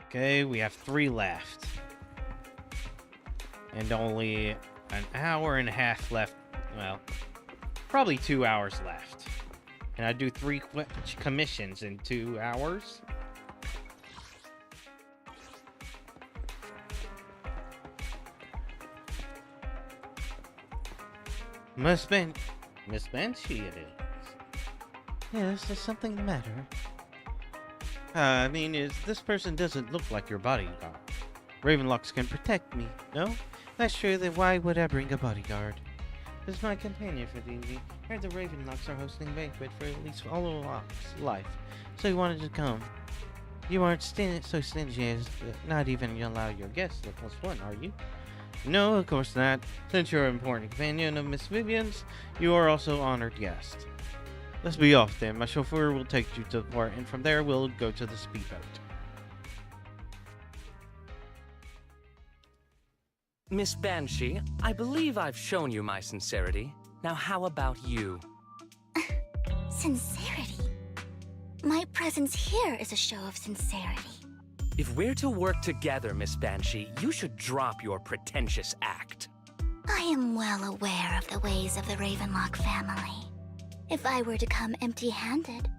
Okay, we have 3 left. And only an hour and a half left. Well, probably 2 hours left. Can I do 3 commissions in 2 hours? Miss Banshee it is. Yes, there's something the matter. I mean, this person doesn't look like your bodyguard. Ravenlocks can protect me, no? That's true, then why would I bring a bodyguard? This is my companion for the evening. I heard the Ravenlocks are hosting a banquet for at least all of Locke's life, so he wanted to come. You aren't so stingy as not even allow your guests to +1, are you? No, of course not. Since you're an important companion of Miss Vivian's, you are also honored guest. Let's be off then. My chauffeur will take you to the port, and from there we'll go to the speedboat. Miss Banshee, I believe I've shown you my sincerity. Now how about you? Sincerity? My presence here is a show of sincerity. If we're to work together, Miss Banshee, you should drop your pretentious act. I am well aware of the ways of the Ravenlock family. If I were to come empty-handed,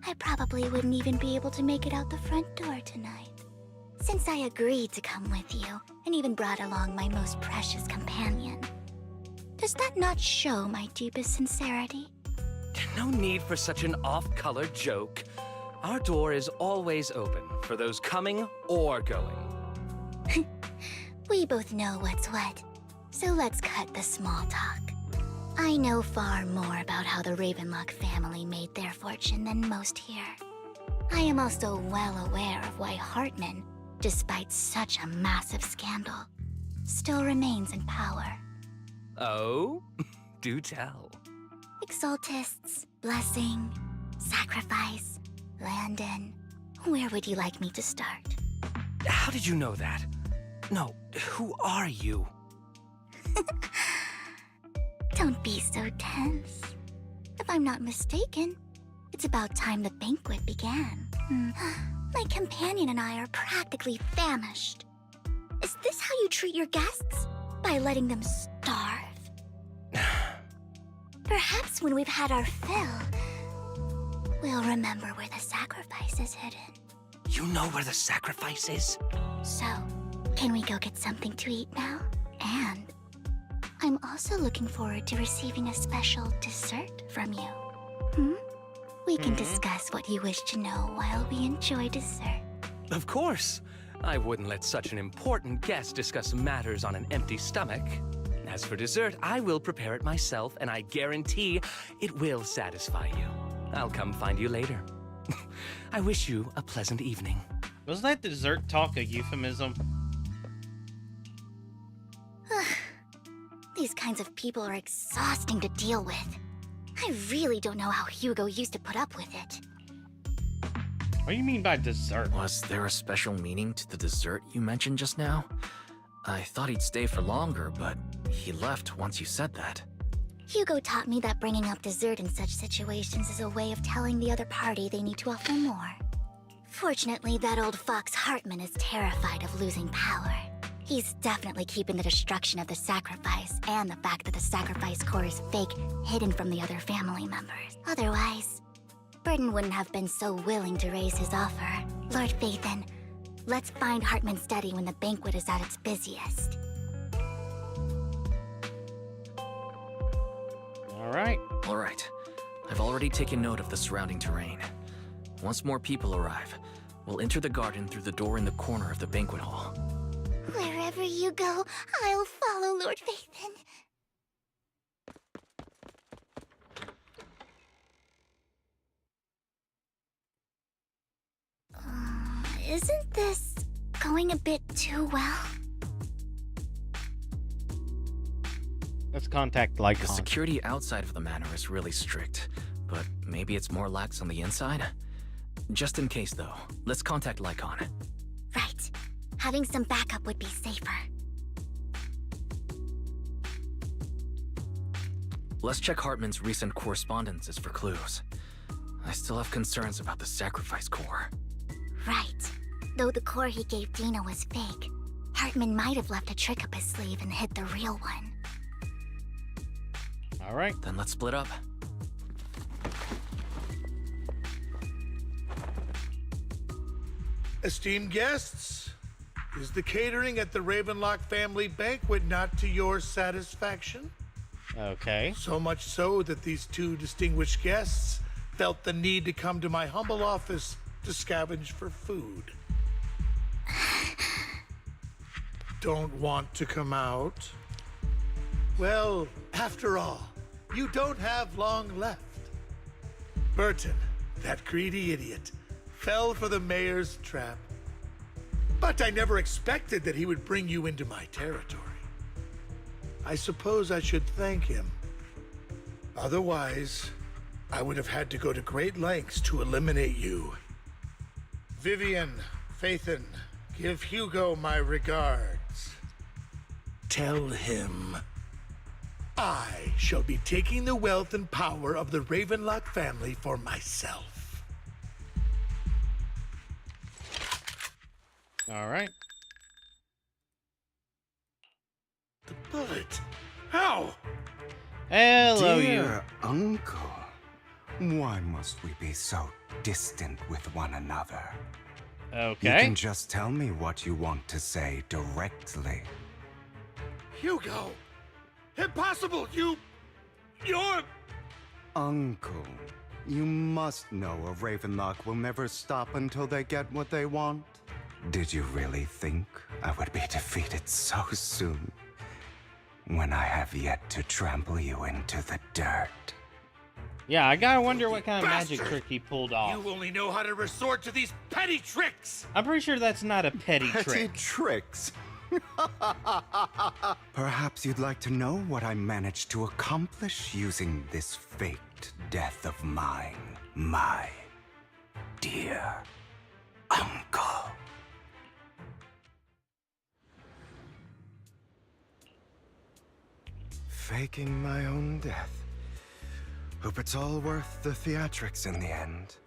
I probably wouldn't even be able to make it out the front door tonight. Since I agreed to come with you, and even brought along my most precious companion, does that not show my deepest sincerity? No need for such an off-color joke. Our door is always open for those coming or going. We both know what's what, so let's cut the small talk. I know far more about how the Ravenlock family made their fortune than most here. I am also well aware of why Hartman, despite such a massive scandal, still remains in power. Oh? Do tell. Exaltists, blessing, sacrifice, Landon. Where would you like me to start? How did you know that? No, who are you? Don't be so tense. If I'm not mistaken, it's about time the banquet began. My companion and I are practically famished. Is this how you treat your guests? By letting them starve? Perhaps when we've had our fill, we'll remember where the sacrifice is hidden. You know where the sacrifice is? So, can we go get something to eat now? And I'm also looking forward to receiving a special dessert from you. We can discuss what you wish to know while we enjoy dessert. Of course. I wouldn't let such an important guest discuss matters on an empty stomach. As for dessert, I will prepare it myself, and I guarantee it will satisfy you. I'll come find you later. I wish you a pleasant evening. Was that dessert talk a euphemism? These kinds of people are exhausting to deal with. I really don't know how Hugo used to put up with it. What do you mean by dessert? Was there a special meaning to the dessert you mentioned just now? I thought he'd stay for longer, but he left once you said that. Hugo taught me that bringing up dessert in such situations is a way of telling the other party they need to offer more. Fortunately, that old fox Hartman is terrified of losing power. He's definitely keeping the destruction of the sacrifice and the fact that the sacrifice core is fake hidden from the other family members. Otherwise, Burden wouldn't have been so willing to raise his offer. Lord Faithin, let's find Hartman's study when the banquet is at its busiest. Alright. Alright. I've already taken note of the surrounding terrain. Once more people arrive, we'll enter the garden through the door in the corner of the banquet hall. Wherever you go, I'll follow, Lord Phaethon. Isn't this going a bit too well? Let's contact Lycon. The security outside of the manor is really strict, but maybe it's more lax on the inside? Just in case, though, let's contact Lycon. Right. Having some backup would be safer. Let's check Hartman's recent correspondences for clues. I still have concerns about the sacrifice core. Right. Though the core he gave Dina was fake, Hartman might have left a trick up his sleeve and hid the real one. Alright. Then let's split up. Esteemed guests, is the catering at the Ravenlock family banquet not to your satisfaction? Okay. So much so that these two distinguished guests felt the need to come to my humble office to scavenge for food. Don't want to come out? Well, after all, you don't have long left. Burton, that greedy idiot, fell for the mayor's trap. But I never expected that he would bring you into my territory. I suppose I should thank him. Otherwise, I would have had to go to great lengths to eliminate you. Vivian, Phaethon, give Hugo my regards. Tell him I shall be taking the wealth and power of the Ravenlock family for myself. Alright. The bullet. How? Hello, Dear uncle, why must we be so distant with one another? Okay. You can just tell me what you want to say directly. Hugo! Impossible! You're... Uncle, you must know a Ravenlock will never stop until they get what they want. Did you really think I would be defeated so soon? When I have yet to trample you into the dirt. Yeah, I gotta wonder what kind of Bastard! magic trick he pulled off. You only know how to resort to these petty tricks! I'm pretty sure that's not a petty Petty trick. tricks? Perhaps you'd like to know what I managed to accomplish using this faked death of mine, my dear uncle. Faking my own death. Hope it's all worth the theatrics in the end.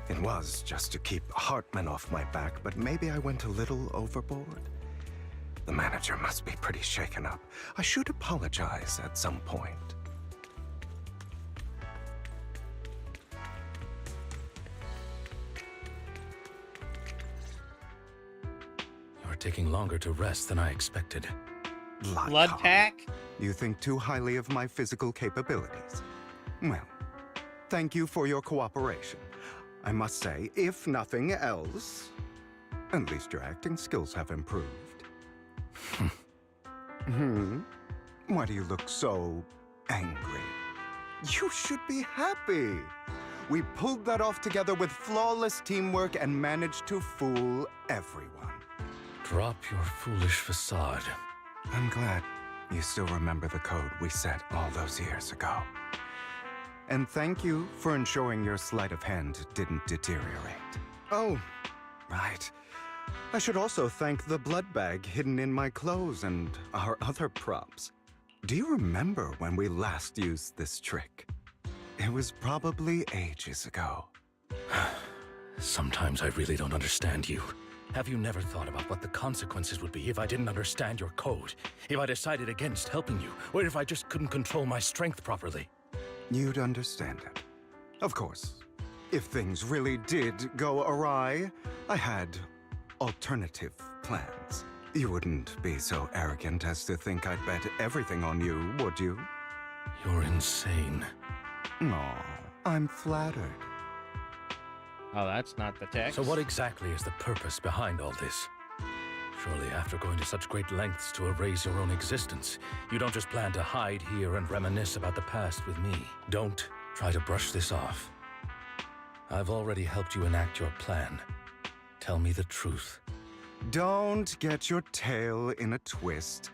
It was just to keep Hartman off my back, but maybe I went a little overboard. The manager must be pretty shaken up. I should apologize at some point. You're taking longer to rest than I expected. Blood pack? You think too highly of my physical capabilities. Well, thank you for your cooperation. I must say, if nothing else, at least your acting skills have improved. Why do you look so angry? You should be happy. We pulled that off together with flawless teamwork and managed to fool everyone. Drop your foolish facade. I'm glad you still remember the code we set all those years ago. And thank you for ensuring your sleight of hand didn't deteriorate. Oh, right. I should also thank the blood bag hidden in my clothes and our other props. Do you remember when we last used this trick? It was probably ages ago. Sometimes I really don't understand you. Have you never thought about what the consequences would be if I didn't understand your code? If I decided against helping you? Or if I just couldn't control my strength properly? You'd understand it. Of course, if things really did go awry, I had alternative plans. You wouldn't be so arrogant as to think I'd bet everything on you, would you? You're insane. Aw, I'm flattered. Oh, that's not the text. So what exactly is the purpose behind all this? Surely after going to such great lengths to erase your own existence, you don't just plan to hide here and reminisce about the past with me. Don't try to brush this off. I've already helped you enact your plan. Tell me the truth. Don't get your tail in a twist.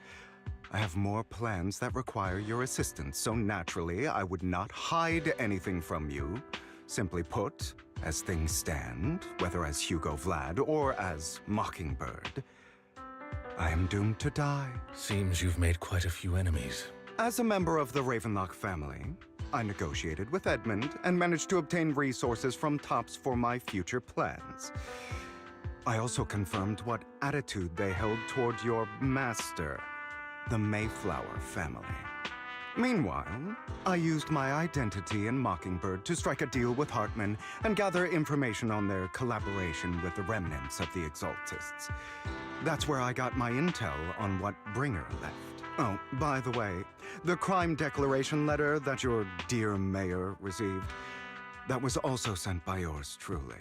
I have more plans that require your assistance, so naturally I would not hide anything from you. Simply put, as things stand, whether as Hugo Vlad or as Mockingbird, I am doomed to die. Seems you've made quite a few enemies. As a member of the Ravenlock family, I negotiated with Edmund and managed to obtain resources from Tops for my future plans. I also confirmed what attitude they held toward your master, the Mayflower family. Meanwhile, I used my identity in Mockingbird to strike a deal with Hartman and gather information on their collaboration with the remnants of the Exaltists. That's where I got my intel on what Bringer left. Oh, by the way, the crime declaration letter that your dear mayor received, that was also sent by yours truly.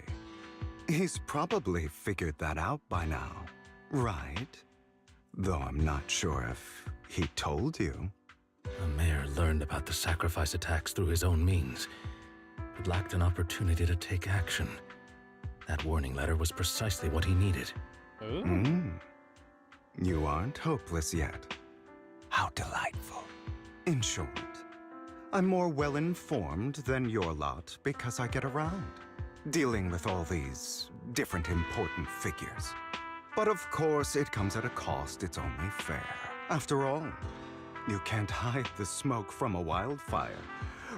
He's probably figured that out by now, right? Though I'm not sure if he told you. The mayor learned about the sacrifice attacks through his own means, but lacked an opportunity to take action. That warning letter was precisely what he needed. You aren't hopeless yet. How delightful. In short, I'm more well-informed than your lot because I get around, dealing with all these different important figures. But of course, it comes at a cost. It's only fair. After all, you can't hide the smoke from a wildfire.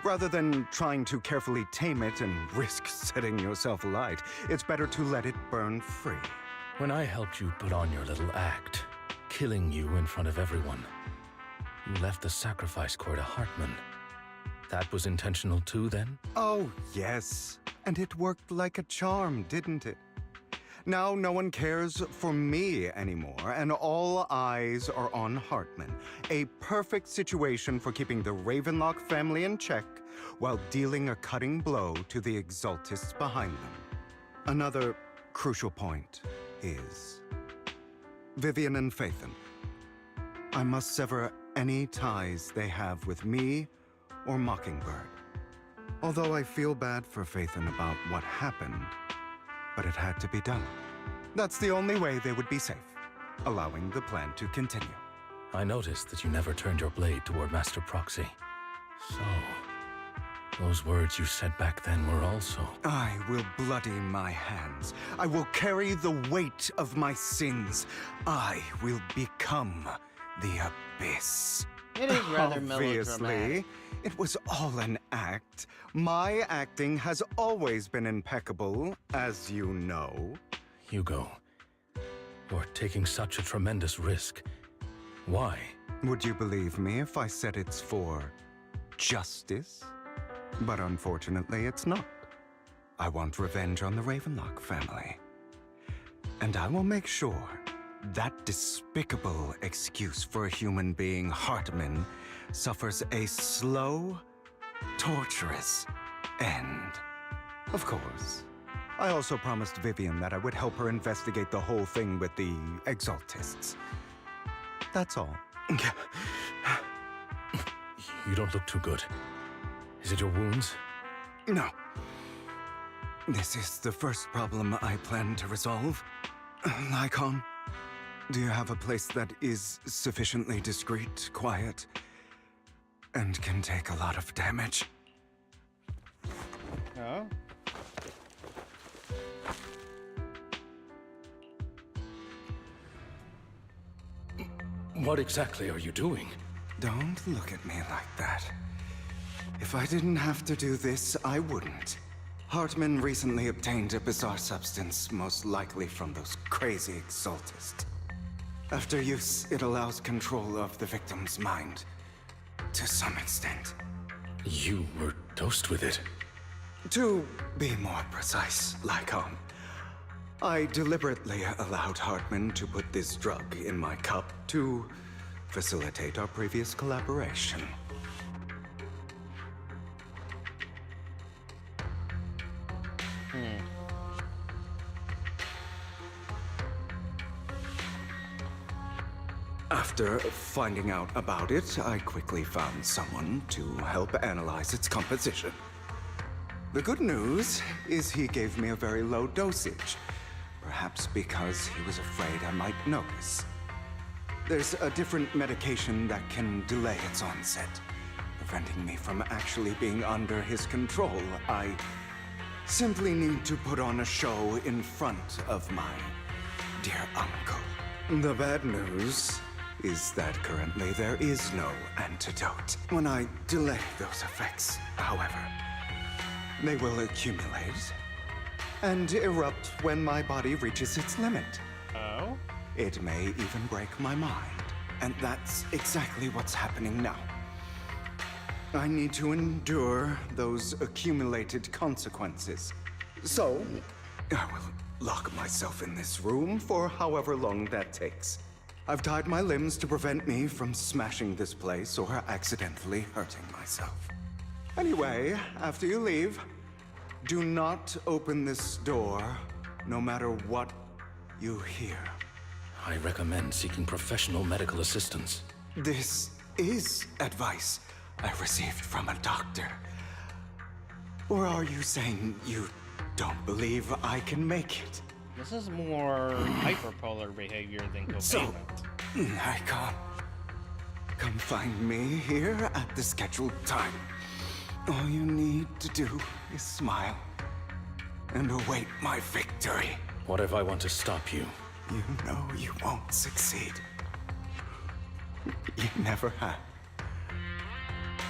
Rather than trying to carefully tame it and risk setting yourself alight, it's better to let it burn free. When I helped you put on your little act, killing you in front of everyone, you left the sacrifice core to Hartman. That was intentional too, then? Oh, yes. And it worked like a charm, didn't it? Now no one cares for me anymore, and all eyes are on Hartman. A perfect situation for keeping the Ravenlock family in check while dealing a cutting blow to the Exaltists behind them. Another crucial point is Vivian and Phaethon. I must sever any ties they have with me or Mockingbird. Although I feel bad for Phaethon about what happened, but it had to be done. That's the only way they would be safe, allowing the plan to continue. I noticed that you never turned your blade toward Master Proxy. So, those words you said back then were also... I will bloody my hands. I will carry the weight of my sins. I will become the Abyss. It is rather Obviously, melodramatic. it was all an act. My acting has always been impeccable, as you know. Hugo, you're taking such a tremendous risk. Why? Would you believe me if I said it's for justice? But unfortunately, it's not. I want revenge on the Ravenlock family. And I will make sure that despicable excuse for a human being, Hartman, suffers a slow, torturous end. Of course, I also promised Vivian that I would help her investigate the whole thing with the Exaltists. That's all. You don't look too good. Is it your wounds? No. This is the first problem I plan to resolve. Lycon, do you have a place that is sufficiently discreet, quiet, and can take a lot of damage? Oh? What exactly are you doing? Don't look at me like that. If I didn't have to do this, I wouldn't. Hartman recently obtained a bizarre substance, most likely from those crazy Exaltists. After use, it allows control of the victim's mind. To some extent. You were dosed with it? To be more precise, Lycon, I deliberately allowed Hartman to put this drug in my cup to facilitate our previous collaboration. After finding out about it, I quickly found someone to help analyze its composition. The good news is he gave me a very low dosage, perhaps because he was afraid I might notice. There's a different medication that can delay its onset, preventing me from actually being under his control. I simply need to put on a show in front of my dear uncle. The bad news is that currently there is no antidote. When I delay those effects, however, they will accumulate and erupt when my body reaches its limit. Oh? It may even break my mind, and that's exactly what's happening now. I need to endure those accumulated consequences. So, I will lock myself in this room for however long that takes. I've tied my limbs to prevent me from smashing this place or accidentally hurting myself. Anyway, after you leave, do not open this door, no matter what you hear. I recommend seeking professional medical assistance. This is advice I received from a doctor. Or are you saying you don't believe I can make it? This is more hyperpolar behavior than covalent. So, Icon, come find me here at the scheduled time. All you need to do is smile and await my victory. What if I want to stop you? You know you won't succeed. You never have.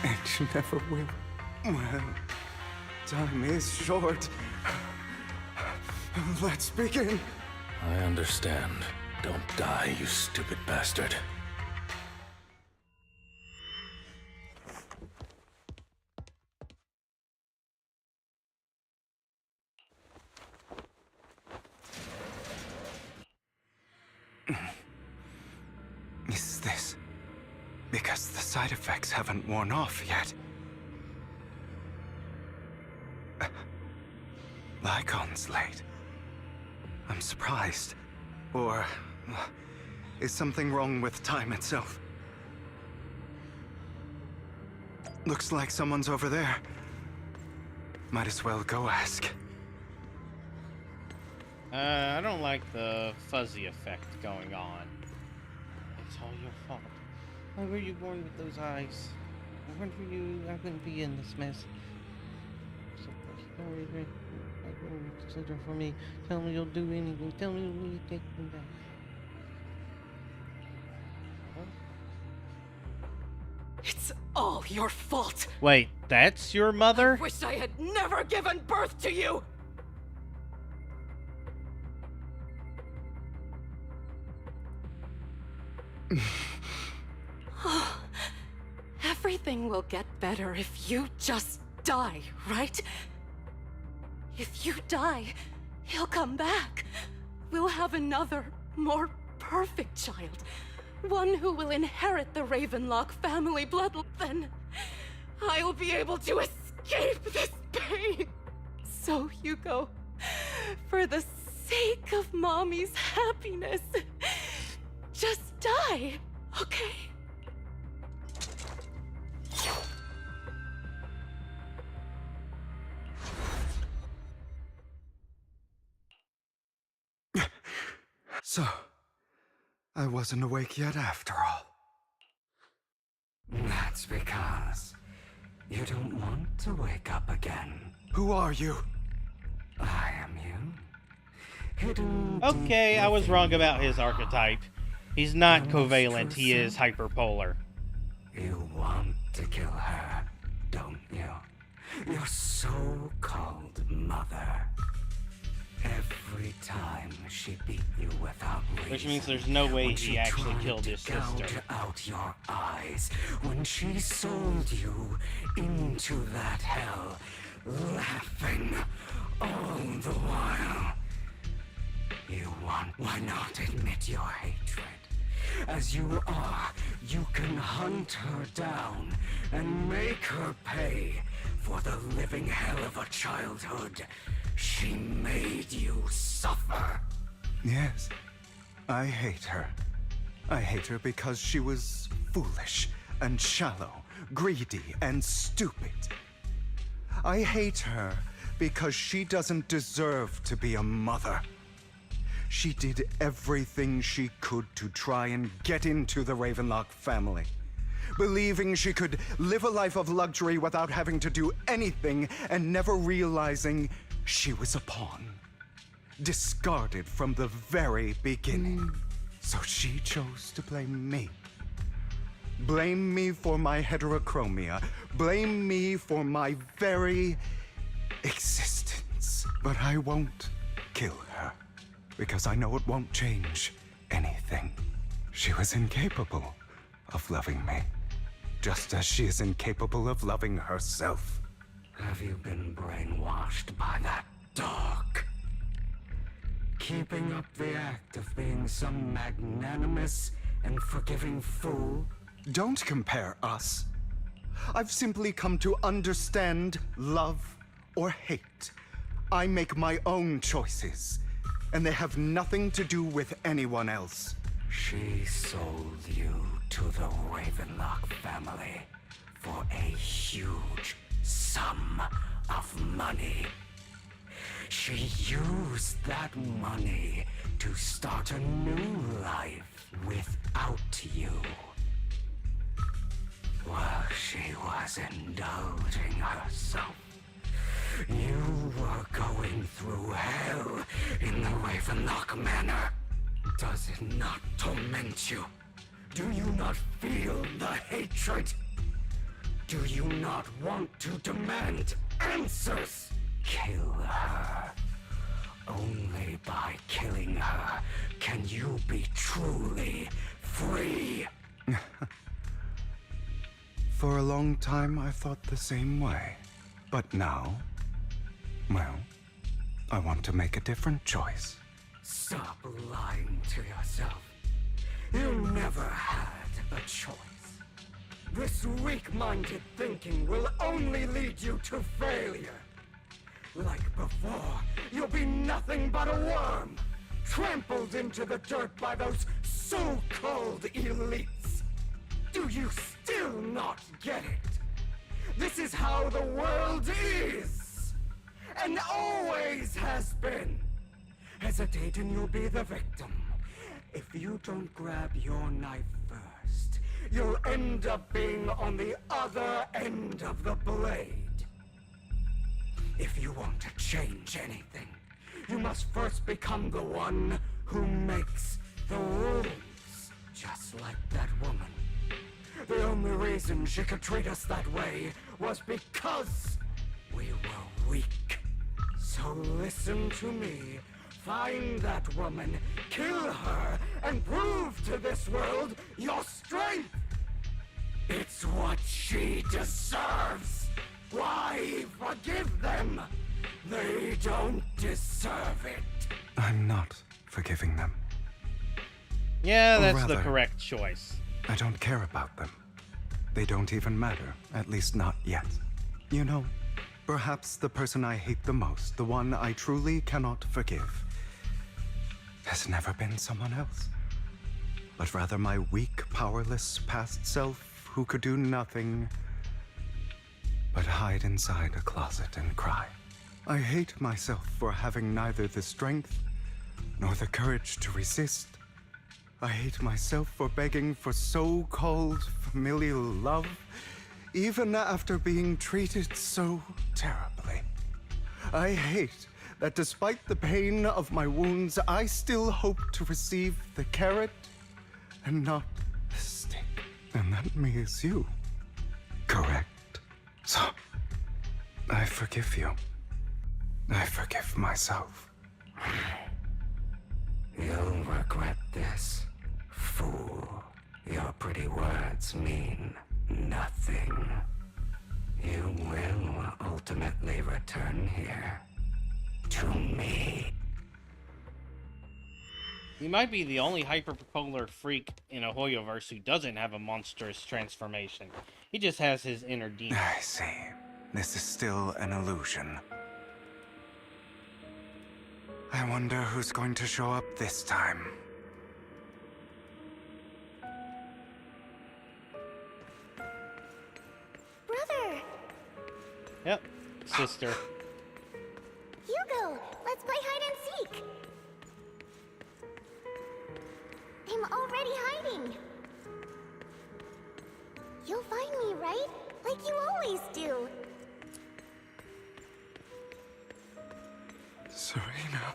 And you never will. Well, time is short. Let's begin. I understand. Don't die, you stupid bastard. Is this because the side effects haven't worn off yet? Lycon's late. I'm surprised. Or is something wrong with time itself? Looks like someone's over there. Might as well go ask. I don't like the fuzzy effect going on. It's all your fault. Why were you born with those eyes? If it weren't for you, I wouldn't be in this mess. So, consider for me. Tell me you'll do anything. Tell me you'll take me back. It's all your fault. Wait, that's your mother? I wish I had never given birth to you. Everything will get better if you just die, right? If you die, he'll come back. We'll have another, more perfect child. One who will inherit the Ravenlock family bloodline. Then I'll be able to escape this pain. So, Hugo, for the sake of Mommy's happiness, just die, okay? So, I wasn't awake yet after all. That's because you don't want to wake up again. Who are you? I am you. Hidden Okay, I was wrong about his archetype. He's not covalent, he is hyperpolar. You want to kill her, don't you? Your so-called mother. Every time she beat you without reason. Which means there's no way he actually killed his sister. Gouge out your eyes when she sold you into that hell, laughing all the while. Why not admit your hatred? As you are, you can hunt her down and make her pay for the living hell of a childhood she made you suffer. Yes, I hate her. I hate her because she was foolish and shallow, greedy and stupid. I hate her because she doesn't deserve to be a mother. She did everything she could to try and get into the Ravenlock family, believing she could live a life of luxury without having to do anything and never realizing she was a pawn, discarded from the very beginning. So she chose to blame me. Blame me for my heterochromia. Blame me for my very existence. But I won't kill her, because I know it won't change anything. She was incapable of loving me, just as she is incapable of loving herself. Have you been brainwashed by that dog? Keeping up the act of being some magnanimous and forgiving fool? Don't compare us. I've simply come to understand love or hate. I make my own choices, and they have nothing to do with anyone else. She sold you to the Ravenlock family for a huge sum of money. She used that money to start a new life without you. While she was indulging herself, you were going through hell in the Ravenlock Manor. Does it not torment you? Do you not feel the hatred? Do you not want to demand answers? Kill her. Only by killing her can you be truly free. For a long time, I thought the same way. But now, well, I want to make a different choice. Stop lying to yourself. You never had a choice. This weak-minded thinking will only lead you to failure. Like before, you'll be nothing but a worm, trampled into the dirt by those so-called elites. Do you still not get it? This is how the world is, and always has been. Hesitate and you'll be the victim. If you don't grab your knife first, you'll end up being on the other end of the blade. If you want to change anything, you must first become the one who makes the rules. Just like that woman. The only reason she could treat us that way was because we were weak. So listen to me. Find that woman, kill her, and prove to this world your strength! It's what she deserves! Why forgive them? They don't deserve it. I'm not forgiving them. Yeah, Or that's the rather, correct choice. I don't care about them. They don't even matter, at least not yet. You know, perhaps the person I hate the most, the one I truly cannot forgive, has never been someone else, but rather my weak, powerless past self who could do nothing but hide inside a closet and cry. I hate myself for having neither the strength nor the courage to resist. I hate myself for begging for so-called familial love, even after being treated so terribly. I hate that despite the pain of my wounds, I still hope to receive the carrot and not the stick. And that me is you. Correct. So, I forgive you. I forgive myself. You'll regret this, fool. Your pretty words mean nothing. You will ultimately return here to me. He might be the only hyperpolar freak in a Hoyoverse who doesn't have a monstrous transformation. He just has his inner demon. I see. This is still an illusion. I wonder who's going to show up this time. Brother! Yep, sister. Hugo, let's play hide and seek! I'm already hiding! You'll find me, right? Like you always do! Serena.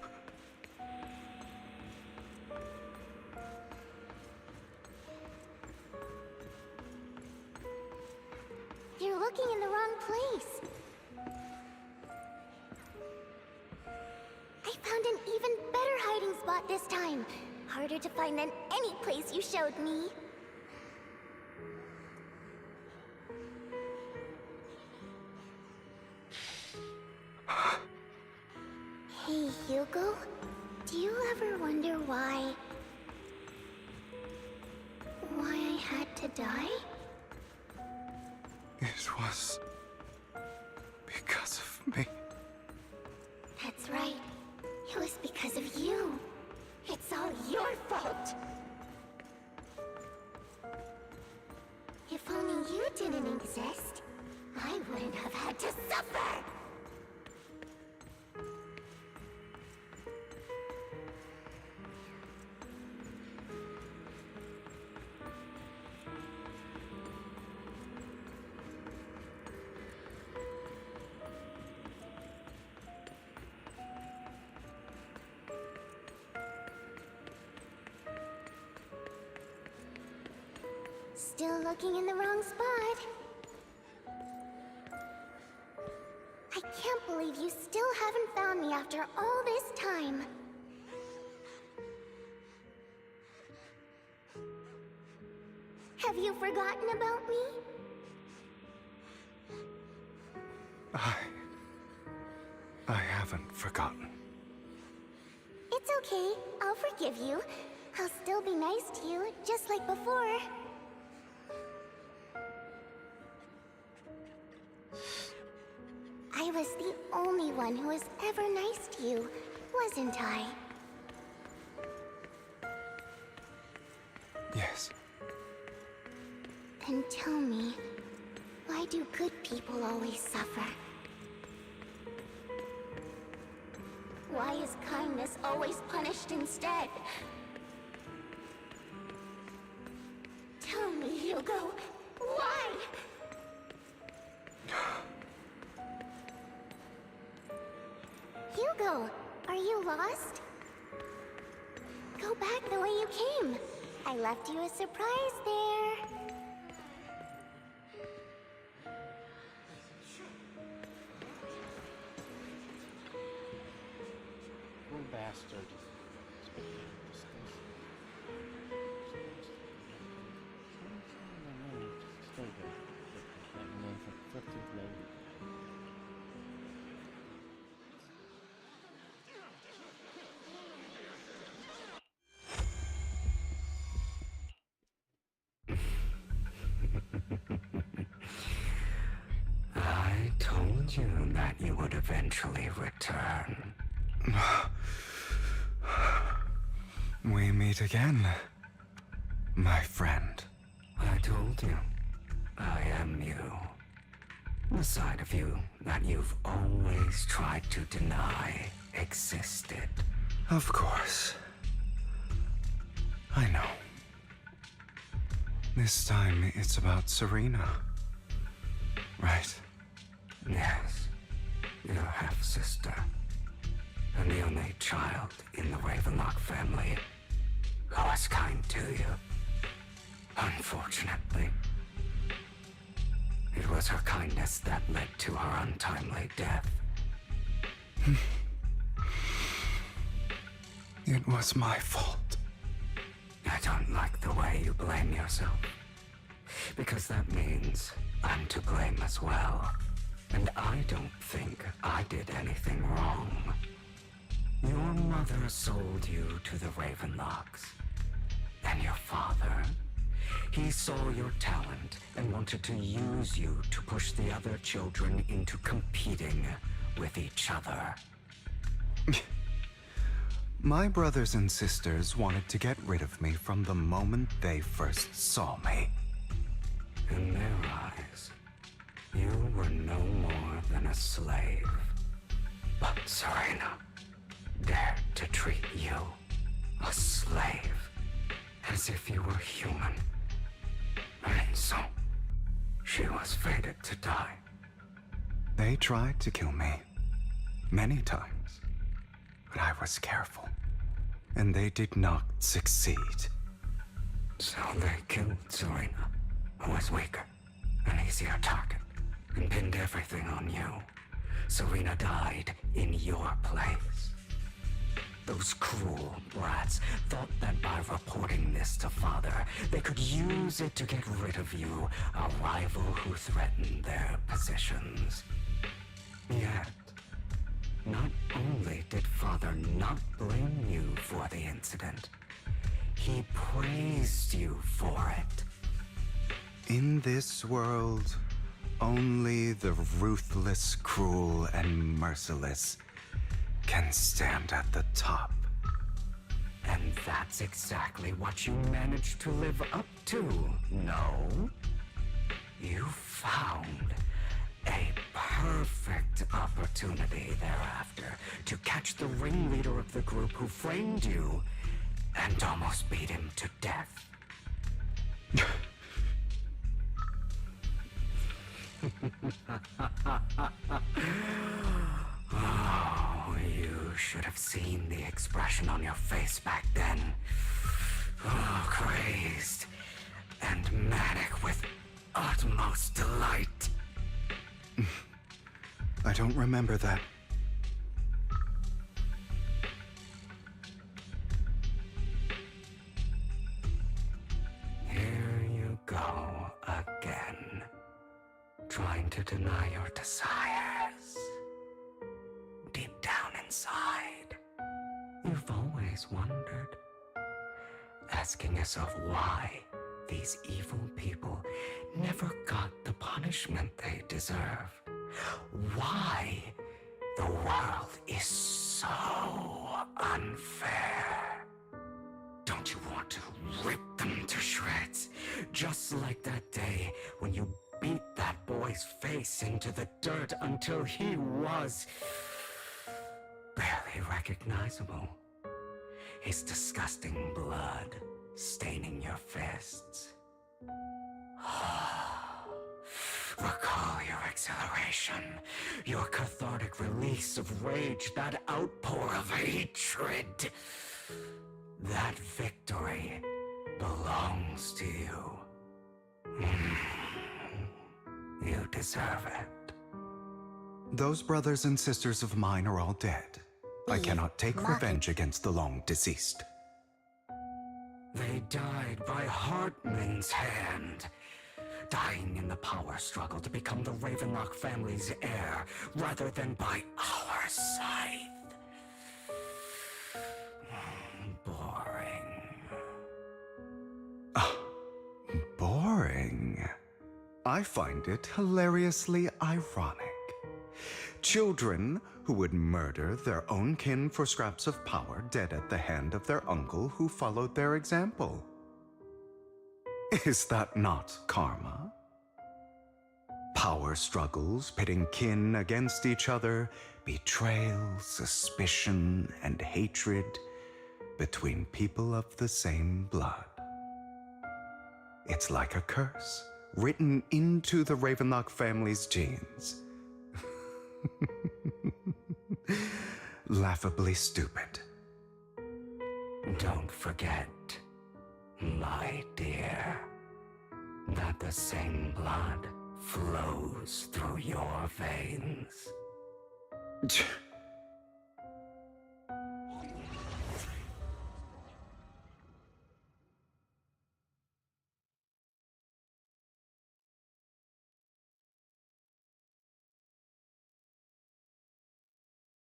You're looking in the wrong place. I found an even better hiding spot this time. Harder to find than any place you showed me. Hey, Hugo. Do you ever wonder why I had to die? It was because of me. That's right. It was because of you. It's all your fault. If only you didn't exist, I wouldn't have had to suffer. Still looking in the wrong spot. I can't believe you still haven't found me after all this time. Have you forgotten about me? I haven't forgotten. It's okay. I'll forgive you. I'll still be nice to you, just like before. I was the only one who was ever nice to you, wasn't I? Yes. Then tell me, why do good people always suffer? Why is kindness always punished instead? Tell me, Hugo, why? Hugo, are you lost? Go back the way you came. I left you a surprise there. Poor bastard. I told you that you would eventually return. We meet again, my friend. I told you, I am you. The side of you that you've always tried to deny existed. Of course. I know. This time it's about Serena. Right? Yes. Your half-sister. And the only child in the Ravenlock family who was kind to you. Unfortunately. It was her kindness that led to her untimely death. It was my fault. I don't like the way you blame yourself. Because that means I'm to blame as well. And I don't think I did anything wrong. Your mother sold you to the Ravenlocks. And your father? He saw your talent and wanted to use you to push the other children into competing with each other. My brothers and sisters wanted to get rid of me from the moment they first saw me. In their eyes, you were no more than a slave. But Serena dared to treat you, a slave, as if you were human. And so, she was fated to die. They tried to kill me many times, but I was careful, and they did not succeed. So they killed Serena, who was weaker, an easier target, and pinned everything on you. Serena died in your place. Those cruel brats thought that by reporting this to Father, they could use it to get rid of you, a rival who threatened their positions. Yet, not only did Father not blame you for the incident, he praised you for it. In this world, only the ruthless, cruel, and merciless can stand at the top. And that's exactly what you managed to live up to, no? You found a perfect opportunity thereafter to catch the ringleader of the group who framed you and almost beat him to death. Oh, you should have seen the expression on your face back then. Oh, crazed and manic with utmost delight. I don't remember that. Here you go again, trying to deny your desires. Deep down inside, you've always wondered, asking yourself why these evil people never got the punishment they deserve. Why the world is so unfair. Don't you want to rip them to shreds? Just like that day when you beat that boy's face into the dirt until he was barely recognizable. His disgusting blood staining your fists. Recall your exhilaration, your cathartic release of rage, that outpour of hatred. That victory belongs to you. You deserve it. Those brothers and sisters of mine are all dead. I cannot take revenge against the long deceased. They died by Hartman's hand, dying in the power struggle to become the Ravenlock family's heir, rather than by our scythe. Boring. Boring. I find it hilariously ironic. Children who would murder their own kin for scraps of power dead at the hand of their uncle who followed their example. Is that not karma? Power struggles pitting kin against each other, betrayal, suspicion, and hatred between people of the same blood. It's like a curse written into the Ravenlock family's genes. Laughably stupid. Don't forget, my dear, that the same blood flows through your veins.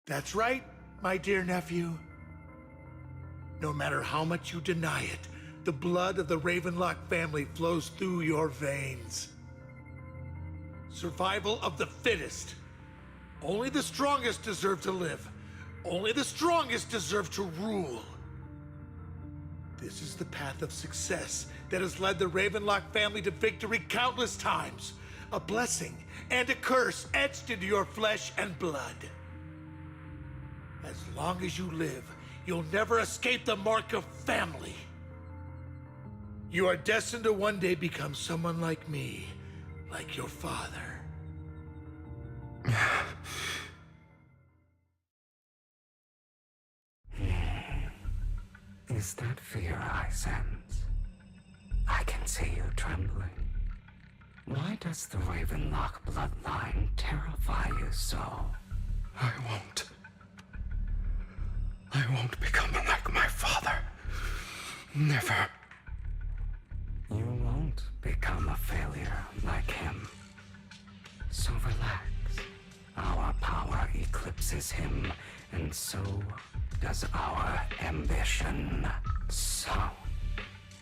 That's right. my dear nephew? No matter how much you deny it, the blood of the Ravenlock family flows through your veins. Survival of the fittest. Only the strongest deserve to live. Only the strongest deserve to rule. This is the path of success that has led the Ravenlock family to victory countless times. A blessing and a curse etched into your flesh and blood. As long as you live, you'll never escape the mark of family. You are destined to one day become someone like me, like your father. Is that fear I sense? I can see you trembling. Why does the Ravenlock bloodline terrify you so? I won't become like my father. Never. You won't become a failure like him. So relax. Our power eclipses him, and so does our ambition. So,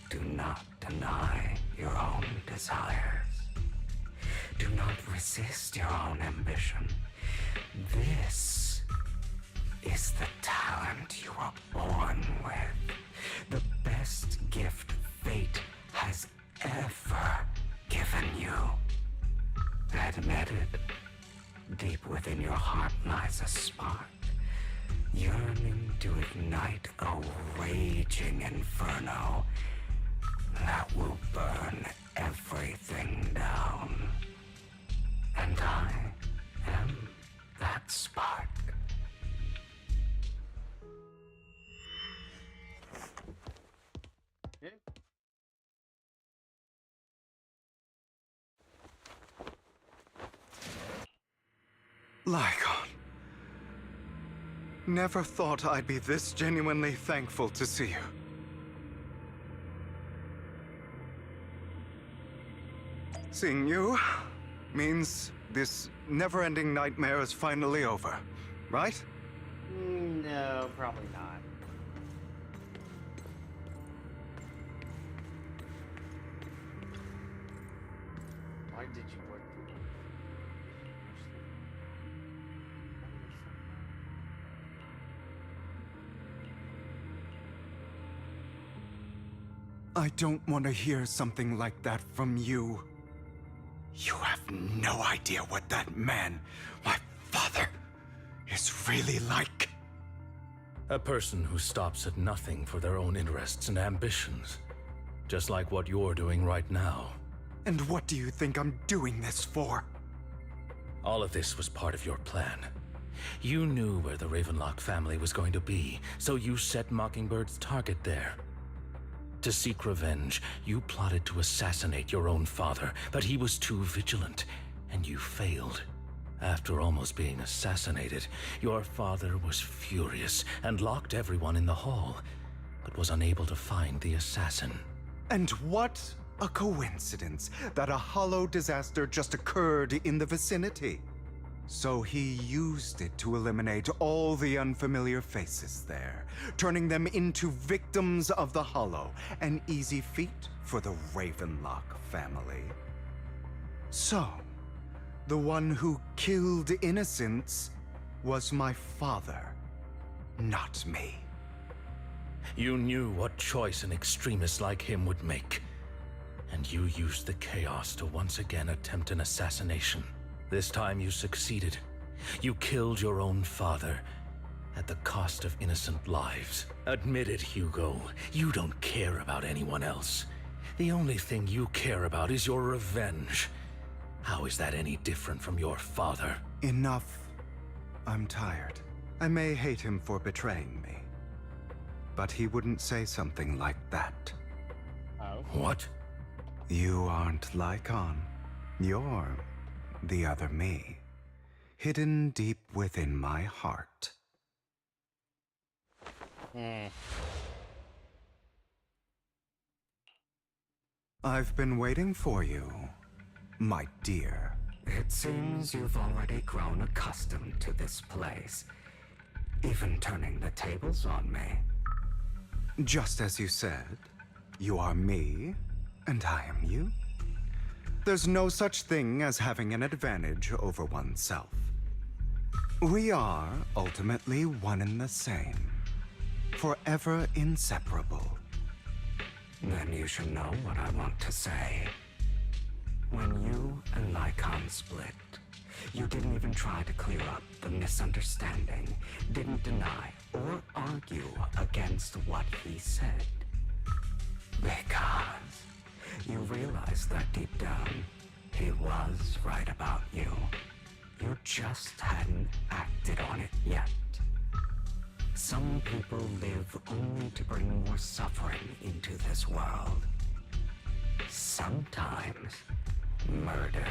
do not deny your own desires. Do not resist your own ambition. This is the talent you were born with. The best gift fate has ever given you. Admit it. Deep within your heart lies a spark, yearning to ignite a raging inferno that will burn everything down. And I am that spark. Lycon. Never thought I'd be this genuinely thankful to see you. Seeing you means this never-ending nightmare is finally over, right? No, probably not. Why did you work through it? I don't want to hear something like that from you. You have no idea what that man, my father, is really like. A person who stops at nothing for their own interests and ambitions. Just like what you're doing right now. And what do you think I'm doing this for? All of this was part of your plan. You knew where the Ravenlock family was going to be, so you set Mockingbird's target there. To seek revenge, you plotted to assassinate your own father, but he was too vigilant, and you failed. After almost being assassinated, your father was furious and locked everyone in the hall, but was unable to find the assassin. And what a coincidence that a hollow disaster just occurred in the vicinity. So he used it to eliminate all the unfamiliar faces there, turning them into victims of the Hollow, an easy feat for the Ravenlock family. So, the one who killed innocents was my father, not me. You knew what choice an extremist like him would make, and you used the chaos to once again attempt an assassination. This time you succeeded. You killed your own father at the cost of innocent lives. Admit it, Hugo. You don't care about anyone else. The only thing you care about is your revenge. How is that any different from your father? Enough. I'm tired. I may hate him for betraying me, but he wouldn't say something like that. Oh. What? You aren't Lycon. You're the other me, hidden deep within my heart. I've been waiting for you, my dear. It seems you've already grown accustomed to this place. Even turning the tables on me. Just as you said, you are me, and I am you. There's no such thing as having an advantage over oneself. We are ultimately one and the same, forever inseparable. Then you should know what I want to say. When you and Lycon split, you didn't even try to clear up the misunderstanding, didn't deny or argue against what he said. Because you realized that deep down, he was right about you. You just hadn't acted on it yet. Some people live only to bring more suffering into this world. Sometimes, murder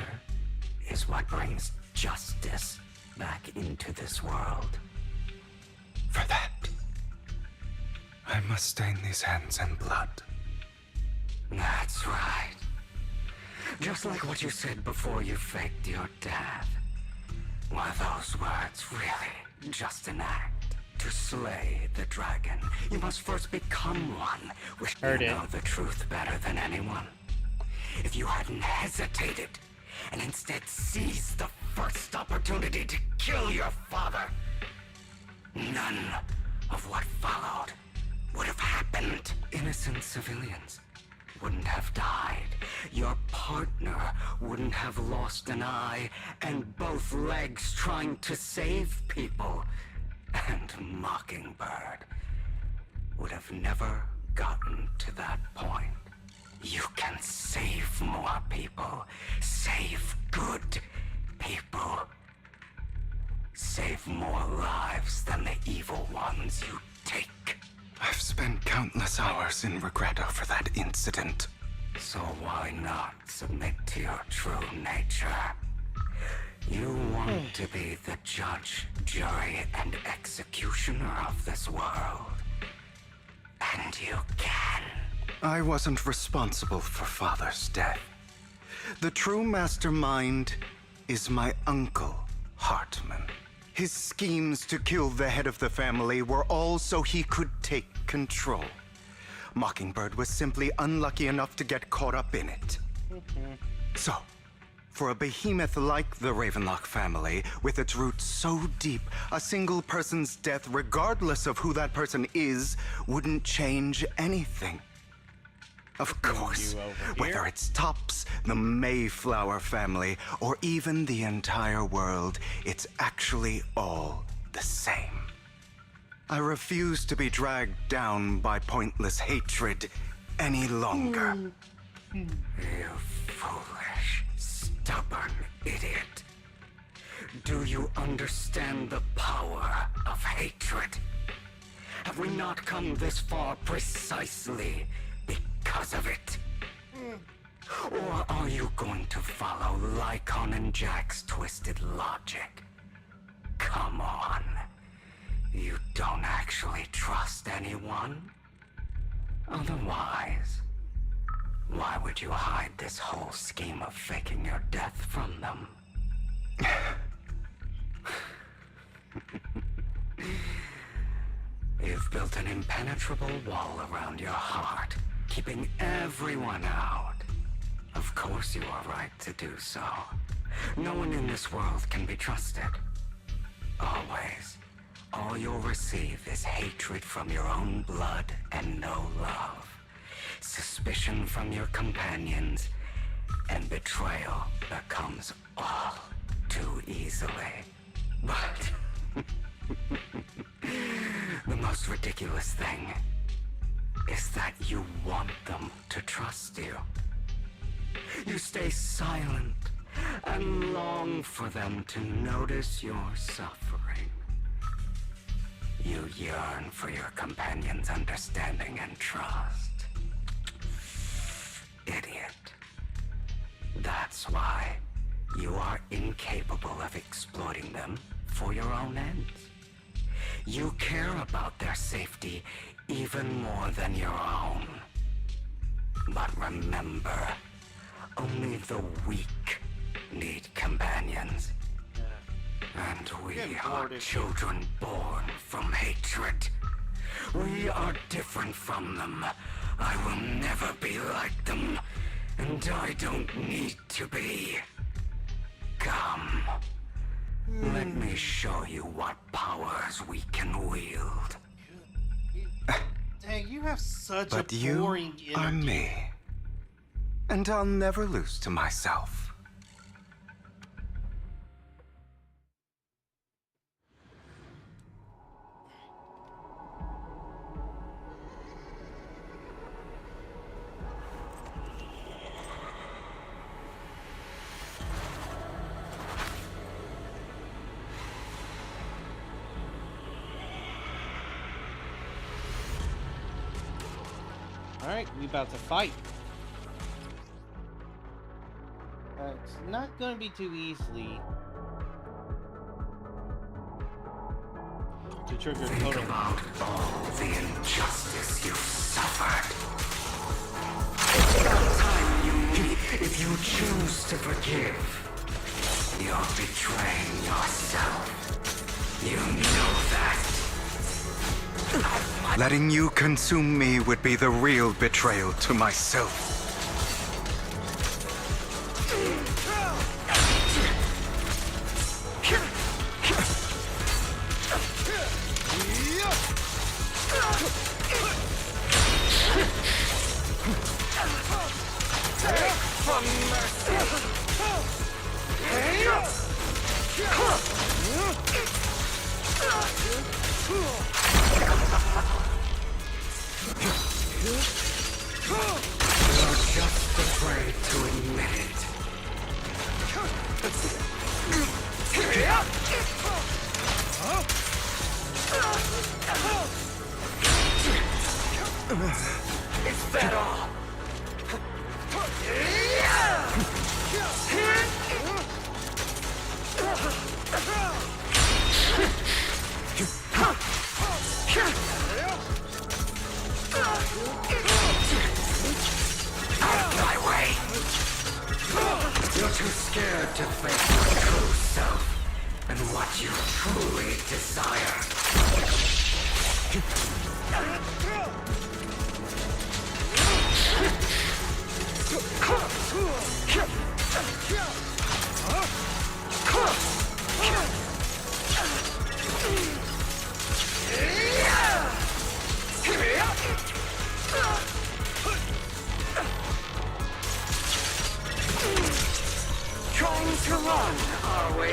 is what brings justice back into this world. For that, I must stain these hands in blood. That's right. Just like what you said before you faked your death. Were those words really just an act? To slay the dragon, you must first become one. Wish you know the truth better than anyone. If you hadn't hesitated, and instead seized the first opportunity to kill your father, none of what followed would have happened. Innocent civilians wouldn't have died. Your partner wouldn't have lost an eye and both legs trying to save people. And Mockingbird would have never gotten to that point. You can save more people. Save good people. Save more lives than the evil ones you take. I've spent countless hours in regret over that incident. So why not submit to your true nature? You want to be the judge, jury, and executioner of this world. And you can. I wasn't responsible for Father's death. The true mastermind is my uncle, Hartman. His schemes to kill the head of the family were all so he could take control. Mockingbird was simply unlucky enough to get caught up in it. So, for a behemoth like the Ravenlock family, with its roots so deep, a single person's death, regardless of who that person is, wouldn't change anything. Of course, whether it's Tops, the Mayflower family, or even the entire world, it's actually all the same. I refuse to be dragged down by pointless hatred any longer. You foolish, stubborn idiot. Do you understand the power of hatred? Have we not come this far precisely because of it? Or are you going to follow Lycon and Jack's twisted logic? Come on. You don't actually trust anyone? Otherwise, why would you hide this whole scheme of faking your death from them? You've built an impenetrable wall around your heart, keeping everyone out. Of course you are right to do so. No one in this world can be trusted. Always. All you'll receive is hatred from your own blood and no love. Suspicion from your companions, and betrayal that comes all too easily. But the most ridiculous thing is that you want them to trust you. You stay silent and long for them to notice your suffering. You yearn for your companion's understanding and trust. Idiot. That's why you are incapable of exploiting them for your own ends. You care about their safety even more than your own. But remember, only the weak need companions. And we are children born from hatred. We are different from them. I will never be like them. And I don't need to be. Come. Let me show you what powers we can wield. Dang, you have such But a you boring are energy. me. And I'll never lose to myself. Alright, we about to fight. It's not gonna be too easily to trigger Think total. about all the injustice you've suffered. It's about time you, if you choose to forgive, you're betraying yourself. You know that. Letting you consume me would be the real betrayal to myself. You're just afraid to admit it. Is that all? Out of my way! You're too scared to face your true self and what you truly desire. Trying to run, are we?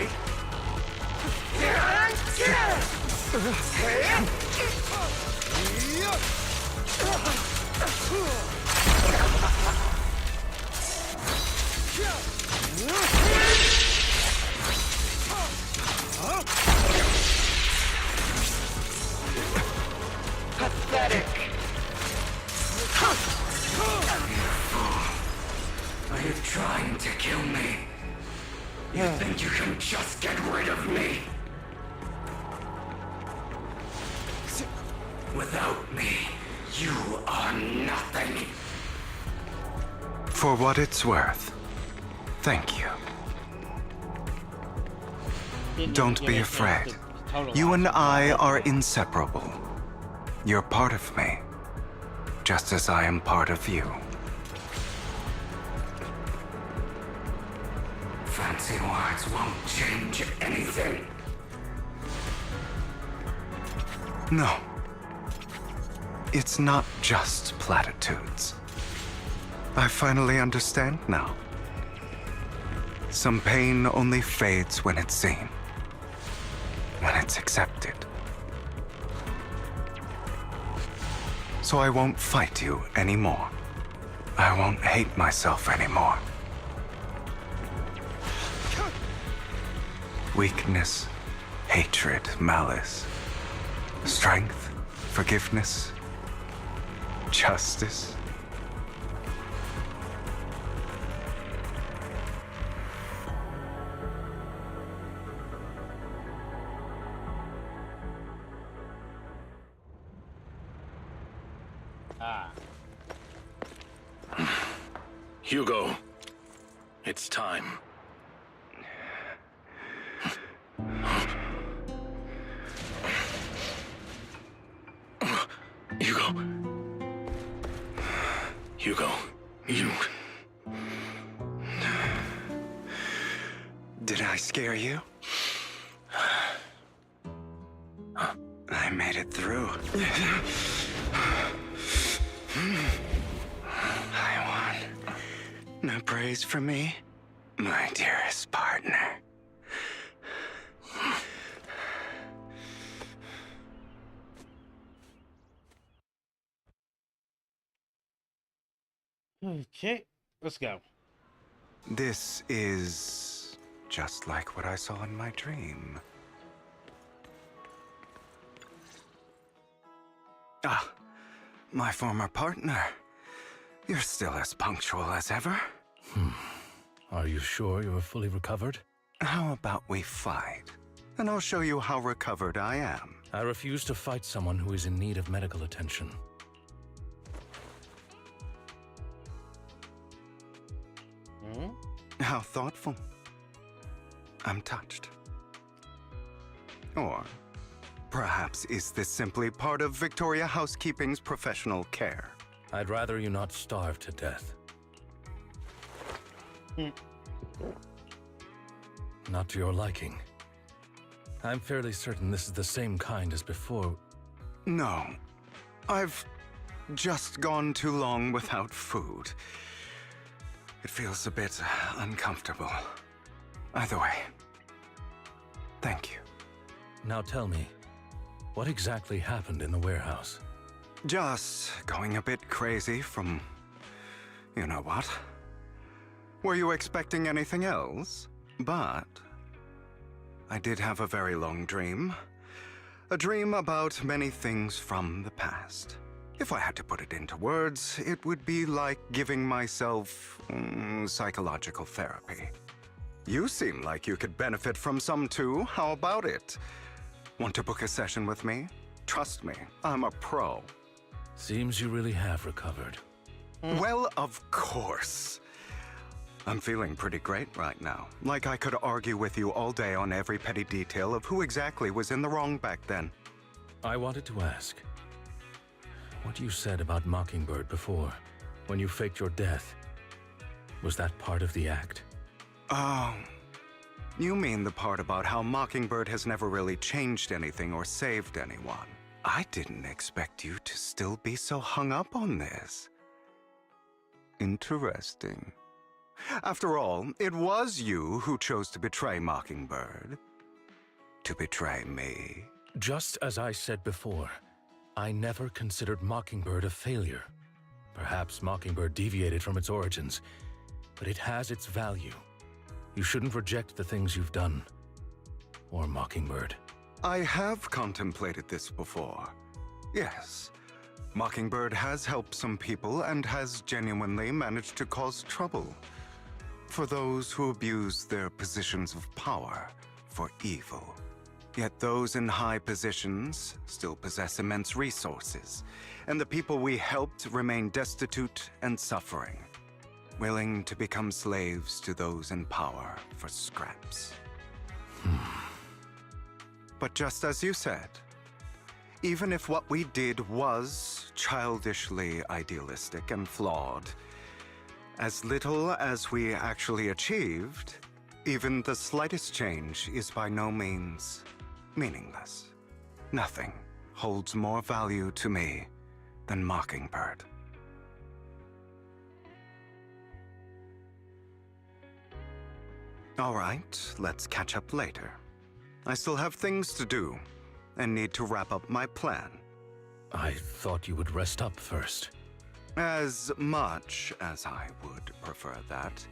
Pathetic! Are you trying to kill me? You think you can just get rid of me? Without me, you are nothing. For what it's worth, thank you. Don't be afraid. You and I are inseparable. You're part of me, just as I am part of you. Fancy words won't change anything. No. It's not just platitudes. I finally understand now. Some pain only fades when it's seen, when it's accepted. So I won't fight you anymore. I won't hate myself anymore. Weakness, hatred, malice, strength, forgiveness, justice. Hugo, it's time. Did I scare you? I made it through. I won. No praise from me, my dearest partner. Okay, let's go. This is just like what I saw in my dream. Ah, my former partner. You're still as punctual as ever. Are you sure you're fully recovered? How about we fight? And I'll show you how recovered I am. I refuse to fight someone who is in need of medical attention. How thoughtful. I'm touched. Or perhaps is this simply part of Victoria Housekeeping's professional care? I'd rather you not starve to death. Not to your liking. I'm fairly certain this is the same kind as before. No. I've just gone too long without food. It feels a bit uncomfortable. Either way, thank you. Now tell me, what exactly happened in the warehouse? Just going a bit crazy from... you know what? Were you expecting anything else? But... I did have a very long dream. A dream about many things from the past. If I had to put it into words, it would be like giving myself psychological therapy. You seem like you could benefit from some too. How about it? Want to book a session with me? Trust me, I'm a pro. Seems you really have recovered. Well, of course. I'm feeling pretty great right now. Like I could argue with you all day on every petty detail of who exactly was in the wrong back then. I wanted to ask, what you said about Mockingbird before, when you faked your death, was that part of the act? Oh, you mean the part about how Mockingbird has never really changed anything or saved anyone. I didn't expect you to still be so hung up on this. Interesting. After all, it was you who chose to betray Mockingbird. To betray me. Just as I said before, I never considered Mockingbird a failure. Perhaps Mockingbird deviated from its origins, but it has its value. You shouldn't reject the things you've done. Or Mockingbird. I have contemplated this before. Yes. Mockingbird has helped some people and has genuinely managed to cause trouble. For those who abuse their positions of power for evil. Yet those in high positions still possess immense resources, and the people we helped remain destitute and suffering, willing to become slaves to those in power for scraps. But just as you said, even if what we did was childishly idealistic and flawed, as little as we actually achieved, even the slightest change is by no means meaningless. Nothing holds more value to me than Mockingbird. All right, let's catch up later. I still have things to do and need to wrap up my plan. I thought you would rest up first. As much as I would prefer that.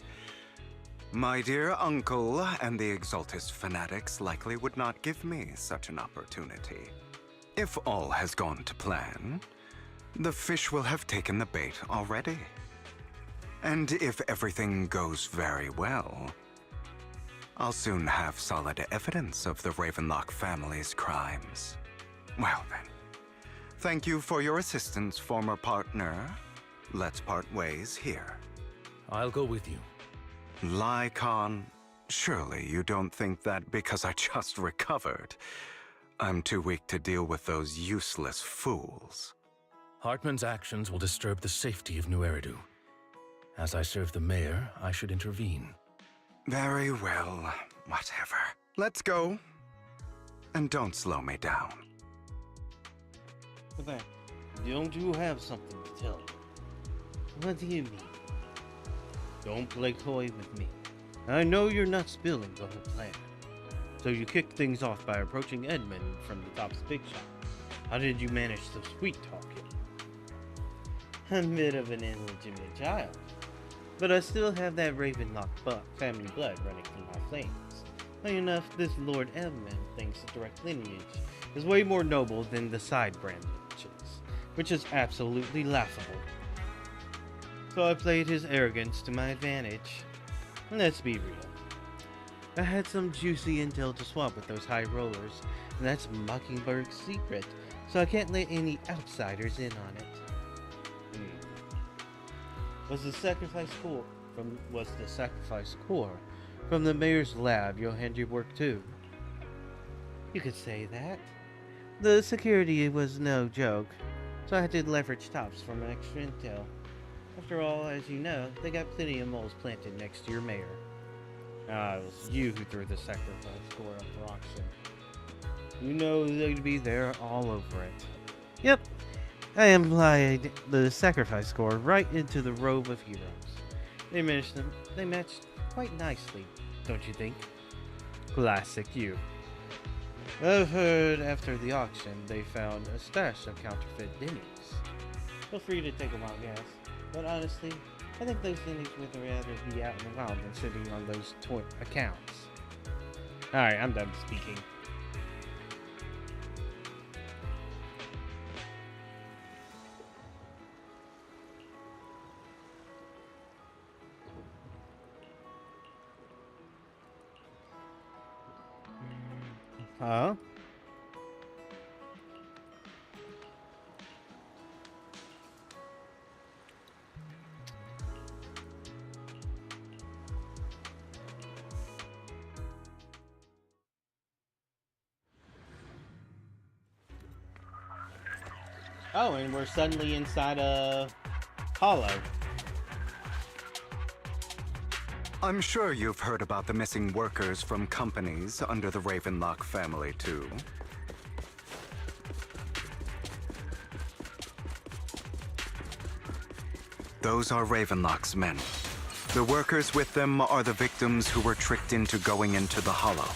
My dear uncle and the Exaltus fanatics likely would not give me such an opportunity. If all has gone to plan, the fish will have taken the bait already. And if everything goes very well, I'll soon have solid evidence of the Ravenlock family's crimes. Well then, thank you for your assistance, former partner. Let's part ways here. I'll go with you. Lycon, surely you don't think that because I just recovered, I'm too weak to deal with those useless fools. Hartman's actions will disturb the safety of New Eridu. As I serve the mayor, I should intervene. Very well, whatever. Let's go. And don't slow me down. But don't you have something to tell me? What do you mean? Don't play coy with me. I know you're not spilling the whole plan. So you kicked things off by approaching Edmund from the Top's Big Shop. How did you manage to sweet talk him? I'm a bit of an illegitimate child, but I still have that Ravenlock family blood running through my veins. Funny enough, this Lord Edmund thinks the direct lineage is way more noble than the side branches, which is absolutely laughable. So I played his arrogance to my advantage. Let's be real. I had some juicy intel to swap with those high rollers, and that's Mockingbird's secret, so I can't let any outsiders in on it. Was the sacrifice core from the mayor's lab your handiwork too? You could say that. The security was no joke, so I had to leverage Tops for my extra intel. After all, as you know, they got plenty of moles planted next to your mayor. It was you who threw the sacrifice core up for auction. You know they'd be there all over it. Yep, I implied the sacrifice core right into the robe of heroes. They matched quite nicely, don't you think? Classic you. I've heard after the auction they found a stash of counterfeit Denny's. Feel free to take them out, guys. But honestly, I think those Denny's would rather be out in the wild than sitting on those accounts. Alright, I'm done speaking. Huh? Oh, and we're suddenly inside a hollow. I'm sure you've heard about the missing workers from companies under the Ravenlock family, too. Those are Ravenlock's men. The workers with them are the victims who were tricked into going into the Hollow.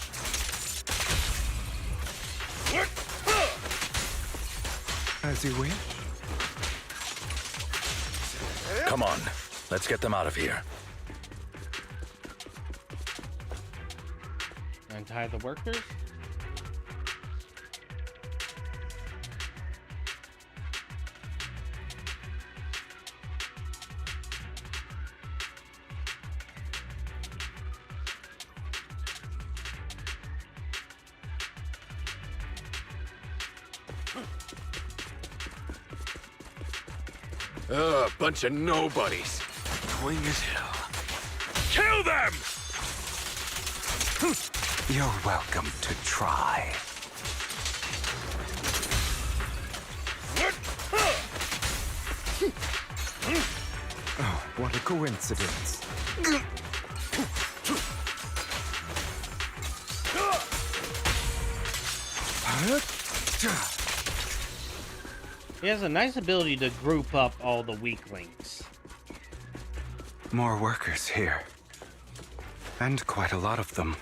As you wish. Come on, let's get them out of here. Untie the workers? Bunch of nobodies. Annoying as hell. Kill them! You're welcome to try. Oh, what a coincidence. He has a nice ability to group up all the weaklings. More workers here. And quite a lot of them.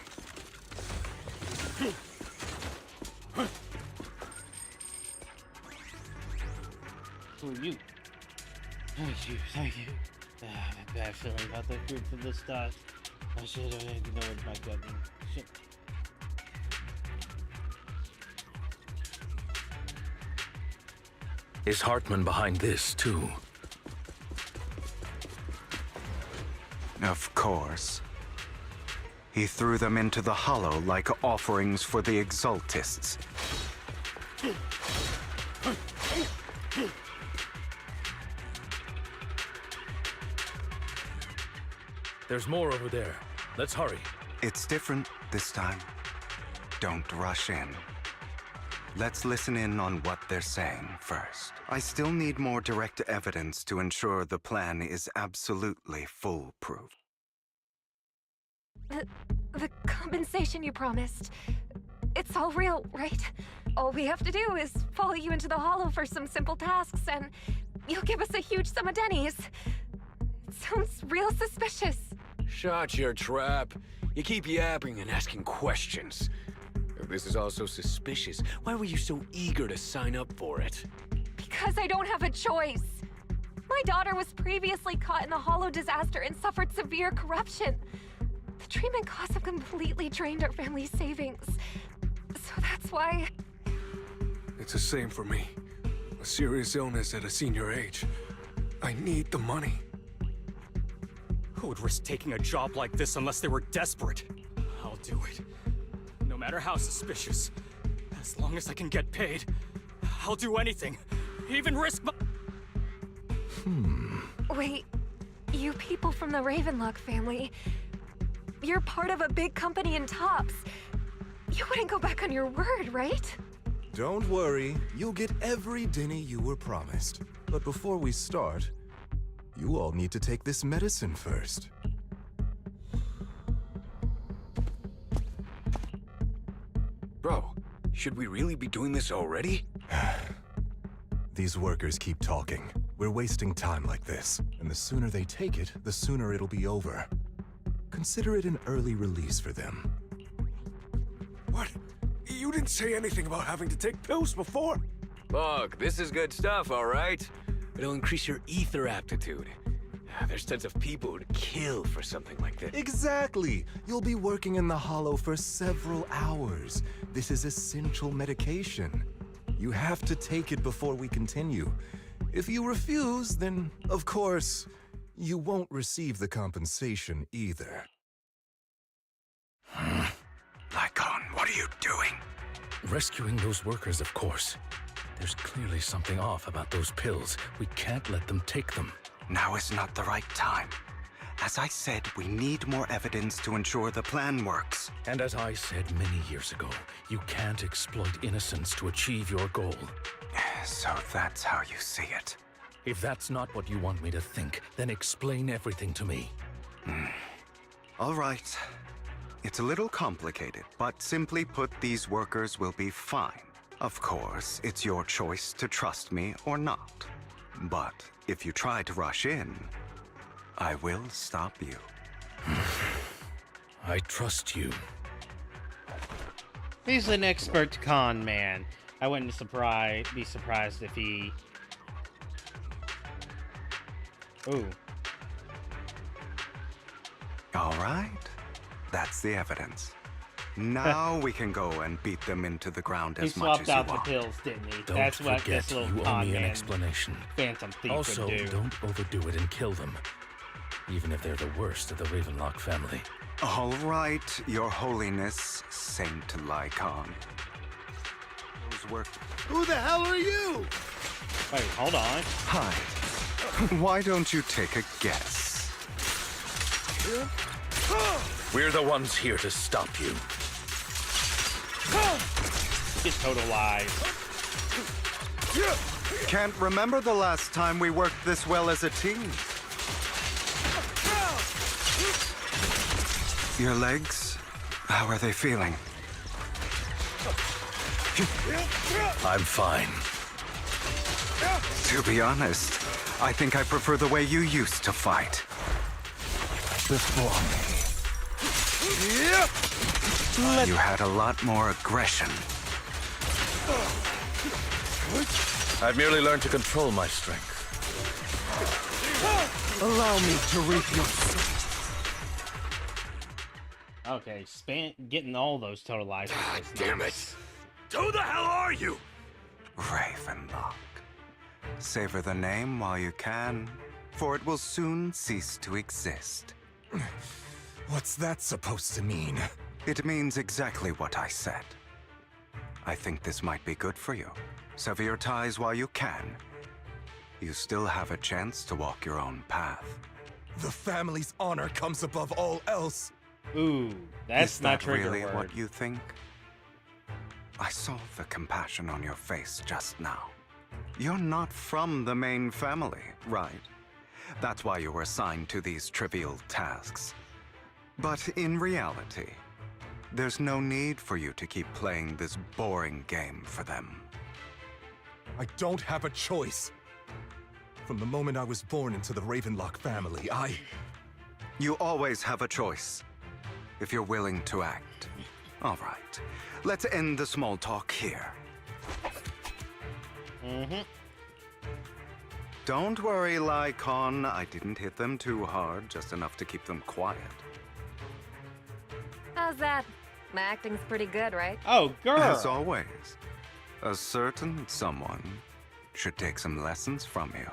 Who are you? Thank you. I have a bad feeling about that group from the start. I should have ignored my gut. Shit. Is Hartman behind this, too? Of course. He threw them into the Hollow like offerings for the Exaltists. There's more over there. Let's hurry. It's different this time. Don't rush in. Let's listen in on what they're saying first. I still need more direct evidence to ensure the plan is absolutely foolproof. The compensation you promised. It's all real, right? All we have to do is follow you into the hollow for some simple tasks, and you'll give us a huge sum of dennies. It sounds real suspicious. Shut your trap. You keep yapping and asking questions. If this is all so suspicious, why were you so eager to sign up for it? Because I don't have a choice. My daughter was previously caught in the hollow disaster and suffered severe corruption. The treatment costs have completely drained our family's savings. So that's why... It's the same for me. A serious illness at a senior age. I need the money. Who would risk taking a job like this unless they were desperate? I'll do it. No matter how suspicious. As long as I can get paid, I'll do anything. Even risk my... Wait, you people from the Ravenlock family, you're part of a big company in Tops. You wouldn't go back on your word, right? Don't worry, you'll get every denny you were promised. But before we start, you all need to take this medicine first. Bro, should we really be doing this already? These workers keep talking. We're wasting time like this, and the sooner they take it, the sooner it'll be over. Consider it an early release for them. What? You didn't say anything about having to take pills before. Look, this is good stuff, all right? It'll increase your ether aptitude. There's tons of people who'd kill for something like this. Exactly! You'll be working in the hollow for several hours. This is essential medication. You have to take it before we continue. If you refuse, then, of course, you won't receive the compensation either. Lycon, what are you doing? Rescuing those workers, of course. There's clearly something off about those pills. We can't let them take them. Now is not the right time. As I said, we need more evidence to ensure the plan works. And as I said many years ago, you can't exploit innocence to achieve your goal. So that's how you see it. If that's not what you want me to think, then explain everything to me. All right. It's a little complicated, but simply put, these workers will be fine. Of course, it's your choice to trust me or not. But if you try to rush in, I will stop you. I trust you. He's an expert con man. I wouldn't be surprised if he... Ooh. All right. That's the evidence. Now we can go and beat them into the ground as much as you want. He swapped out the pills, didn't he? Don't That's what forget, this little you owe con me an man explanation. Phantom Thief Also, would do. don't overdo it and kill them. Even if they're the worst of the Ravenlock family. All right, Your Holiness, Saint Lycon. Those work. Who the hell are you? Wait, hold on. Hi. Why don't you take a guess? We're the ones here to stop you. Just total lies. Can't remember the last time we worked this well as a team. Your legs? How are they feeling? I'm fine. To be honest, I think I prefer the way you used to fight. Before me. You had a lot more aggression. I've merely learned to control my strength. Allow me to reap your... Okay, getting all those total lies. God damn it! Who the hell are you? Ravenlock. Savor the name while you can, for it will soon cease to exist. What's that supposed to mean? It means exactly what I said. I think this might be good for you. Sever your ties while you can. You still have a chance to walk your own path. The family's honor comes above all else. Ooh, that's Is my that trigger really word. what you think? I saw the compassion on your face just now. You're not from the main family, right? That's why you were assigned to these trivial tasks. But in reality, there's no need for you to keep playing this boring game for them. I don't have a choice. From the moment I was born into the Ravenlock family, You always have a choice, if you're willing to act. All right, let's end the small talk here. Don't worry, Lycon. I didn't hit them too hard, just enough to keep them quiet. How's that? My acting's pretty good, right? Oh, girl! As always, a certain someone should take some lessons from you.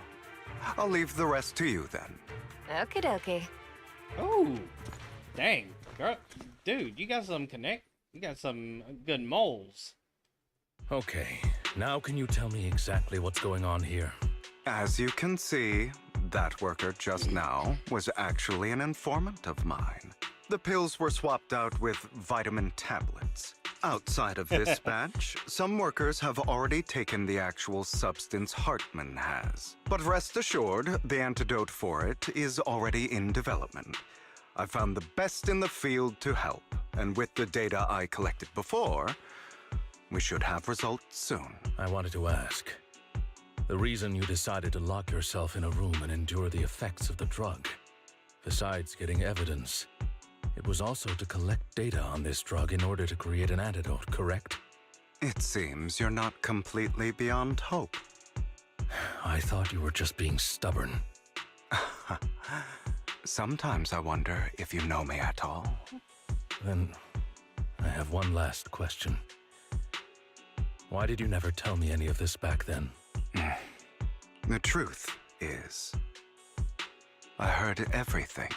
I'll leave the rest to you then. Okie dokie. Oh, dang, girl, dude, you got some You got some good moles. Okay, now can you tell me exactly what's going on here? As you can see, that worker just now was actually an informant of mine. The pills were swapped out with vitamin tablets. Outside of this batch, some workers have already taken the actual substance Hartman has. But rest assured, the antidote for it is already in development. I found the best in the field to help, and with the data I collected before, we should have results soon. I wanted to ask. The reason you decided to lock yourself in a room and endure the effects of the drug, besides getting evidence, it was also to collect data on this drug in order to create an antidote, correct? It seems you're not completely beyond hope. I thought you were just being stubborn. Sometimes I wonder if you know me at all. Then, I have one last question. Why did you never tell me any of this back then? The truth is, I heard everything.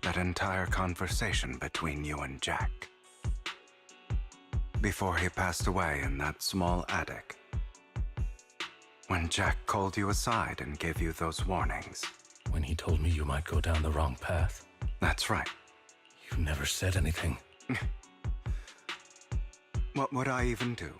That entire conversation between you and Jack. Before he passed away in that small attic. When Jack called you aside and gave you those warnings. When he told me you might go down the wrong path? That's right. You never said anything. What would I even do?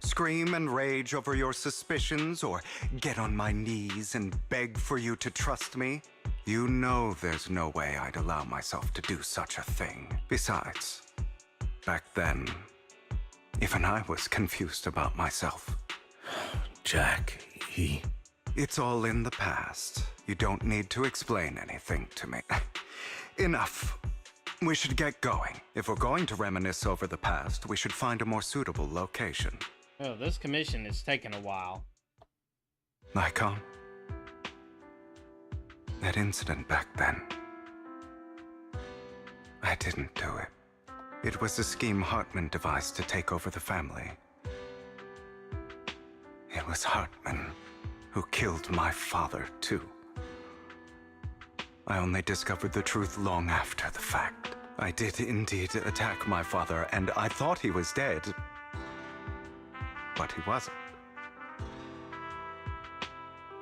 Scream and rage over your suspicions, or get on my knees and beg for you to trust me? You know there's no way I'd allow myself to do such a thing. Besides, back then, even I was confused about myself. Jack, he... It's all in the past. You don't need to explain anything to me. Enough. We should get going. If we're going to reminisce over the past, we should find a more suitable location. Oh, this commission is taking a while. Lycon? That incident back then. I didn't do it. It was a scheme Hartman devised to take over the family. It was Hartman who killed my father, too. I only discovered the truth long after the fact. I did indeed attack my father, and I thought he was dead. But he wasn't.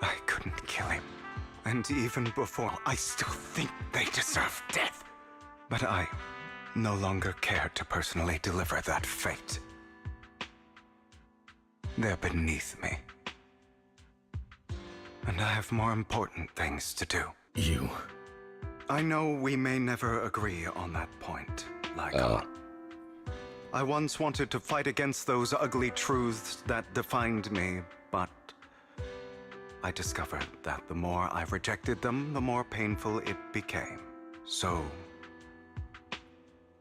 I couldn't kill him. And even before, I still think they deserve death. But I no longer care to personally deliver that fate. They're beneath me. And I have more important things to do. You? I know we may never agree on that point, Lycon. I once wanted to fight against those ugly truths that defined me, but I discovered that the more I rejected them, the more painful it became. So,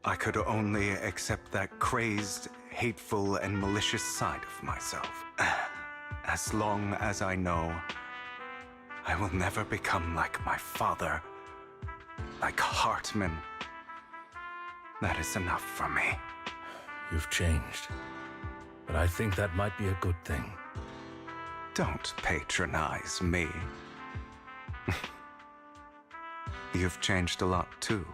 I could only accept that crazed, hateful, and malicious side of myself. As long as I know I will never become like my father, like Hartman, that is enough for me. You've changed, but I think that might be a good thing. Don't patronize me. You've changed a lot too,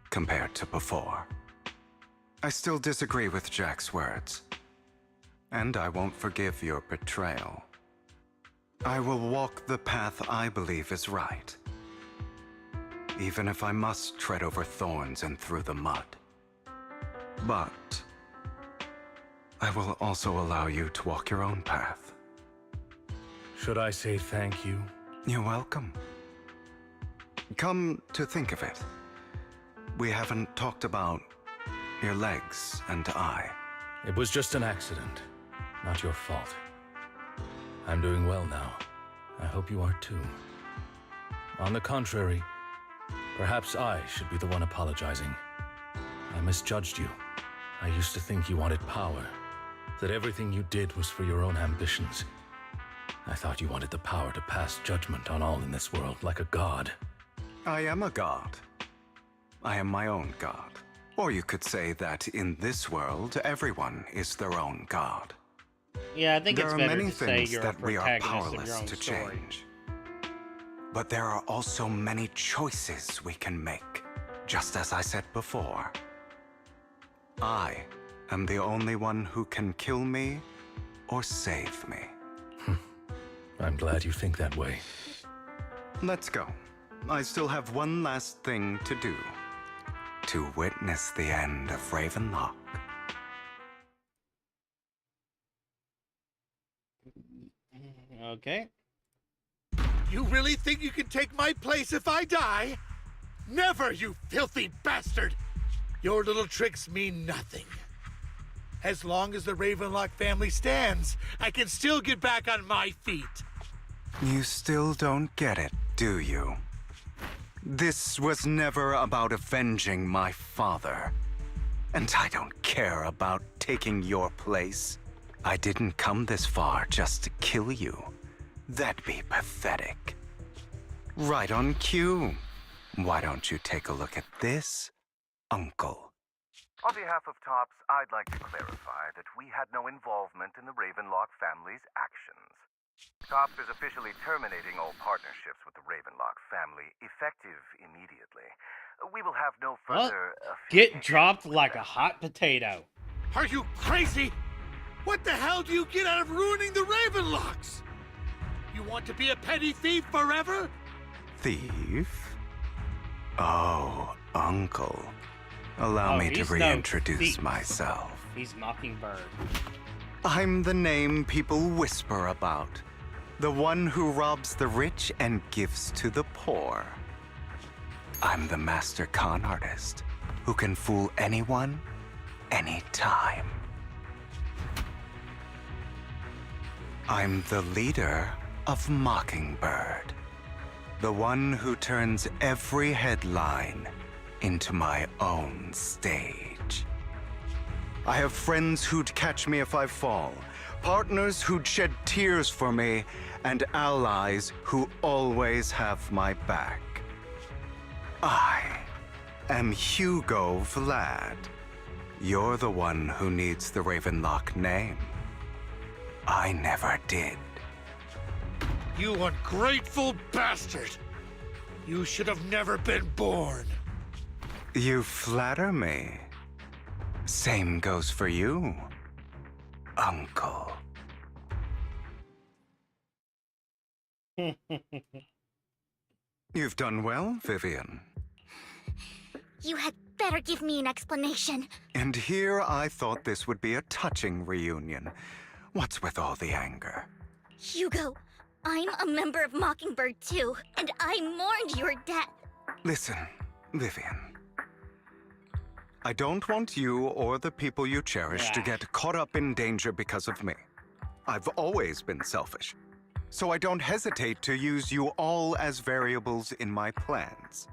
compared to before. I still disagree with Jack's words, and I won't forgive your betrayal. I will walk the path I believe is right, even if I must tread over thorns and through the mud. But I will also allow you to walk your own path. Should I say thank you? You're welcome. Come to think of it, we haven't talked about your legs and eye. It was just an accident, not your fault. I'm doing well now. I hope you are too. On the contrary, perhaps I should be the one apologizing. I misjudged you. I used to think you wanted power, that everything you did was for your own ambitions. I thought you wanted the power to pass judgment on all in this world like a god. I am a god. I am my own god. Or you could say that in this world, everyone is their own god. Yeah, I think there it's are better many to say things you're a that we are protagonist of your powerless own to story. change. But there are also many choices we can make, just as I said before. I am the only one who can kill me or save me. I'm glad you think that way. Let's go. I still have one last thing to do. To witness the end of Ravenlock. Okay. You really think you can take my place if I die? Never, you filthy bastard! Your little tricks mean nothing. As long as the Ravenlock family stands, I can still get back on my feet. You still don't get it, do you? This was never about avenging my father. And I don't care about taking your place. I didn't come this far just to kill you. That'd be pathetic. Right on cue. Why don't you take a look at this, Uncle? On behalf of Tops, I'd like to clarify that we had no involvement in the Ravenlock family's actions. Tops is officially terminating all partnerships with the Ravenlock family, effective immediately. We will have no further... Get dropped like a hot potato. Are you crazy? What the hell do you get out of ruining the Ravenlocks? You want to be a petty thief forever? Thief? Oh, Uncle. Allow me to he's no reintroduce thief. myself. He's Mockingbird. I'm the name people whisper about. The one who robs the rich and gives to the poor. I'm the master con artist who can fool anyone, anytime. I'm the leader of Mockingbird. The one who turns every headline into my own stage. I have friends who'd catch me if I fall, partners who'd shed tears for me, and allies who always have my back. I am Hugo Vlad. You're the one who needs the Ravenlock name. I never did. You ungrateful bastard! You should have never been born. You flatter me. Same goes for you, Uncle. You've done well, Vivian. You had better give me an explanation. And here I thought this would be a touching reunion. What's with all the anger? Hugo, I'm a member of Mockingbird too, and I mourned your death. Listen, Vivian. I don't want you or the people you cherish to get caught up in danger because of me. I've always been selfish, so I don't hesitate to use you all as variables in my plans.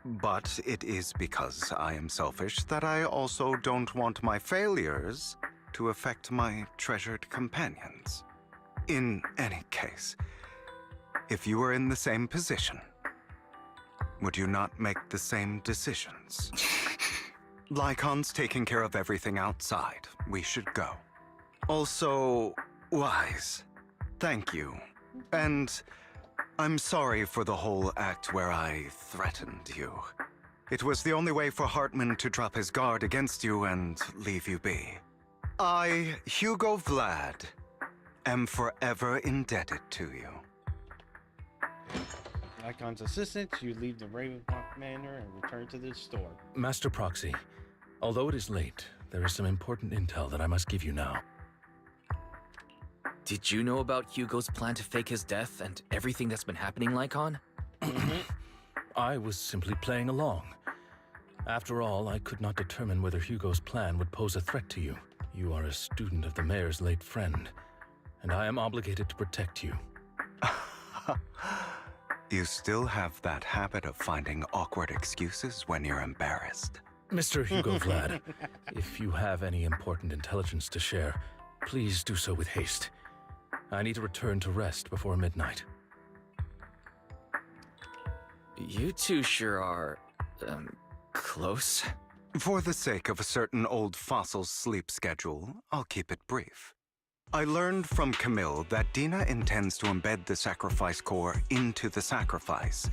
But it is because I am selfish that I also don't want my failures to affect my treasured companions. In any case, if you were in the same position, would you not make the same decisions? Lycon's taking care of everything outside. We should go. Also, Wise, thank you. And I'm sorry for the whole act where I threatened you. It was the only way for Hartman to drop his guard against you and leave you be. I, Hugo Vlad, am forever indebted to you. Lycon's assistant, you leave the Ravenlock Manor and return to the store. Master Proxy, although it is late, there is some important intel that I must give you now. Did you know about Hugo's plan to fake his death and everything that's been happening, Lycon? I was simply playing along. After all, I could not determine whether Hugo's plan would pose a threat to you. You are a student of the mayor's late friend, and I am obligated to protect you. You still have that habit of finding awkward excuses when you're embarrassed. Mr. Hugo Vlad, if you have any important intelligence to share, please do so with haste. I need to return to rest before midnight. You two sure are, close. For the sake of a certain old fossil's sleep schedule, I'll keep it brief. I learned from Camille that Dina intends to embed the sacrifice core into the sacrifice.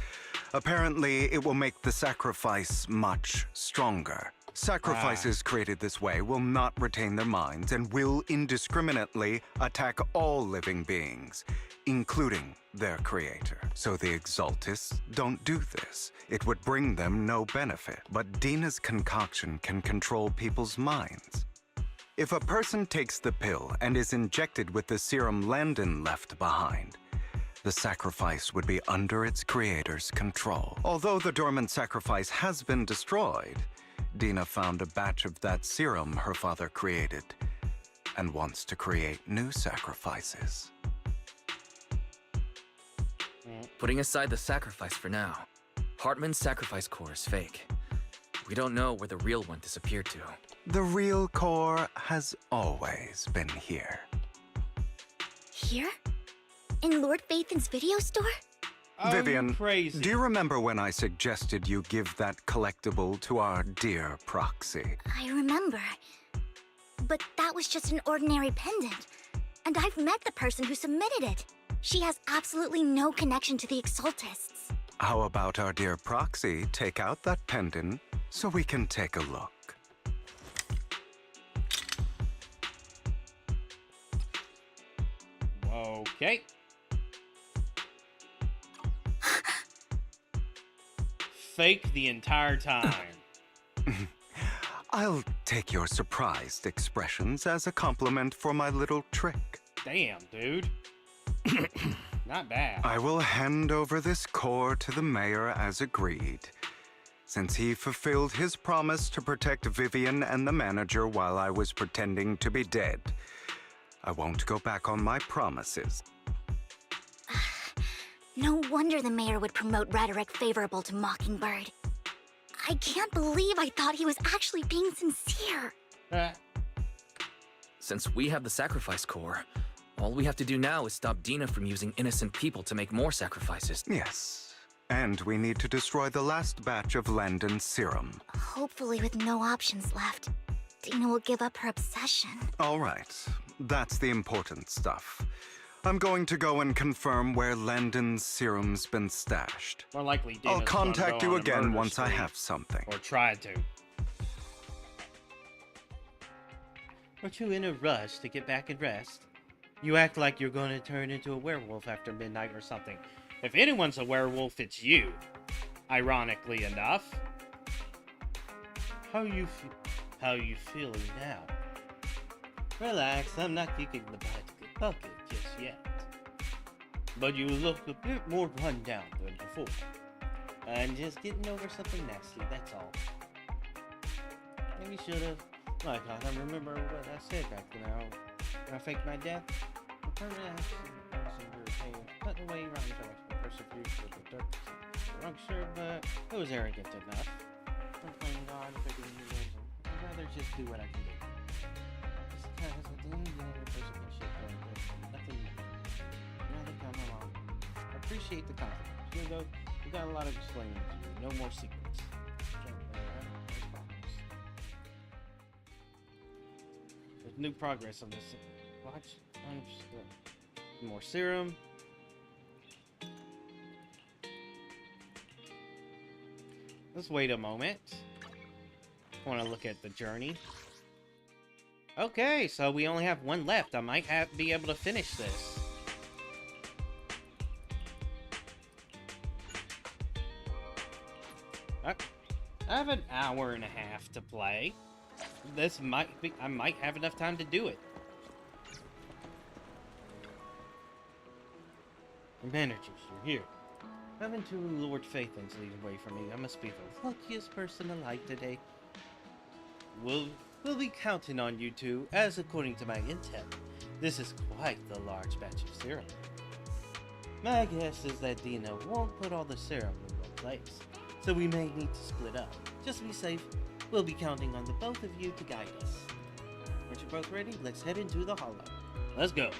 Apparently, it will make the sacrifice much stronger. Sacrifices created this way will not retain their minds and will indiscriminately attack all living beings, including their creator. So the Exaltists don't do this. It would bring them no benefit. But Dina's concoction can control people's minds. If a person takes the pill and is injected with the serum Landon left behind, the sacrifice would be under its creator's control. Although the dormant sacrifice has been destroyed, Dina found a batch of that serum her father created and wants to create new sacrifices. Putting aside the sacrifice for now, Hartman's sacrifice core is fake. We don't know where the real one disappeared to. The real core has always been here. Here? In Lord Phaethan's video store? Vivian, crazy. Do you remember when I suggested you give that collectible to our dear Proxy? I remember. But that was just an ordinary pendant. And I've met the person who submitted it. She has absolutely no connection to the Exaltists. How about our dear Proxy take out that pendant so we can take a look? Okay. Fake the entire time. I'll take your surprised expressions as a compliment for my little trick. Damn, dude. Not bad. I will hand over this core to the mayor as agreed. Since he fulfilled his promise to protect Vivian and the manager while I was pretending to be dead, I won't go back on my promises. No wonder the mayor would promote rhetoric favorable to Mockingbird. I can't believe I thought he was actually being sincere. Since we have the sacrifice core, all we have to do now is stop Dina from using innocent people to make more sacrifices. Yes. And we need to destroy the last batch of Landon's serum. Hopefully with no options left, Dina will give up her obsession. All right. That's the important stuff. I'm going to go and confirm where Landon's serum's been stashed. More likely, Dina's I'll contact gonna go you on a again murder once I spree. have something. Or try to. Aren't you in a rush to get back and rest? You act like you're going to turn into a werewolf after midnight or something. If anyone's a werewolf, it's you. Ironically enough. How you feeling now? Relax, I'm not kicking the bucket just yet. But you look a bit more run down than before. I'm just getting over something nasty, that's all. Maybe should've. Like, I don't remember what I said back then. When I faked my death. The permanent action was in your pain. Putting away wrong jokes and persecution with the dark. Wrong sure, but it was arrogant enough. I'm playing God, picking new ways. I'd rather just do what I can do. Just kind of at the end of the day, person can shit going good. Nothing more. Rather come along. I appreciate the confidence. You got a lot of explaining to do. No more secrets. There's new progress on this. Watch. More serum. Let's wait a moment. I want to look at the journey. Okay, so we only have one left. I might be able to finish this. I have an hour and a half to play. This might be, I might have enough time to do it. The managers, you're here. Having two Lord Faithens lead away from me, I must be the luckiest person alive today. We'll be counting on you two, as according to my intel, this is quite the large batch of serum. My guess is that Dina won't put all the serum in one place, so we may need to split up. Just to be safe, we'll be counting on the both of you to guide us. Aren't you both ready? Let's head into the hollow. Let's go.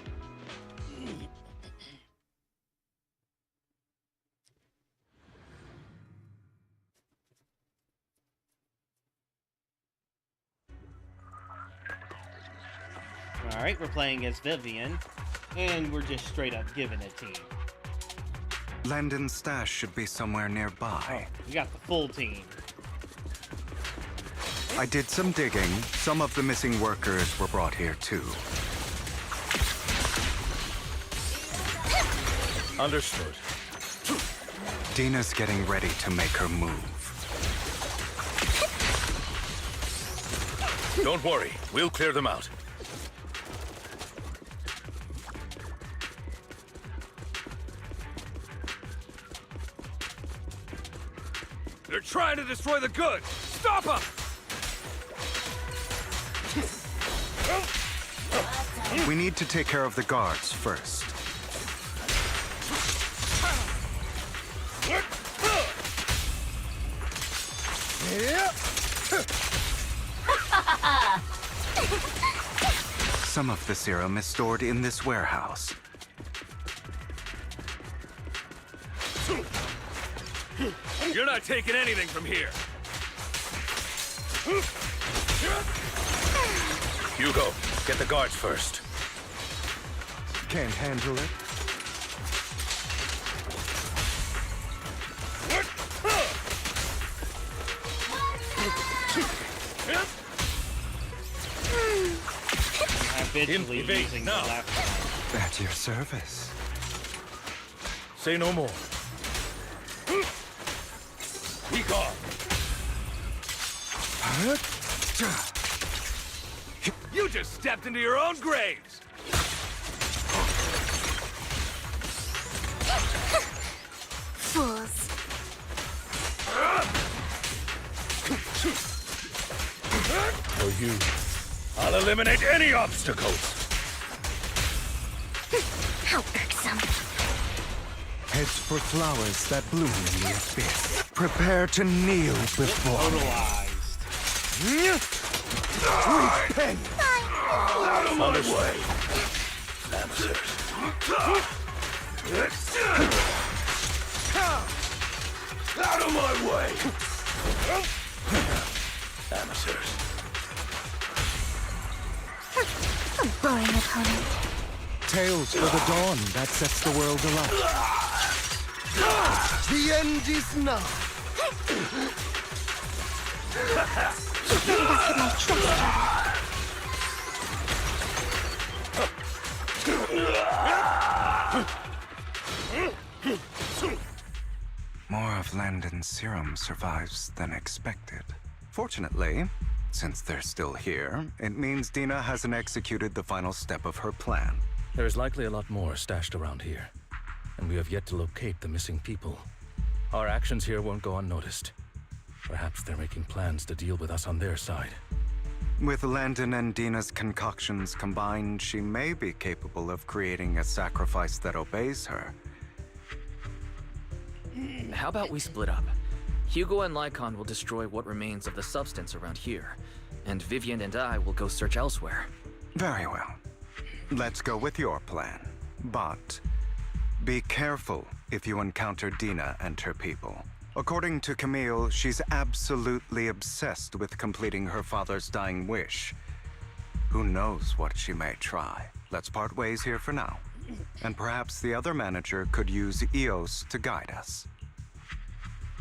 Alright, we're playing as Vivian, and we're just straight up giving it to you. Landon's stash should be somewhere nearby. Oh, we got the full team. I did some digging. Some of the missing workers were brought here too. Understood. Dina's getting ready to make her move. Don't worry, we'll clear them out. They're trying to destroy the goods! Stop them! We need to take care of the guards first. Some of the serum is stored in this warehouse. You're not taking anything from here! Hugo, get the guards first. Can't handle it. Habitually using the laptop. At your service. Say no more. Be gone! You just stepped into your own graves! Fools. For you, I'll eliminate any obstacles. How irksome. Heads for flowers that bloom in the abyss. Prepare to kneel before me. Repent! Out of my way! Amateurs. Out of my way! Amateurs. A boring opponent. Tales for the dawn that sets the world alight. The end is nigh. More of Landon's serum survives than expected. Fortunately, since they're still here, it means Dina hasn't executed the final step of her plan. There is likely a lot more stashed around here, and we have yet to locate the missing people. Our actions here won't go unnoticed. Perhaps they're making plans to deal with us on their side. With Landon and Dina's concoctions combined, she may be capable of creating a sacrifice that obeys her. How about we split up? Hugo and Lycon will destroy what remains of the substance around here, and Vivian and I will go search elsewhere. Very well. Let's go with your plan. But be careful if you encounter Dina and her people. According to Camille, she's absolutely obsessed with completing her father's dying wish. Who knows what she may try? Let's part ways here for now. And perhaps the other manager could use Eos to guide us.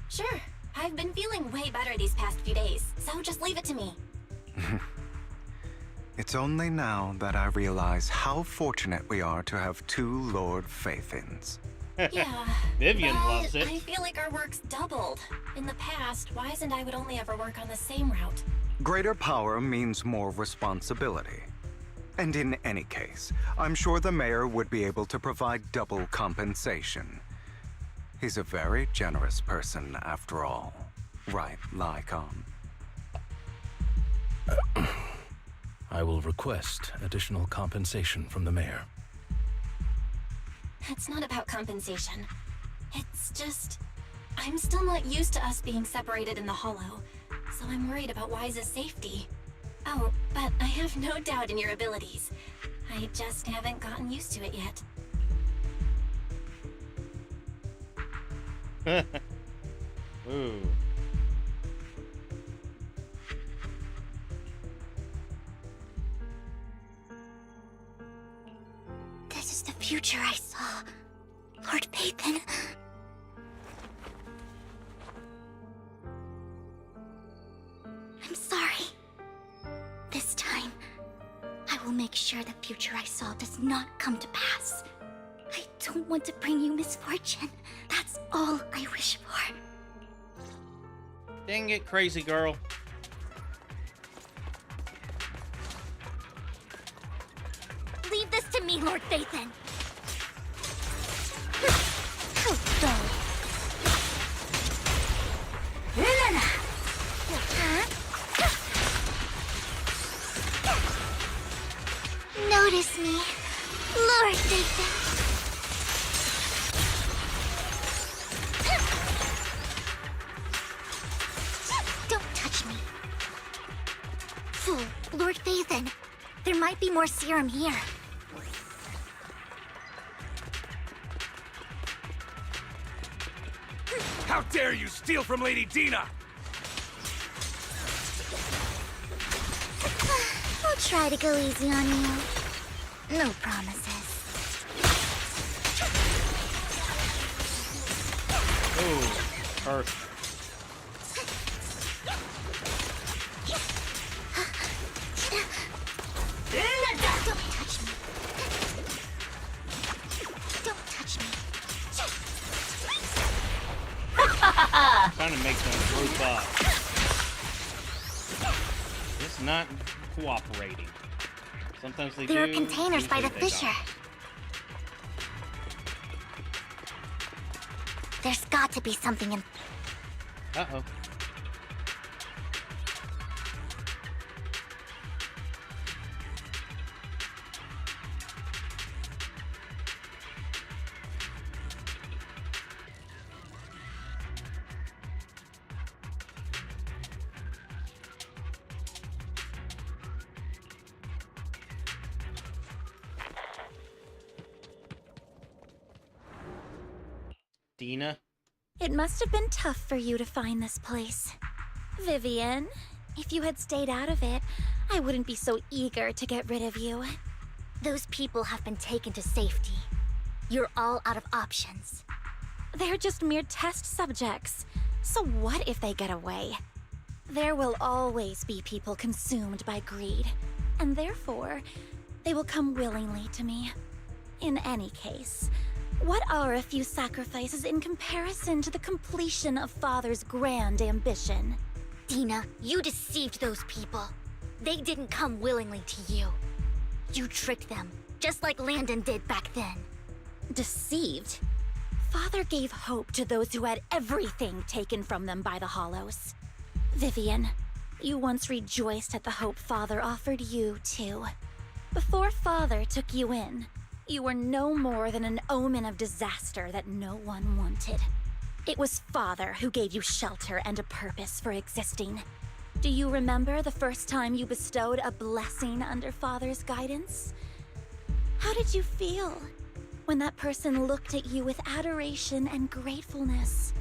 Sure. I've been feeling way better these past few days, so just leave it to me. It's only now that I realize how fortunate we are to have two Lord Faithens. Yeah, Vivian but loves it. I feel like our work's doubled. In the past, Wise and I would only ever work on the same route. Greater power means more responsibility. And in any case, I'm sure the mayor would be able to provide double compensation. He's a very generous person, after all. Right, Lycon? I will request additional compensation from the mayor. It's not about compensation. It's just... I'm still not used to us being separated in the Hollow, so I'm worried about Wise's safety. Oh, but I have no doubt in your abilities. I just haven't gotten used to it yet. Ooh. This is the future I saw, Lord Pathan. I'm sorry. This time, I will make sure the future I saw does not come to pass. I don't want to bring you misfortune. That's all I wish for. Dang it, crazy girl. Leave this to me, Lord Phaethon. How dull. Notice me, Lord Phaethon. Don't touch me. Fool, Lord Phaethon. There might be more serum here. How dare you steal from Lady Dina! I'll try to go easy on you. No promises. Ooh, perfect. Don't touch me. Don't touch me. Trying to make them group up. It's not cooperating. Sometimes they There do. are containers by the usually they fissure. There's got to be something in... don't. Uh-oh. Dina? It must have been tough for you to find this place. Vivian, if you had stayed out of it, I wouldn't be so eager to get rid of you. Those people have been taken to safety. You're all out of options. They're just mere test subjects. So what if they get away? There will always be people consumed by greed, and therefore, they will come willingly to me. In any case, what are a few sacrifices in comparison to the completion of Father's grand ambition? Dina, you deceived those people. They didn't come willingly to you. You tricked them, just like Landon did back then. Deceived? Father gave hope to those who had everything taken from them by the Hollows. Vivian, you once rejoiced at the hope Father offered you, too. Before Father took you in, you were no more than an omen of disaster that no one wanted. It was Father who gave you shelter and a purpose for existing. Do you remember the first time you bestowed a blessing under Father's guidance? How did you feel when that person looked at you with adoration and gratefulness?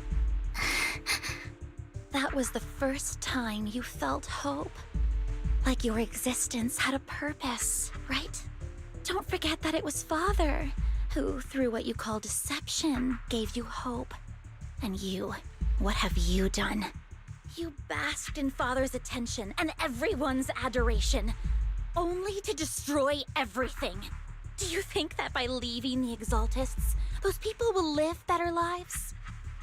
That was the first time you felt hope. Like your existence had a purpose, right? Don't forget that it was Father who, through what you call deception, gave you hope. And you, what have you done? You basked in Father's attention and everyone's adoration, only to destroy everything. Do you think that by leaving the Exaltists, those people will live better lives?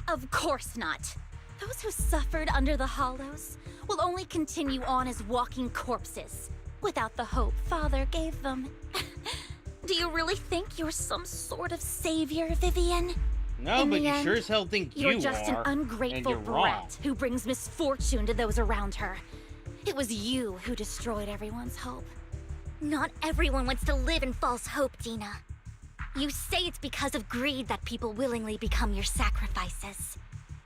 Of course not. Those who suffered under the Hollows will only continue on as walking corpses, without the hope Father gave them. Do you really think you're some sort of savior, Vivian? No, In but the you end, sure as hell think you're you just are, an ungrateful and you're wrong. brat who brings misfortune to those around her. It was you who destroyed everyone's hope. Not everyone wants to live in false hope, Dina. You say it's because of greed that people willingly become your sacrifices.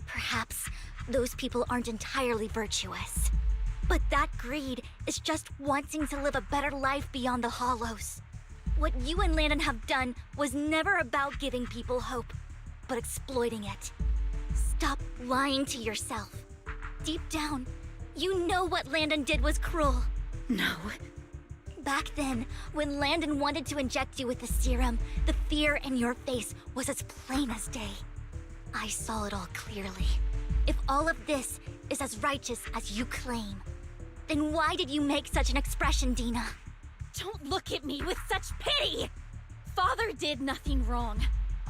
Perhaps those people aren't entirely virtuous. But that greed is just wanting to live a better life beyond the Hollows. What you and Landon have done was never about giving people hope, but exploiting it. Stop lying to yourself. Deep down, you know what Landon did was cruel. No. Back then, when Landon wanted to inject you with the serum, the fear in your face was as plain as day. I saw it all clearly. If all of this is as righteous as you claim, then why did you make such an expression, Dina? Don't look at me with such pity! Father did nothing wrong.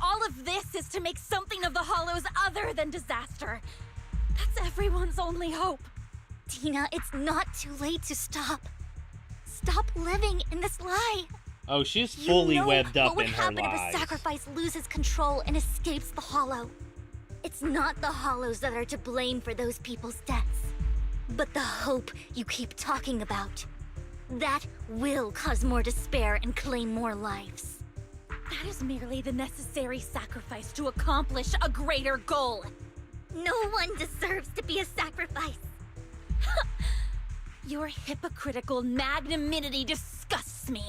All of this is to make something of the Hollows other than disaster. That's everyone's only hope. Dina, it's not too late to stop. Stop living in this lie. Oh, she's fully webbed up what would in her happen if a lies. sacrifice loses control and escapes the Hollow. It's not the Hollows that are to blame for those people's deaths, but the hope you keep talking about. That will cause more despair and claim more lives. That is merely the necessary sacrifice to accomplish a greater goal. No one deserves to be a sacrifice. Your hypocritical magnanimity disgusts me.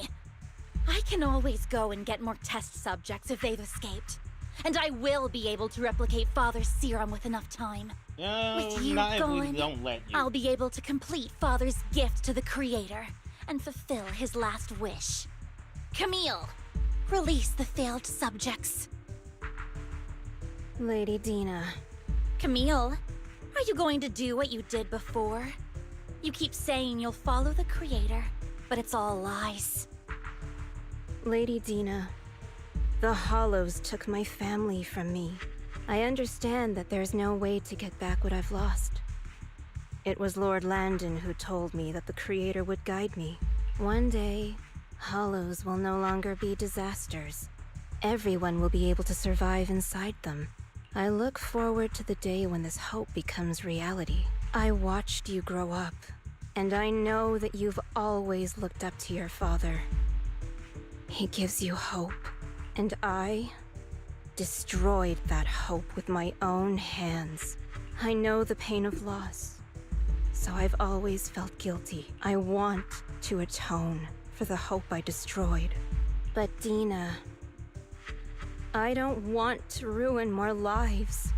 I can always go and get more test subjects if they've escaped. And I will be able to replicate Father's serum with enough time. With you not if we gone, don't let you. I'll be able to complete Father's gift to the Creator and fulfill his last wish. Camille, release the failed subjects. Lady Dina. Camille, are you going to do what you did before? You keep saying you'll follow the Creator, but it's all lies. Lady Dina, the Hollows took my family from me. I understand that there's no way to get back what I've lost. It was Lord Landon who told me that the Creator would guide me. One day, Hollows will no longer be disasters. Everyone will be able to survive inside them. I look forward to the day when this hope becomes reality. I watched you grow up, and I know that you've always looked up to your father. He gives you hope, and I destroyed that hope with my own hands. I know the pain of loss, so I've always felt guilty. I want to atone for the hope I destroyed. But Dina, I don't want to ruin more lives,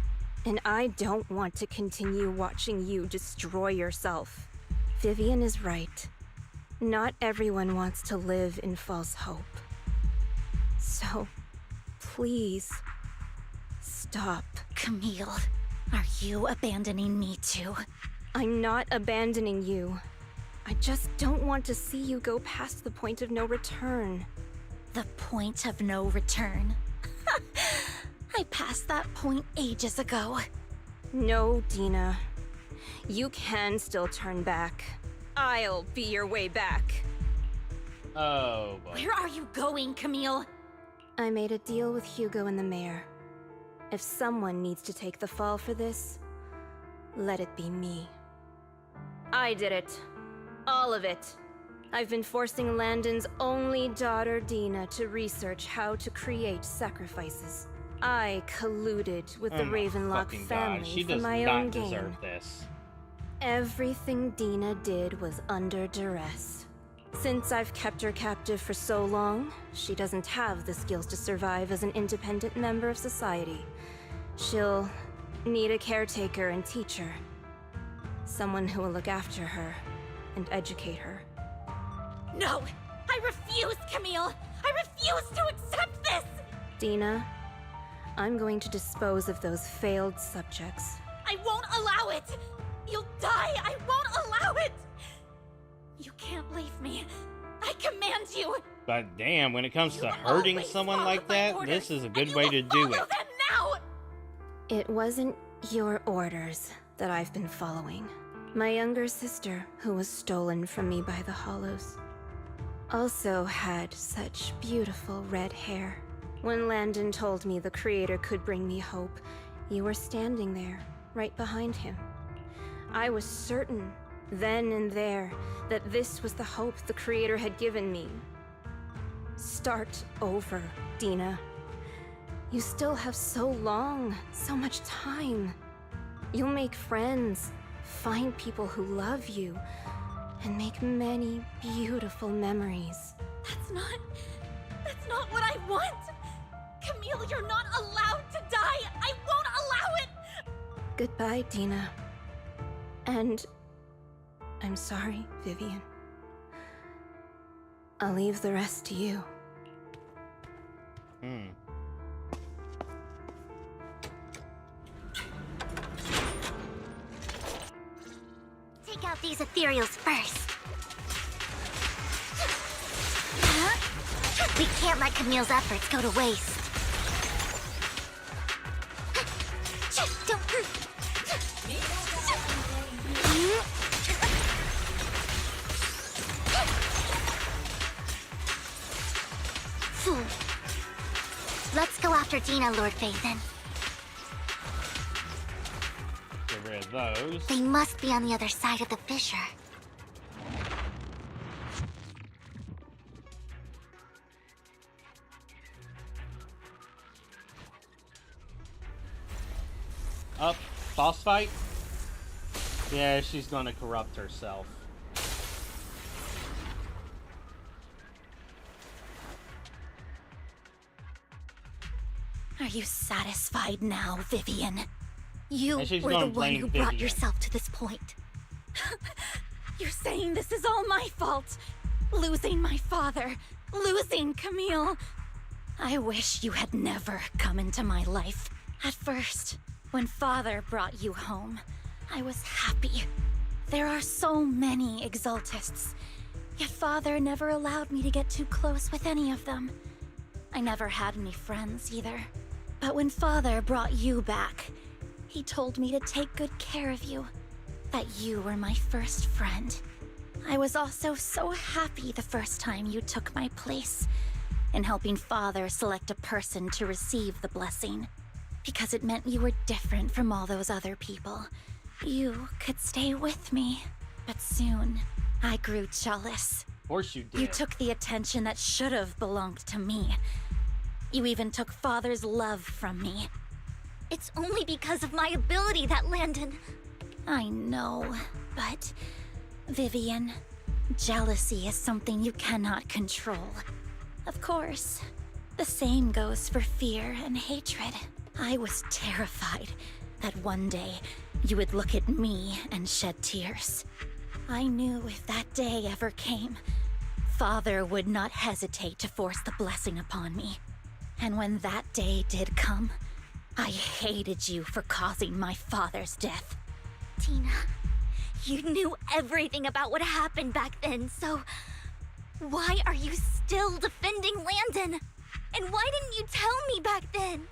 and I don't want to continue watching you destroy yourself. Vivian is right. Not everyone wants to live in false hope. So, please, stop. Camille, are you abandoning me too? I'm not abandoning you. I just don't want to see you go past the point of no return. The point of no return? I passed that point ages ago. No, Dina. You can still turn back. I'll be your way back. Oh, boy. Where are you going, Camille? I made a deal with Hugo and the mayor. If someone needs to take the fall for this, let it be me. I did it. All of it. I've been forcing Landon's only daughter, Dina, to research how to create sacrifices. I colluded with the Ravenlock fucking family God, she for does my not own gain. deserve this. Everything Dina did was under duress. Since I've kept her captive for so long, she doesn't have the skills to survive as an independent member of society. She'll need a caretaker and teacher. Someone who will look after her and educate her. No! I refuse, Camille! I refuse to accept this! Dina, I'm going to dispose of those failed subjects. I won't allow it! You'll die! I won't allow it! You can't leave me. I command you! But damn, when it comes to hurting someone like that, this is a good way to do it. Now! It wasn't your orders that I've been following. My younger sister, who was stolen from me by the Hollows, also had such beautiful red hair. When Landon told me the Creator could bring me hope, you were standing there, right behind him. I was certain, then and there, that this was the hope the Creator had given me. Start over, Dina. You still have so long, so much time. You'll make friends, find people who love you, and make many beautiful memories. That's not what I want! Camille, you're not allowed to die! I won't allow it! Goodbye, Dina. And I'm sorry, Vivian. I'll leave the rest to you. Take out these ethereals first. We can't let Camille's efforts go to waste. Let's go after Dina, Lord Phaethon. Get rid of those. They must be on the other side of the fissure. Up, boss fight? Yeah, she's gonna corrupt herself. Are you satisfied now, Vivian? You And she's were the gonna one blame who brought Vivian. yourself to this point. You're saying this is all my fault. Losing my father, losing Camille. I wish you had never come into my life. At first, when Father brought you home, I was happy. There are so many Exaltists, yet Father never allowed me to get too close with any of them. I never had any friends either. But when Father brought you back, he told me to take good care of you, that you were my first friend. I was also so happy the first time you took my place in helping Father select a person to receive the blessing, because it meant you were different from all those other people. You could stay with me, but soon I grew jealous. Of course you did. You took the attention that should have belonged to me. You even took Father's love from me. It's only because of my ability that Landon... I know, but... Vivian, jealousy is something you cannot control. Of course, the same goes for fear and hatred. I was terrified that one day you would look at me and shed tears. I knew if that day ever came, Father would not hesitate to force the blessing upon me. And when that day did come, I hated you for causing my father's death. Tina, you knew everything about what happened back then, so... why are you still defending Landon? And why didn't you tell me back then?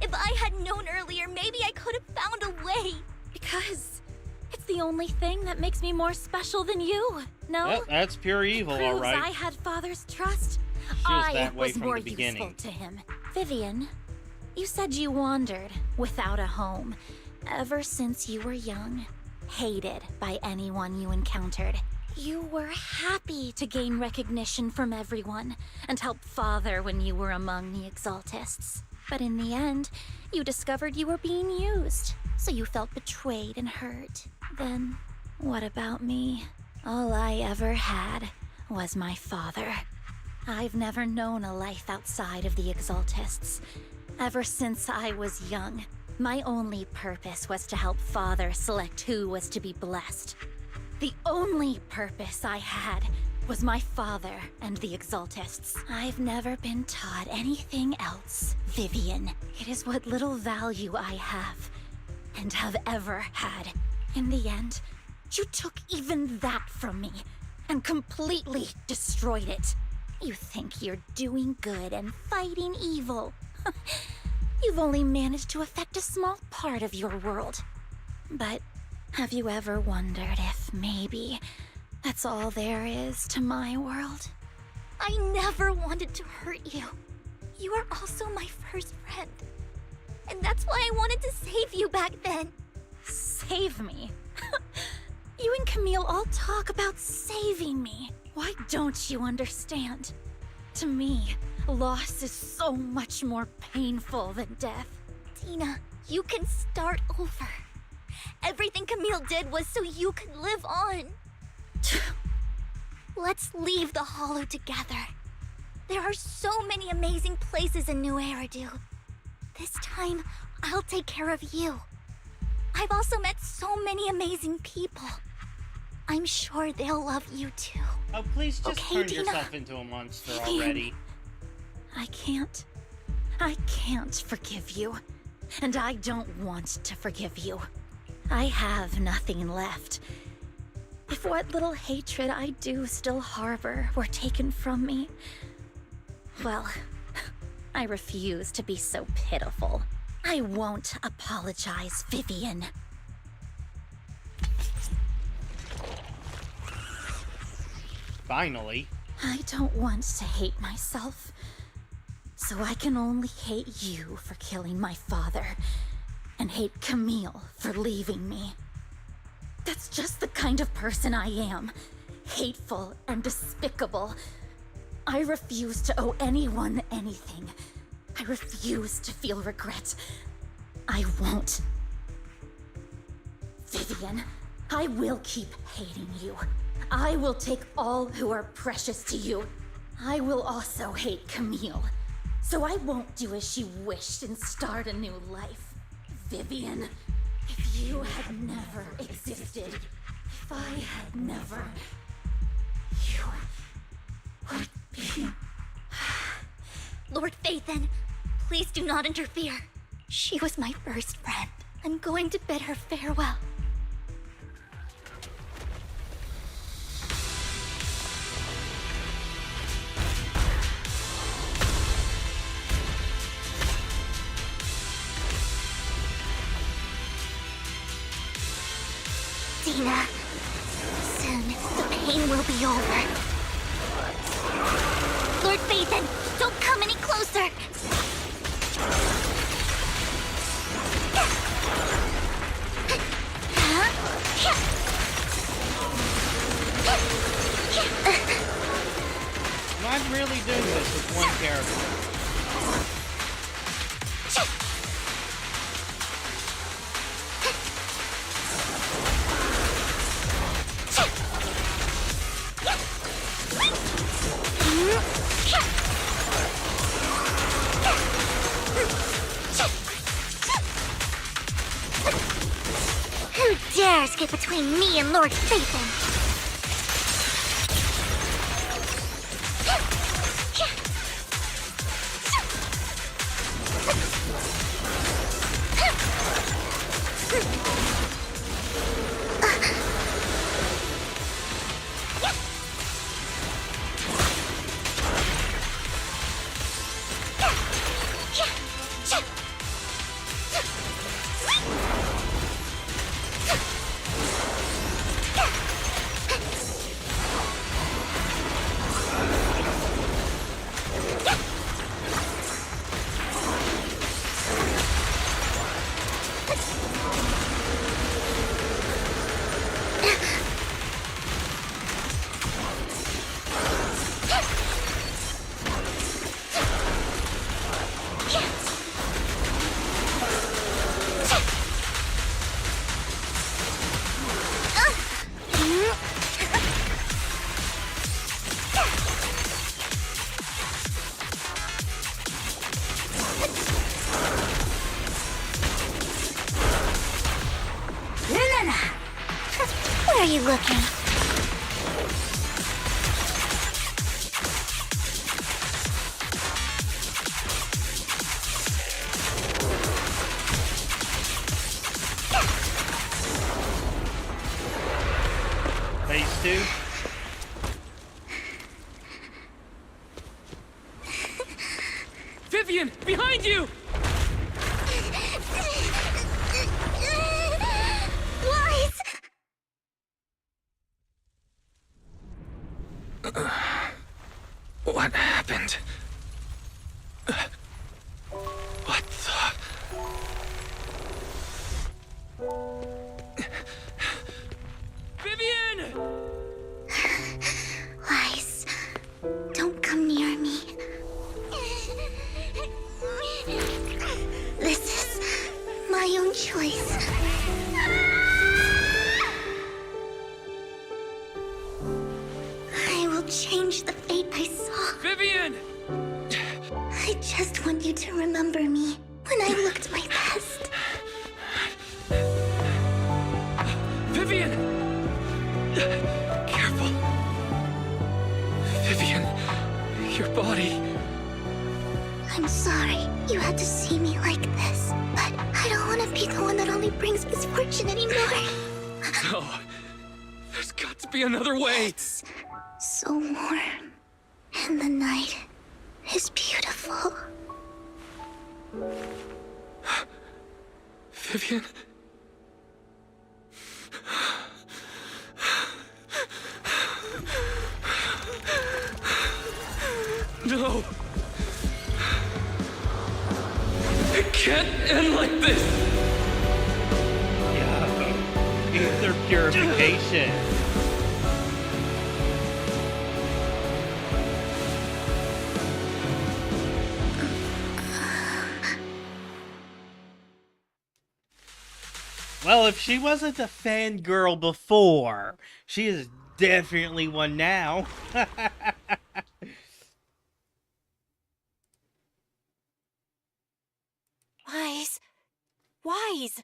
If I had known earlier, maybe I could have found a way. Because it's the only thing that makes me more special than you, no? Yep, that's pure evil, Proves alright. I had Father's trust. She was I that way was from more the beginning. useful to him. Vivian, you said you wandered without a home ever since you were young, hated by anyone you encountered. You were happy to gain recognition from everyone and help Father when you were among the Exaltists. But in the end, you discovered you were being used, so you felt betrayed and hurt. Then, what about me? All I ever had was my father. I've never known a life outside of the Exaltists. Ever since I was young, my only purpose was to help Father select who was to be blessed. The only purpose I had was my father and the Exaltists. I've never been taught anything else, Vivian. It is what little value I have, and have ever had. In the end, you took even that from me, and completely destroyed it. You think you're doing good and fighting evil. You've only managed to affect a small part of your world. But have you ever wondered if maybe that's all there is to my world? I never wanted to hurt you. You are also my first friend. And that's why I wanted to save you back then. Save me? You and Camille all talk about saving me. Why don't you understand? To me, loss is so much more painful than death. Tina, you can start over. Everything Camille did was so you could live on. Let's leave the Hollow together. There are so many amazing places in New Eridu. This time, I'll take care of you. I've also met so many amazing people. I'm sure they'll love you too. Oh, please just Okay, turn Tina. yourself into a monster Vivian. already. I can't forgive you. And I don't want to forgive you. I have nothing left. If what little hatred I do still harbor were taken from me, well, I refuse to be so pitiful. I won't apologize, Vivian. Finally. I don't want to hate myself. So I can only hate you for killing my father, and hate Camille for leaving me. That's just the kind of person I am. Hateful and despicable. I refuse to owe anyone anything. I refuse to feel regret. I won't. Vivian, I will keep hating you. I will take all who are precious to you. I will also hate Camille. So I won't do as she wished and start a new life. Vivian, if you had never existed, if I had never, you would be... Lord Phaethon, please do not interfere. She was my first friend. I'm going to bid her farewell. Dina, soon the pain will be over. Lord Phaethon, don't come any closer! I'm really doing this with one character. Who dares get between me and Lord Phaethon? Where are you looking? Phase 2. Vivian, behind you! Lies! What happened? What the... Vivian! Lies. Don't come near me. This is my own choice. I will change the fate I saw. Vivian! I just want you to remember me when I looked my best. Vivian! Careful. Vivian, your body. I'm sorry you had to see me like this, but I don't want to be the one that only brings misfortune anymore. No. There's got to be another way. It's so warm, and the night is beautiful. Vivian? No! It can't end like this! Yeah. Ether purification. Well, if she wasn't a fangirl before, she is definitely one now. Wise. Wise.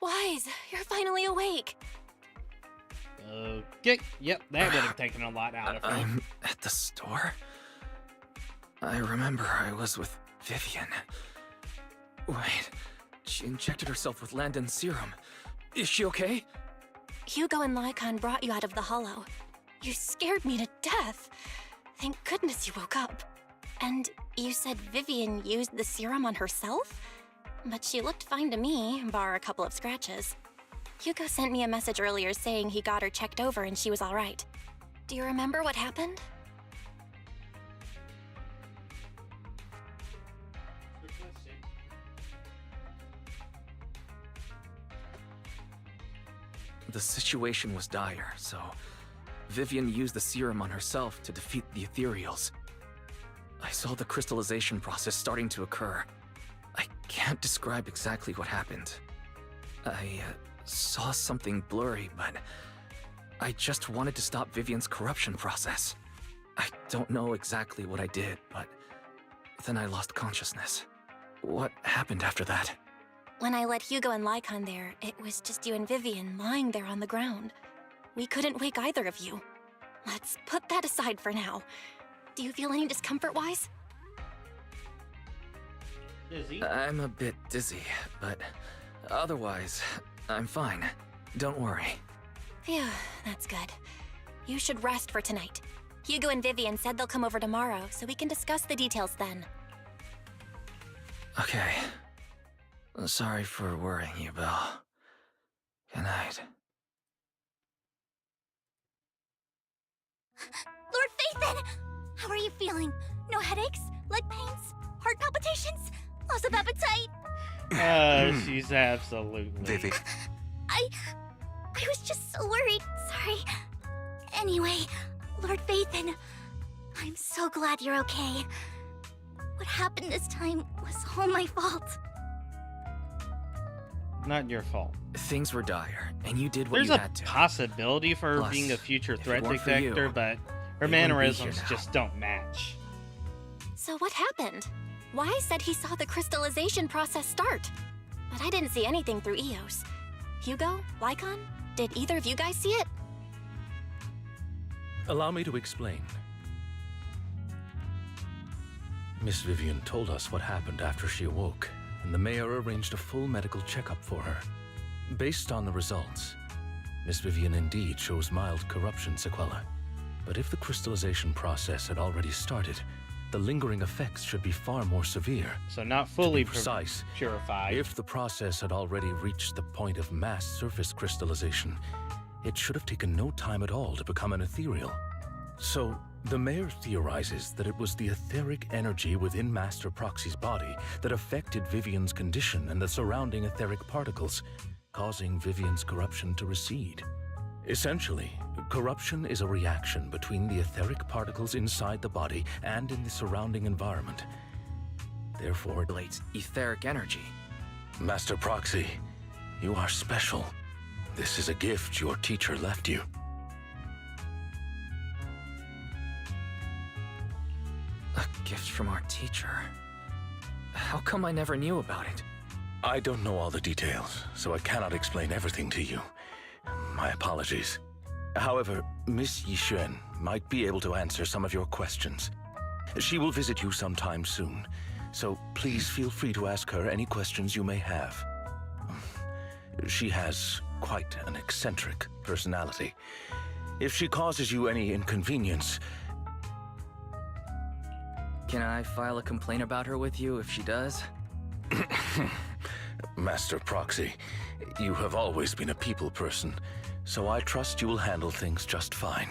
Wise, you're finally awake. Okay, yep, that would have taken a lot out of her. I'm at the store? I remember I was with Vivian. Wait, she injected herself with Landon's serum. Is she okay? Hugo and Lycon brought you out of the hollow. You scared me to death. Thank goodness you woke up. And you said Vivian used the serum on herself? But she looked fine to me, bar a couple of scratches. Hugo sent me a message earlier saying he got her checked over and she was all right. Do you remember what happened? The situation was dire, so Vivian used the serum on herself to defeat the ethereals. I saw the crystallization process starting to occur. I can't describe exactly what happened. I saw something blurry, but I just wanted to stop Vivian's corruption process. I don't know exactly what I did, but then I lost consciousness. What happened after that? When I led Hugo and Lycon there, it was just you and Vivian lying there on the ground. We couldn't wake either of you. Let's put that aside for now. Do you feel any discomfort-wise? Dizzy? I'm a bit dizzy, but otherwise, I'm fine. Don't worry. Phew, that's good. You should rest for tonight. Hugo and Vivian said they'll come over tomorrow, so we can discuss the details then. Okay. Sorry for worrying you, Belle. Good night. Lord Phaethon! How are you feeling? No headaches? Leg pains? Heart palpitations? Loss of appetite? She's absolutely... Vivi. I was just so worried. Sorry. Anyway, Lord Phaethon, I'm so glad you're okay. What happened this time was all my fault. Not your fault. Things were dire, and you did what There's you a had to. possibility for her Plus, being a future if it threat weren't for detector, you, but her we wouldn't be here mannerisms now. just don't match. So what happened? Wise said he saw the crystallization process start. But I didn't see anything through Eos. Hugo? Lycon? Did either of you guys see it? Allow me to explain. Miss Vivian told us what happened after she awoke, and the mayor arranged a full medical checkup for her. Based on the results, Miss Vivian indeed shows mild corruption sequelae. But if the crystallization process had already started, the lingering effects should be far more severe. So not fully to be precise, purified. If the process had already reached the point of mass surface crystallization, it should have taken no time at all to become an ethereal. So, The mayor theorizes that it was the etheric energy within Master Proxy's body that affected Vivian's condition and the surrounding etheric particles, causing Vivian's corruption to recede. Essentially, corruption is a reaction between the etheric particles inside the body and in the surrounding environment. Therefore, it relates etheric energy. Master Proxy, you are special. This is a gift your teacher left you. A gift from our teacher. How come I never knew about it? I don't know all the details, so I cannot explain everything to you. My apologies. However, Miss Yixuan might be able to answer some of your questions. She will visit you sometime soon, so please feel free to ask her any questions you may have. She has quite an eccentric personality. If she causes you any inconvenience... Can I file a complaint about her with you if she does? Master Proxy, you have always been a people person, so I trust you will handle things just fine.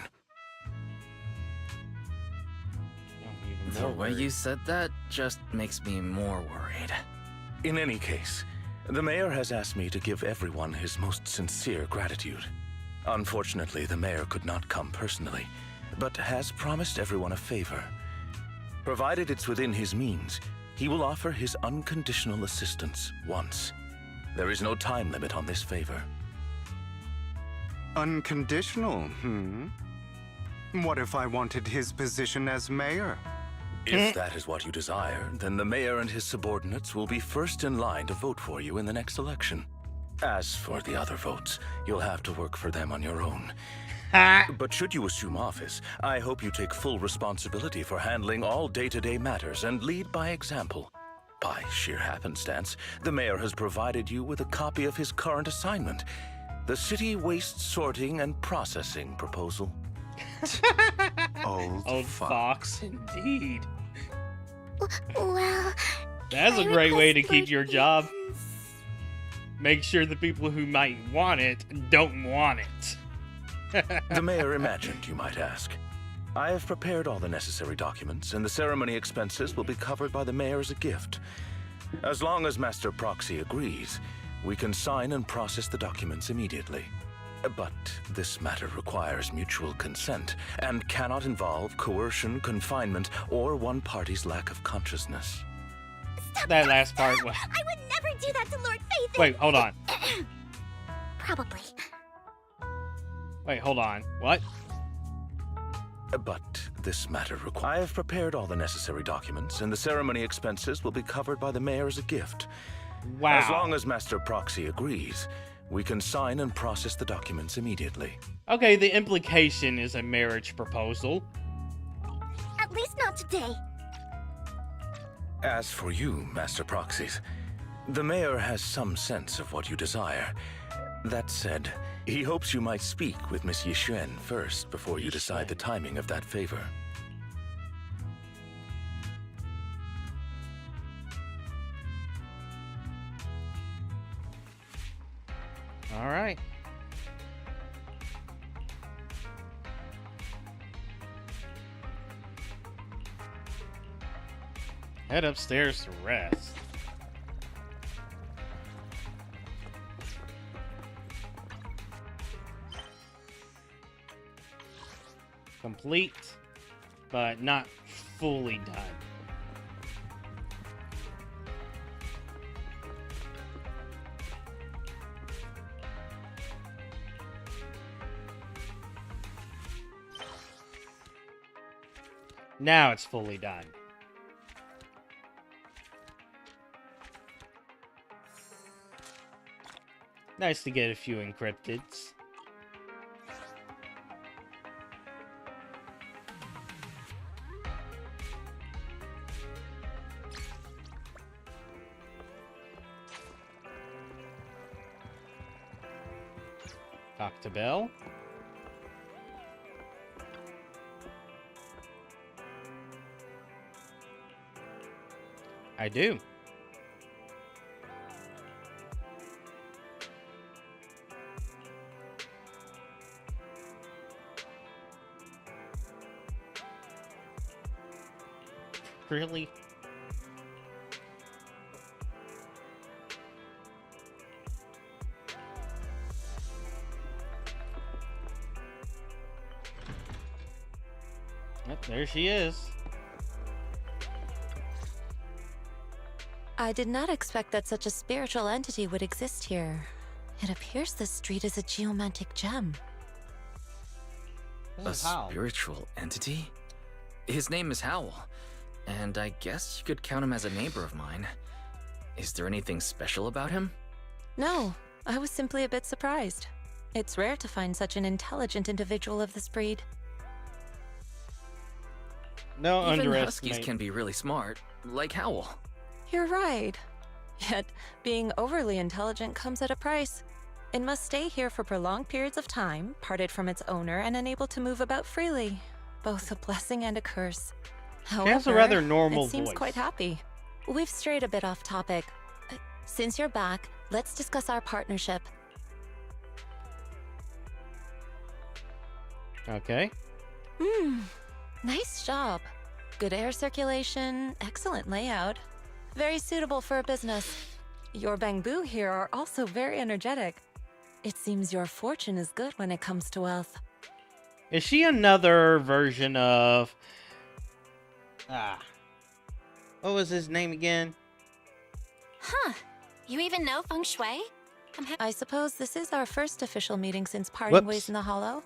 The way you said that just makes me more worried. In any case, the mayor has asked me to give everyone his most sincere gratitude. Unfortunately, the mayor could not come personally, but has promised everyone a favor. Provided it's within his means, he will offer his unconditional assistance once. There is no time limit on this favor. Unconditional, What if I wanted his position as mayor? If that is what you desire, then the mayor and his subordinates will be first in line to vote for you in the next election. As for the other votes, you'll have to work for them on your own. But should you assume office, I hope you take full responsibility for handling all day-to-day matters and lead by example. By sheer happenstance, the mayor has provided you with a copy of his current assignment, the City Waste Sorting and Processing proposal. Old fox, indeed. Well, that's a great way to keep your job. Make sure the people who might want it don't want it. The mayor imagined, you might ask. I have prepared all the necessary documents, and the ceremony expenses will be covered by the mayor as a gift. As long as Master Proxy agrees, we can sign and process the documents immediately. But this matter requires mutual consent and cannot involve coercion, confinement, or one party's lack of consciousness. That last part was... I would never do that to Lord Faith. Wait, hold on. Probably. Wait, hold on. What? But this matter requires... I have prepared all the necessary documents, and the ceremony expenses will be covered by the mayor as a gift. Wow. As long as Master Proxy agrees, we can sign and process the documents immediately. Okay, the implication is a marriage proposal. At least not today. As for you, Master Proxies, the mayor has some sense of what you desire. That said, he hopes you might speak with Miss Yixuan first before you decide the timing of that favor. All right. Head upstairs to rest. Complete, but not fully done. Now it's fully done. Nice to get a few encrypteds. Talk to Belle. I do. Really? Yep, there she is. I did not expect that such a spiritual entity would exist here. It appears this street is a geomantic gem. A spiritual entity? His name is Howl, and I guess you could count him as a neighbor of mine. Is there anything special about him? No, I was simply a bit surprised. It's rare to find such an intelligent individual of this breed. No Even underestimate. huskies can be really smart, like Howl. You're right. Yet, being overly intelligent comes at a price. It must stay here for prolonged periods of time, parted from its owner, and unable to move about freely. Both a blessing and a curse. However, She has a rather normal it seems voice. quite happy. We've strayed a bit off topic. Since you're back, let's discuss our partnership. Okay. Nice job. Good air circulation, excellent layout. Very suitable for a business. Your bangbu here are also very energetic. It seems your fortune is good when it comes to wealth. Is she another version of... What was his name again? Huh. You even know feng shui? I suppose this is our first official meeting since parting Whoops. ways in the Hollow.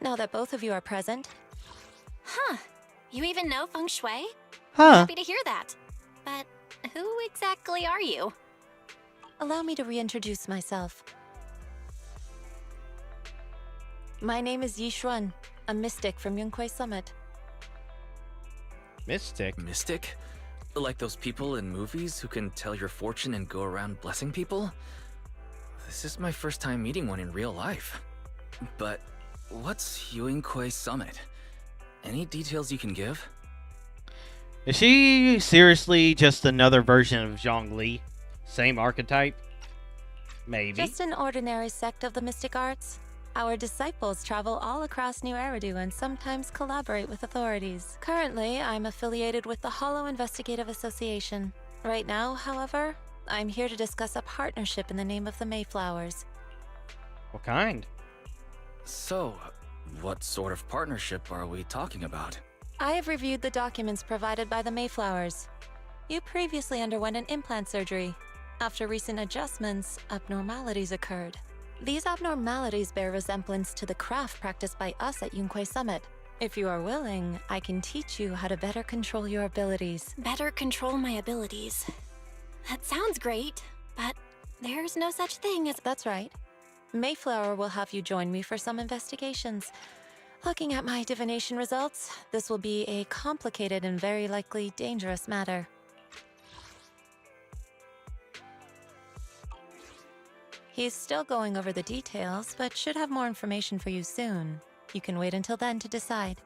Now that both of you are present. Huh. You even know feng shui? Huh. Happy to hear that. But who exactly are you? Allow me to reintroduce myself. My name is Yi Xuan, a mystic from Yunquei Summit. Mystic? Mystic? Like those people in movies who can tell your fortune and go around blessing people? This is my first time meeting one in real life. But what's Yunquei Summit? Any details you can give? Is she seriously just another version of Zhongli? Same archetype? Maybe. Just an ordinary sect of the mystic arts. Our disciples travel all across New Eridu and sometimes collaborate with authorities. Currently, I'm affiliated with the Hollow Investigative Association. Right now, however, I'm here to discuss a partnership in the name of the Mayflowers. What kind? So, what sort of partnership are we talking about? I have reviewed the documents provided by the Mayflowers. You previously underwent an implant surgery. After recent adjustments, abnormalities occurred. These abnormalities bear resemblance to the craft practiced by us at Yunquei Summit. If you are willing, I can teach you how to better control your abilities. Better control my abilities. That sounds great, but there's no such thing as... That's right. Mayflower will have you join me for some investigations. Looking at my divination results, this will be a complicated and very likely dangerous matter. He's still going over the details, but should have more information for you soon. You can wait until then to decide.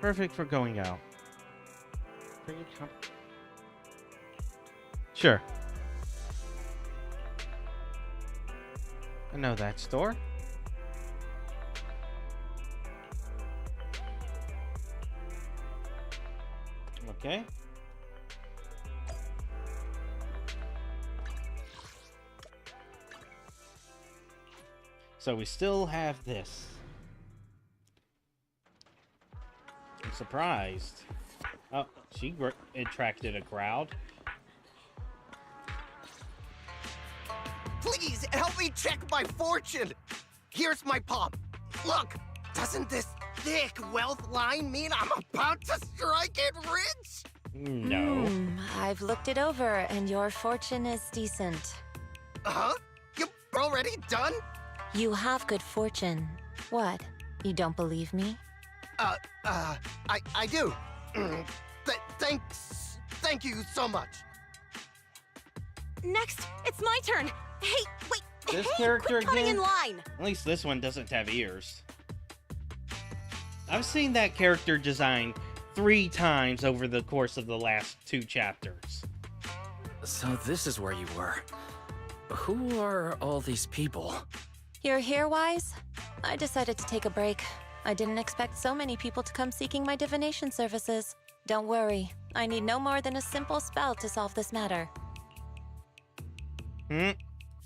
Perfect for going out. Sure. I know that store. Okay. So we still have this. I'm surprised. Oh, she attracted a crowd. Please help me check my fortune. Here's my palm. Look, doesn't this thick wealth line mean I'm about to strike it rich? No. I've looked it over, and your fortune is decent. Huh? You're already done? You have good fortune. What? You don't believe me? I do. Thank you so much. Next, it's my turn. Hey, wait. This hey, character quit cutting again? in line. At least this one doesn't have ears. I've seen that character design 3 times over the course of the last 2 chapters. So this is where you were. Who are all these people? You're here, Wise? I decided to take a break. I didn't expect so many people to come seeking my divination services. Don't worry, I need no more than a simple spell to solve this matter.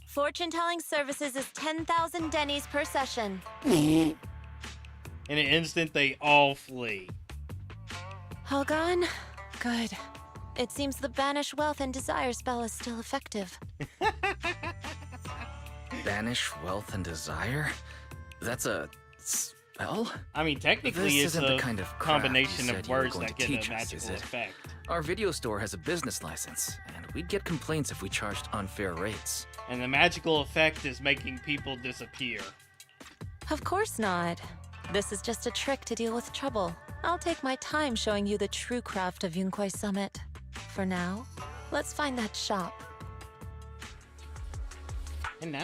Fortune-telling services is 10,000 dennies per session. In an instant, they all flee. All gone? Good. It seems the Banish Wealth and Desire spell is still effective. Banish wealth and desire? That's a spell? I mean, technically, This it's isn't a the kind of crap combination you of said you were words going that to get teach a us, magical is it? effect. Our video store has a business license, and we'd get complaints if we charged unfair rates. And the magical effect is making people disappear. Of course not. This is just a trick to deal with trouble. I'll take my time showing you the true craft of Yunquai Summit. For now, let's find that shop. No.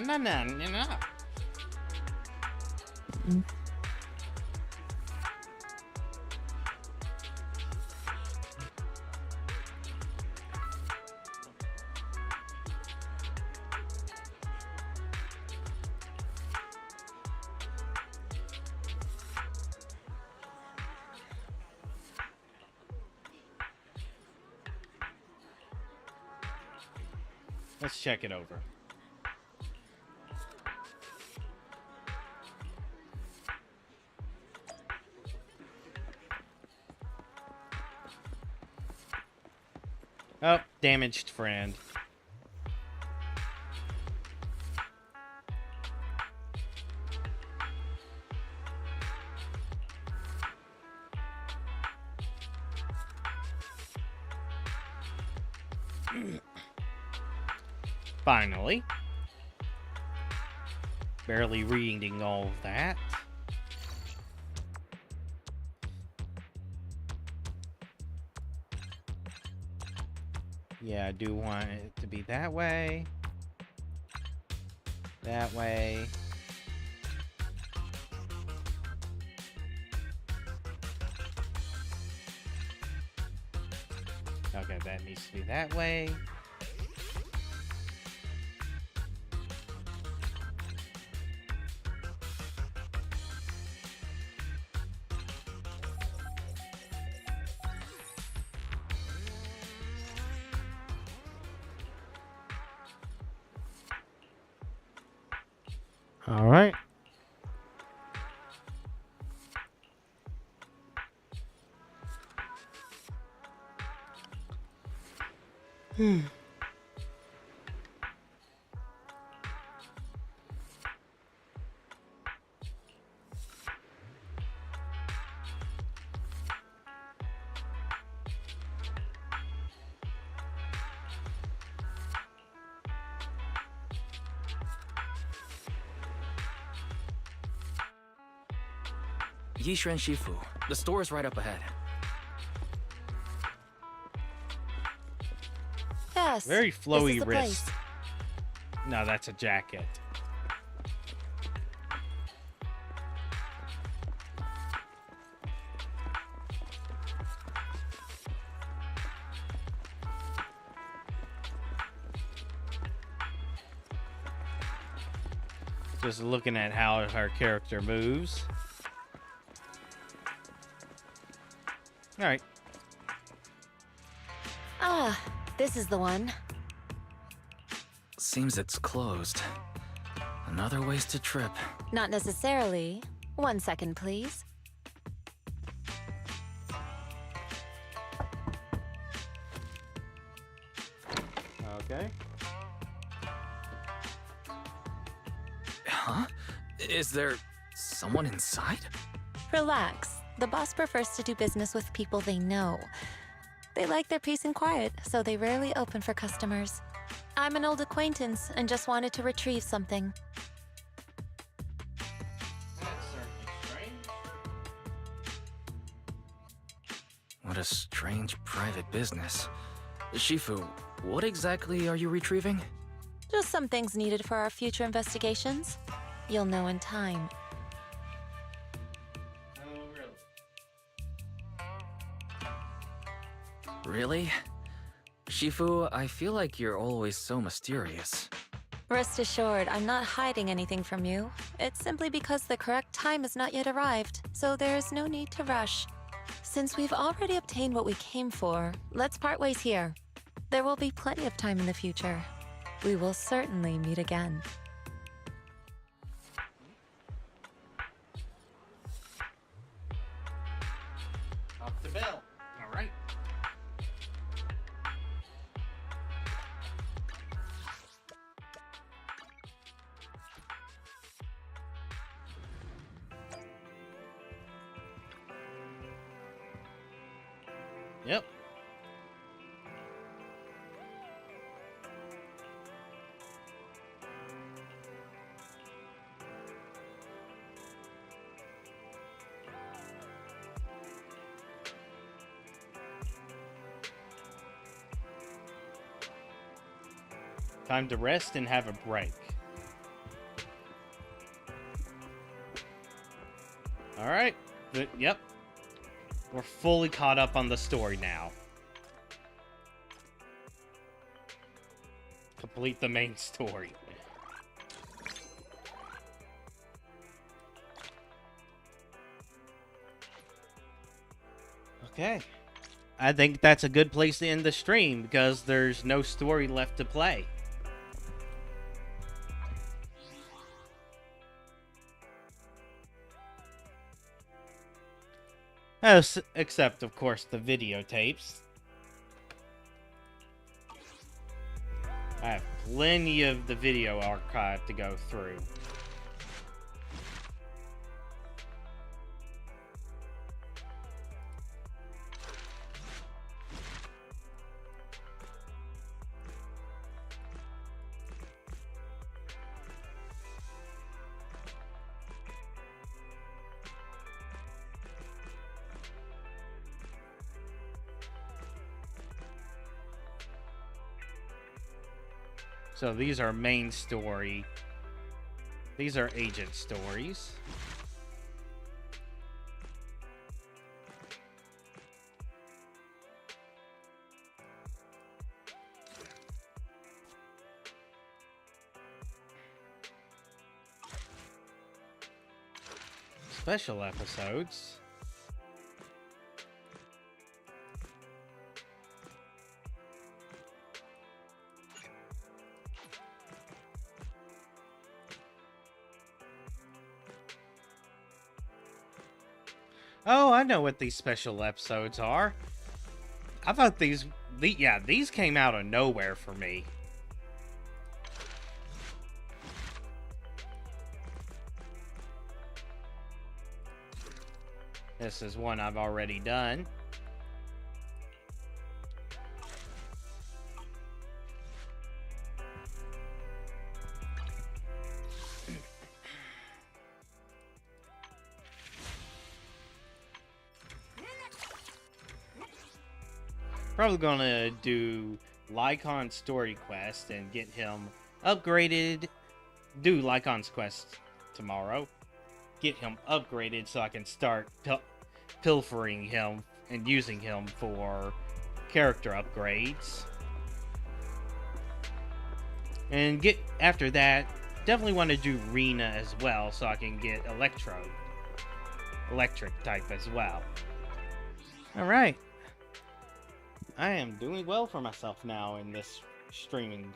Let's check it over. Oh, damaged friend. Finally. Barely reading all of that. Yeah, I do want it to be that way. That way. Okay, that needs to be that way. All right. Yishuan Shifu, the store is right up ahead. Yes. Very this is flowy the wrist. place. No, that's a jacket. Just looking at how her character moves. All right. Ah, this is the one. Seems it's closed. Another wasted trip. Not necessarily. 1 second, please. Okay. Huh? Is there someone inside? Relax. The boss prefers to do business with people they know. They like their peace and quiet, so they rarely open for customers. I'm an old acquaintance and just wanted to retrieve something. That's certainly strange. What a strange private business. Shifu, what exactly are you retrieving? Just some things needed for our future investigations. You'll know in time. Really? Shifu, I feel like you're always so mysterious. Rest assured, I'm not hiding anything from you. It's simply because the correct time has not yet arrived, so there's no need to rush. Since we've already obtained what we came for, let's part ways here. There will be plenty of time in the future. We will certainly meet again. Off the bell. All right. Yep. Time to rest and have a break. Alright. Yep. We're fully caught up on the story now. Complete the main story. Okay. I think that's a good place to end the stream because there's no story left to play. Except, of course, the videotapes. I have plenty of the video archive to go through. So these are main story. These are agent stories. Special episodes. Oh, I know what these special episodes are. I thought these came out of nowhere for me. This is one I've already done. Probably gonna do Lycon's story quest and get him upgraded. Do Lycon's quest tomorrow. Get him upgraded so I can start pilfering him and using him for character upgrades. And after that, definitely want to do Rena as well so I can get electric type as well. Alright. I am doing well for myself now in this streaming